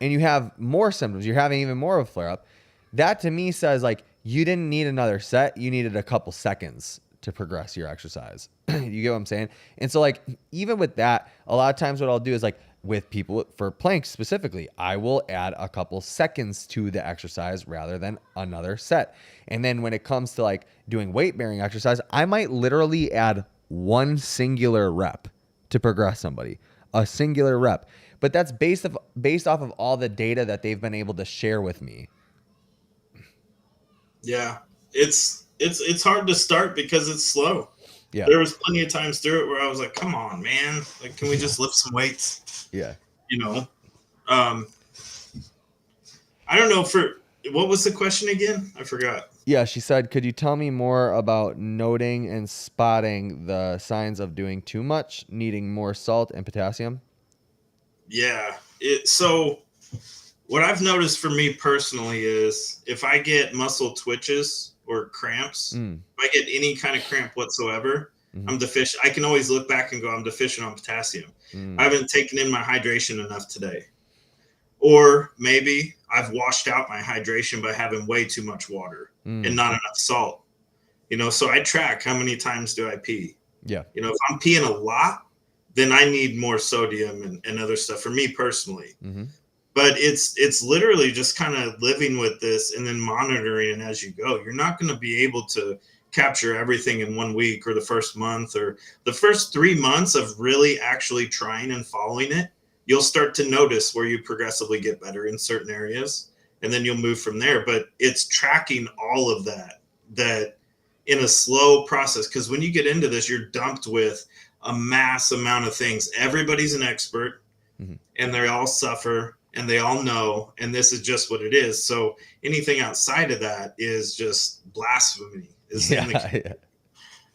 and you have more symptoms. You're having even more of a flare up. That to me says like you didn't need another set. You needed a couple seconds to progress your exercise. You get what I'm saying? And so like even with that, a lot of times what I'll do is like with people for planks specifically, I will add a couple seconds to the exercise rather than another set. And then when it comes to like doing weight bearing exercise, I might literally add one singular rep to progress somebody, a singular rep. But that's based off of all the data that they've been able to share with me. Yeah, it's hard to start because it's slow. Yeah. There was plenty of times through it where I was like, "Come on, man! Like, can we just lift some weights?" Yeah. You know. Um, I don't know. For what was the question again? I forgot. Yeah, she said, could you tell me more about noting and spotting the signs of doing too much, needing more salt and potassium? Yeah. So what I've noticed for me personally is if I get muscle twitches or cramps, Mm. if I get any kind of cramp whatsoever, Mm-hmm. I'm deficient. I can always look back and go, I'm deficient on potassium. I Mm. haven't taken in my hydration enough today. Or maybe I've washed out my hydration by having way too much water and Mm. not enough salt. So I track how many times do I pee. Yeah. If I'm peeing a lot, then I need more sodium and other stuff for me personally. Mm-hmm. But it's literally just kind of living with this and then monitoring it as you go. You're not going to be able to capture everything in 1 week or the first month or the first 3 months of really actually trying and following it. You'll start to notice where you progressively get better in certain areas, and then you'll move from there. But it's tracking all of that in a slow process, because when you get into this, you're dumped with a mass amount of things. Everybody's an expert, Mm-hmm. and they all suffer and they all know, and this is just what it is. So anything outside of that is just blasphemy, is in the Yeah.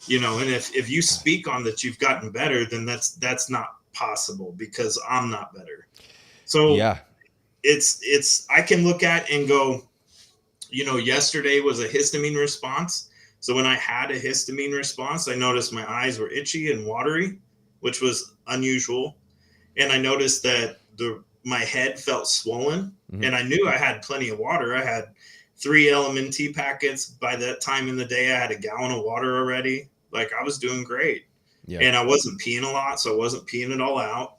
Yeah. and if you speak on that you've gotten better, then that's not possible because I'm not better. So Yeah. it's I can look at and go, yesterday was a histamine response. So when I had a histamine response, I noticed my eyes were itchy and watery, which was unusual. And I noticed that my head felt swollen, Mm-hmm. and I knew I had plenty of water. I had 3 LMNT packets. By that time in the day, I had a gallon of water already. Like, I was doing great. Yeah. And I wasn't peeing a lot, so I wasn't peeing it all out.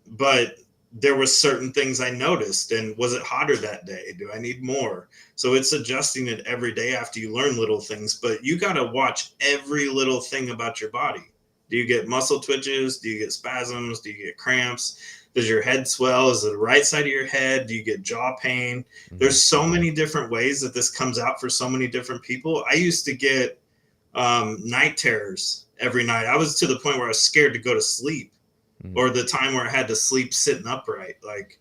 But there was certain things I noticed. And was it hotter that day? Do I need more? So it's adjusting it every day after you learn little things. But you got to watch every little thing about your body. Do you get muscle twitches? Do you get spasms? Do you get cramps? Does your head swell? Is it the right side of your head? Do you get jaw pain? Mm-hmm. There's so many different ways that this comes out for so many different people. I used to get night terrors every night. I was to the point where I was scared to go to sleep, Mm-hmm. or the time where I had to sleep sitting upright. Like,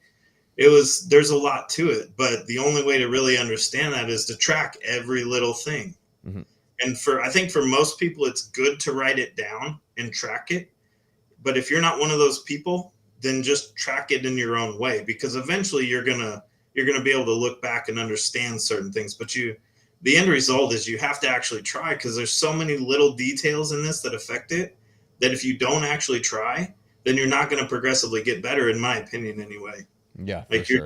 there's a lot to it, but the only way to really understand that is to track every little thing. Mm-hmm. And I think for most people, it's good to write it down and track it. But if you're not one of those people, then just track it in your own way, because eventually you're gonna be able to look back and understand certain things. But the end result is you have to actually try, because there's so many little details in this that affect it, that if you don't actually try, then you're not going to progressively get better, in my opinion, anyway. Yeah, for Like, sure.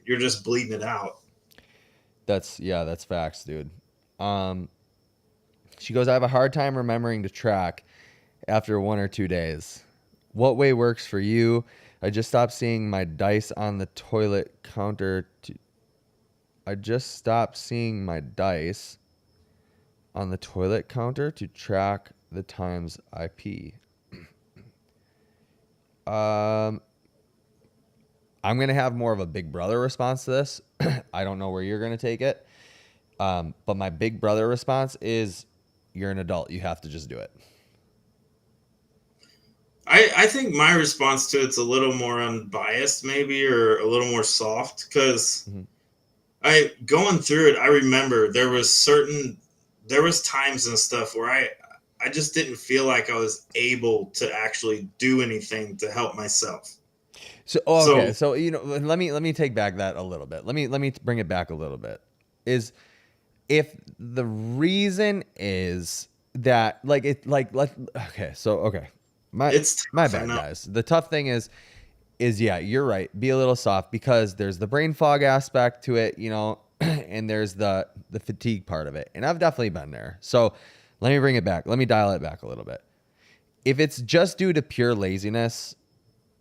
you're just bleeding it out. That's facts, dude. She goes, I have a hard time remembering to track after 1 or 2 days. What way works for you? I just stopped seeing my dice on the toilet counter I just stopped seeing my dice on the toilet counter to track the times I pee. I'm going to have more of a big brother response to this. I don't know where you're going to take it. But my big brother response is, you're an adult. You have to just do it. I think my response to it's a little more unbiased, maybe, or a little more soft, because Mm-hmm. Going through it, I remember there was times and stuff where I just didn't feel like I was able to actually do anything to help myself. So okay, So so let me take back that a little bit. Let me bring it back a little bit. Is if the reason is that like it like let okay, so okay. My it's my tough, I bad know. guys. The tough thing is yeah, you're right. Be a little soft because there's the brain fog aspect to it, and there's the fatigue part of it. And I've definitely been there. So let me bring it back. Let me dial it back a little bit. If it's just due to pure laziness,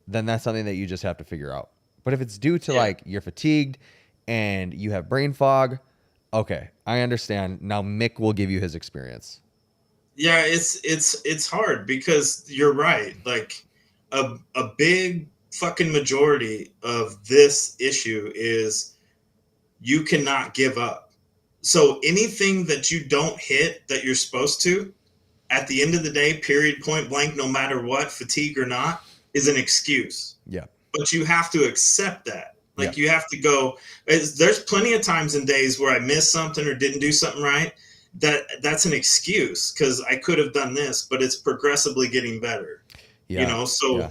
then that's something that you just have to figure out. But if it's due to Yeah. like you're fatigued and you have brain fog, okay, I understand. Now Mick will give you his experience. Yeah, it's hard because you're right. Like a big fucking majority of this issue is you cannot give up. So anything that you don't hit that you're supposed to, at the end of the day, period, point blank, no matter what, fatigue or not, is an excuse. Yeah. But you have to accept that. Yeah. Like you have to go. There's plenty of times and days where I missed something or didn't do something right. That's an excuse because I could have done this, but it's progressively getting better. Yeah. So Yeah.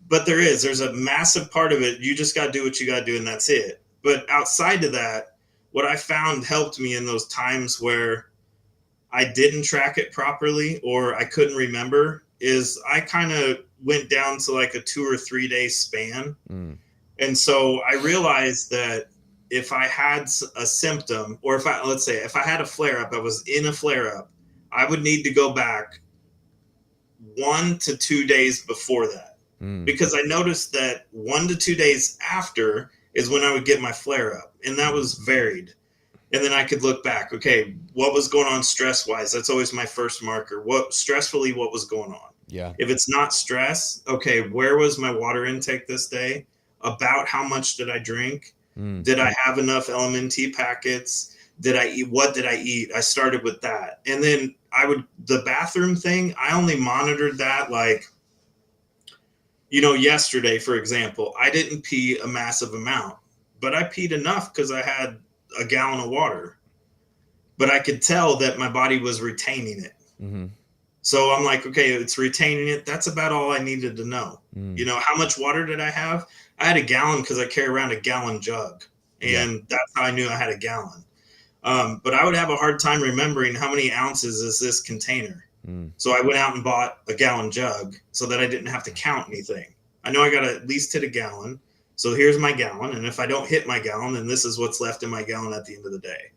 but there's a massive part of it. You just got to do what you got to do, and that's it. But outside of that, what I found helped me in those times where I didn't track it properly or I couldn't remember is I kind of went down to like a 2 or 3 day span. Mm. And so I realized that if I had a symptom, or if I, let's say, if I had a flare up, I was in a flare up, I would need to go back 1 to 2 days before that. Mm. Because I noticed that 1 to 2 days after is when I would get my flare up. And that was varied. And then I could look back, okay, what was going on stress wise? That's always my first marker. What was going on? Yeah. If it's not stress, okay, where was my water intake this day? About how much did I drink? Mm. Did I have enough LMNT packets? Did I eat? What did I eat? I started with that. And then the bathroom thing, I only monitored that like, yesterday, for example, I didn't pee a massive amount, but I peed enough because I had a gallon of water. But I could tell that my body was retaining it. Mm-hmm. So I'm like, okay, it's retaining it. That's about all I needed to know. Mm. How much water did I have? I had a gallon because I carry around a gallon jug. Yeah. And that's how I knew I had a gallon. But I would have a hard time remembering how many ounces is this container. Mm. So I went out and bought a gallon jug so that I didn't have to count anything. I know I got to at least hit a gallon. So here's my gallon. And if I don't hit my gallon, then this is what's left in my gallon at the end of the day.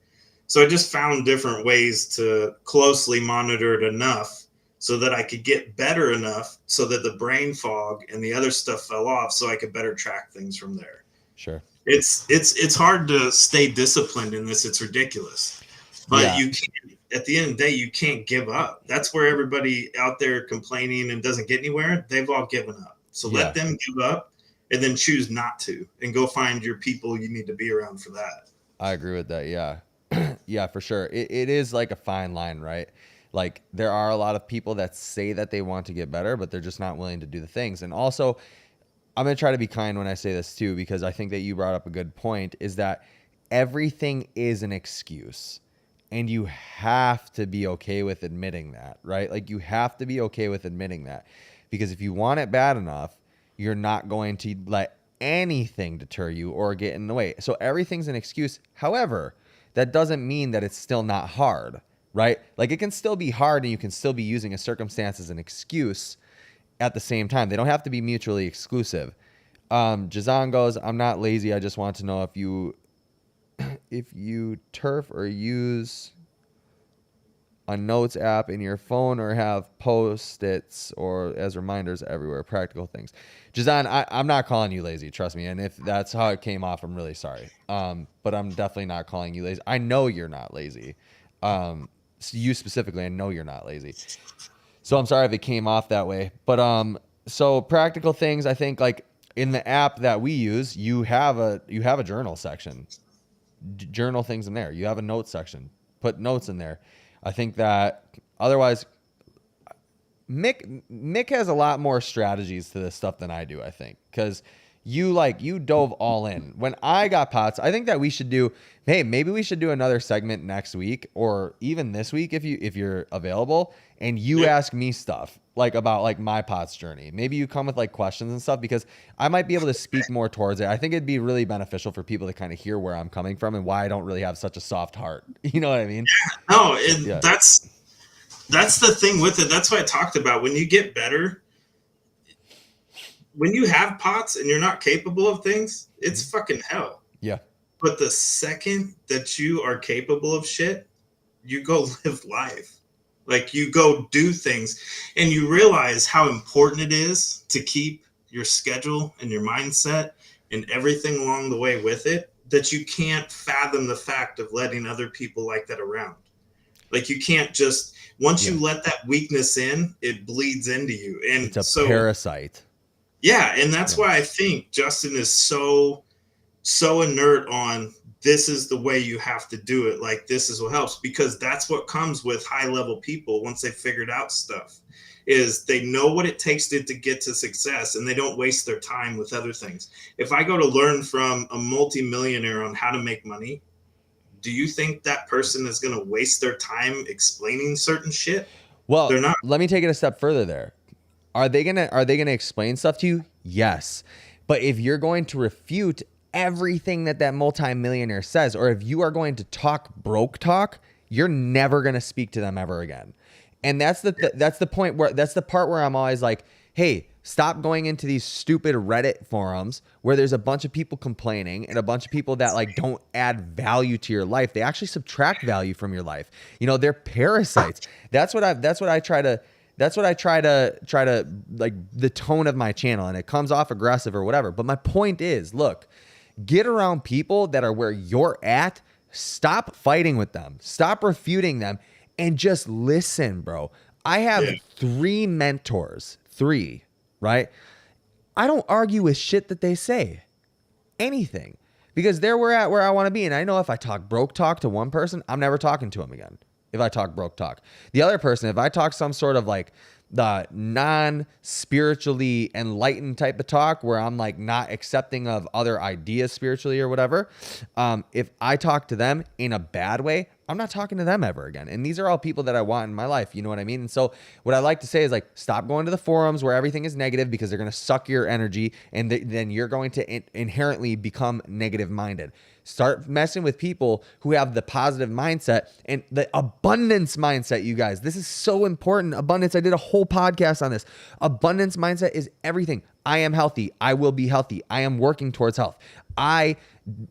So I just found different ways to closely monitor it enough so that I could get better enough so that the brain fog and the other stuff fell off so I could better track things from there. Sure. It's hard to stay disciplined in this. It's ridiculous. But Yeah. you can't, at the end of the day, you can't give up. That's where everybody out there complaining and doesn't get anywhere, they've all given up. So Yeah. let them give up and then choose not to and go find your people you need to be around for that. I agree with that. Yeah. Yeah, for sure. It is like a fine line, right? Like there are a lot of people that say that they want to get better, but they're just not willing to do the things. And also, I'm going to try to be kind when I say this too, because I think that you brought up a good point is that everything is an excuse. And you have to be okay with admitting that, right? Like you have to be okay with admitting that. Because if you want it bad enough, you're not going to let anything deter you or get in the way. So everything's an excuse. However, that doesn't mean that it's still not hard, right? Like it can still be hard and you can still be using a circumstance as an excuse at the same time. They don't have to be mutually exclusive. Jazan goes, I'm not lazy. I just want to know if you turf or use a notes app in your phone or have post-its or as reminders everywhere, practical things. Jazan, I'm not calling you lazy, trust me. And if that's how it came off, I'm really sorry. But I'm definitely not calling you lazy. I know you're not lazy. You specifically, I know you're not lazy. So I'm sorry if it came off that way. But so practical things, I think like in the app that we use, you have a journal section. Journal things in there. You have a notes section. Put notes in there. I think that otherwise Mick has a lot more strategies to this stuff than I do, I think. Because you dove all in. When I got pots, I think that we should do, hey, maybe we should do another segment next week or even this week if you're available, and you Yep. ask me stuff like about like my pots journey. Maybe you come with like questions and stuff because I might be able to speak more towards it. I think it'd be really beneficial for people to kind of hear where I'm coming from and why I don't really have such a soft heart. You know what I mean? No, So, and yeah. that's the thing with it. That's what I talked about. When you get better, when you have pots and you're not capable of things, it's fucking hell. Yeah. But the second that you are capable of shit, you go live life. Like you go do things and you realize how important it is to keep your schedule and your mindset and everything along the way with it, that you can't fathom the fact of letting other people like that around. Like you can't just, once Yeah. you let that weakness in, it bleeds into you. It's And a so, parasite. yeah. And that's Yeah. why I think Justin is so inert on this is the way you have to do it. Like this is what helps, because that's what comes with high level people once they figured out stuff is they know what it takes to get to success and they don't waste their time with other things. If I go to learn from a multimillionaire on how to make money, do you think that person is going to waste their time explaining certain shit? Well, They're not. let me take it a step further there. Are they gonna explain stuff to you? Yes. But if you're going to refute everything that multimillionaire says, or if you are going to talk broke talk, you're never gonna speak to them ever again. And that's the point where that's the part where I'm always like, hey, stop going into these stupid Reddit forums where there's a bunch of people complaining and a bunch of people that like don't add value to your life. They actually subtract value from your life. You know, they're parasites. That's what I try to like the tone of my channel, and it comes off aggressive or whatever. But my point is, look, get around people that are where you're at. Stop fighting with them. Stop refuting them and just listen, bro. I have 3 mentors, 3, right? I don't argue with shit that they say, anything, because they're where I want to be. And I know if I talk broke talk to one person, I'm never talking to him again. If I talk broke talk, the other person, if I talk some sort of like the non-spiritually enlightened type of talk where I'm like not accepting of other ideas spiritually or whatever, if I talk to them in a bad way, I'm not talking to them ever again. And these are all people that I want in my life. You know what I mean? And so what I like to say is like, stop going to the forums where everything is negative, because they're going to suck your energy, and then you're going to inherently become negative minded. Start messing with people who have the positive mindset and the abundance mindset, you guys. This is so important. Abundance. I did a whole podcast on this. Abundance mindset is everything. I am healthy. I will be healthy. I am working towards health.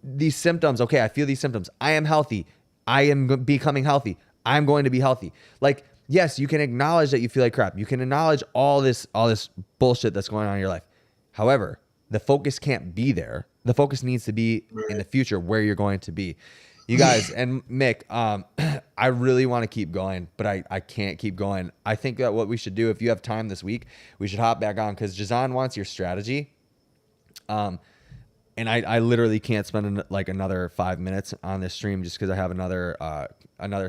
These symptoms, okay, I feel these symptoms. I am healthy. I am becoming healthy. I'm going to be healthy. Like, yes, you can acknowledge that you feel like crap. You can acknowledge all this bullshit that's going on in your life. However, the focus can't be there. The focus needs to be in the future, where you're going to be. You guys, and Mick, I really want to keep going, but I can't keep going. I think that what we should do, if you have time this week, we should hop back on, because Jazan wants your strategy. And I literally can't spend like another 5 minutes on this stream just because I have another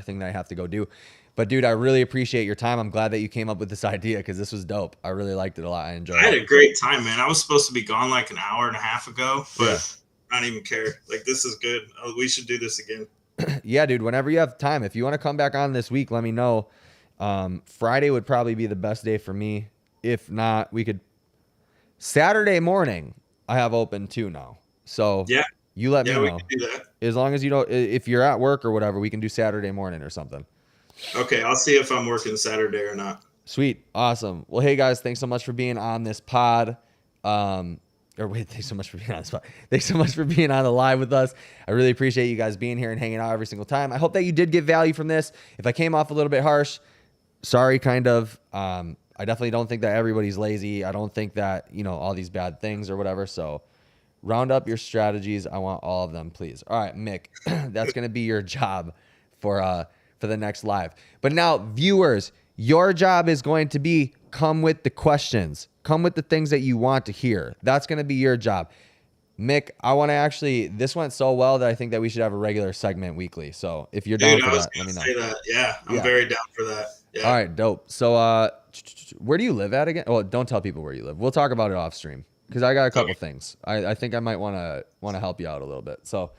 thing that I have to go do. But dude, I really appreciate your time. I'm glad that you came up with this idea, because this was dope. I really liked it a lot. I enjoyed it. I had a great time, man. I was supposed to be gone like an hour and a half ago, but Yeah. I don't even care. Like, this is good. We should do this again. Yeah, dude, whenever you have time. If you want to come back on this week, let me know. Friday would probably be the best day for me. If not, we could Saturday morning. I have open too now. So Yeah, you let me we know. can do that. As long as you don't, if you're at work or whatever, we can do Saturday morning or something. Okay, I'll see if I'm working Saturday or not. Sweet. Awesome. Well, hey guys, thanks so much for being on this pod. Thanks so much for being on this pod. Thanks so much for being on the live with us. I really appreciate you guys being here and hanging out every single time. I hope that you did get value from this. If I came off a little bit harsh, sorry, kind of. I definitely don't think that everybody's lazy. I don't think that, all these bad things or whatever. So round up your strategies. I want all of them, please. All right, Mick, that's going to be your job for the next live. But now, viewers, your job is going to be come with the questions. Come with the things that you want to hear. That's going to be your job. Mick, I want to this went so well that I think that we should have a regular segment weekly. So if you're down for that, let me know. Say that. Yeah, I'm very down for that. Yeah. All right, dope. So where do you live at again? Well, don't tell people where you live. We'll talk about it off stream. because I got a couple Okay. things. I think I might want to help you out a little bit. So,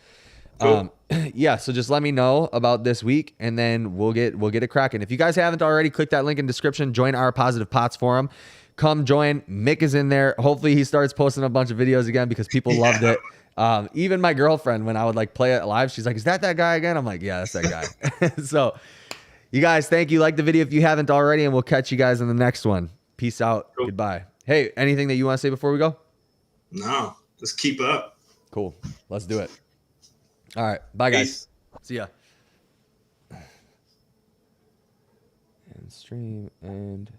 Cool. yeah. So just let me know about this week, and then we'll get it cracking. If you guys haven't already, click that link in description. Join our Positive Pots forum. Come join. Mick is in there. Hopefully he starts posting a bunch of videos again because people loved Yeah. it. Even my girlfriend, when I would like play it live, she's like, "Is that guy again?" I'm like, "Yeah, that's that guy." So, you guys, thank you. Like the video if you haven't already, and we'll catch you guys in the next one. Peace out. Cool. Goodbye. Hey, anything that you want to say before we go? No, just keep up. Cool. Let's do it. All right. Bye, guys. Peace. See ya. And stream and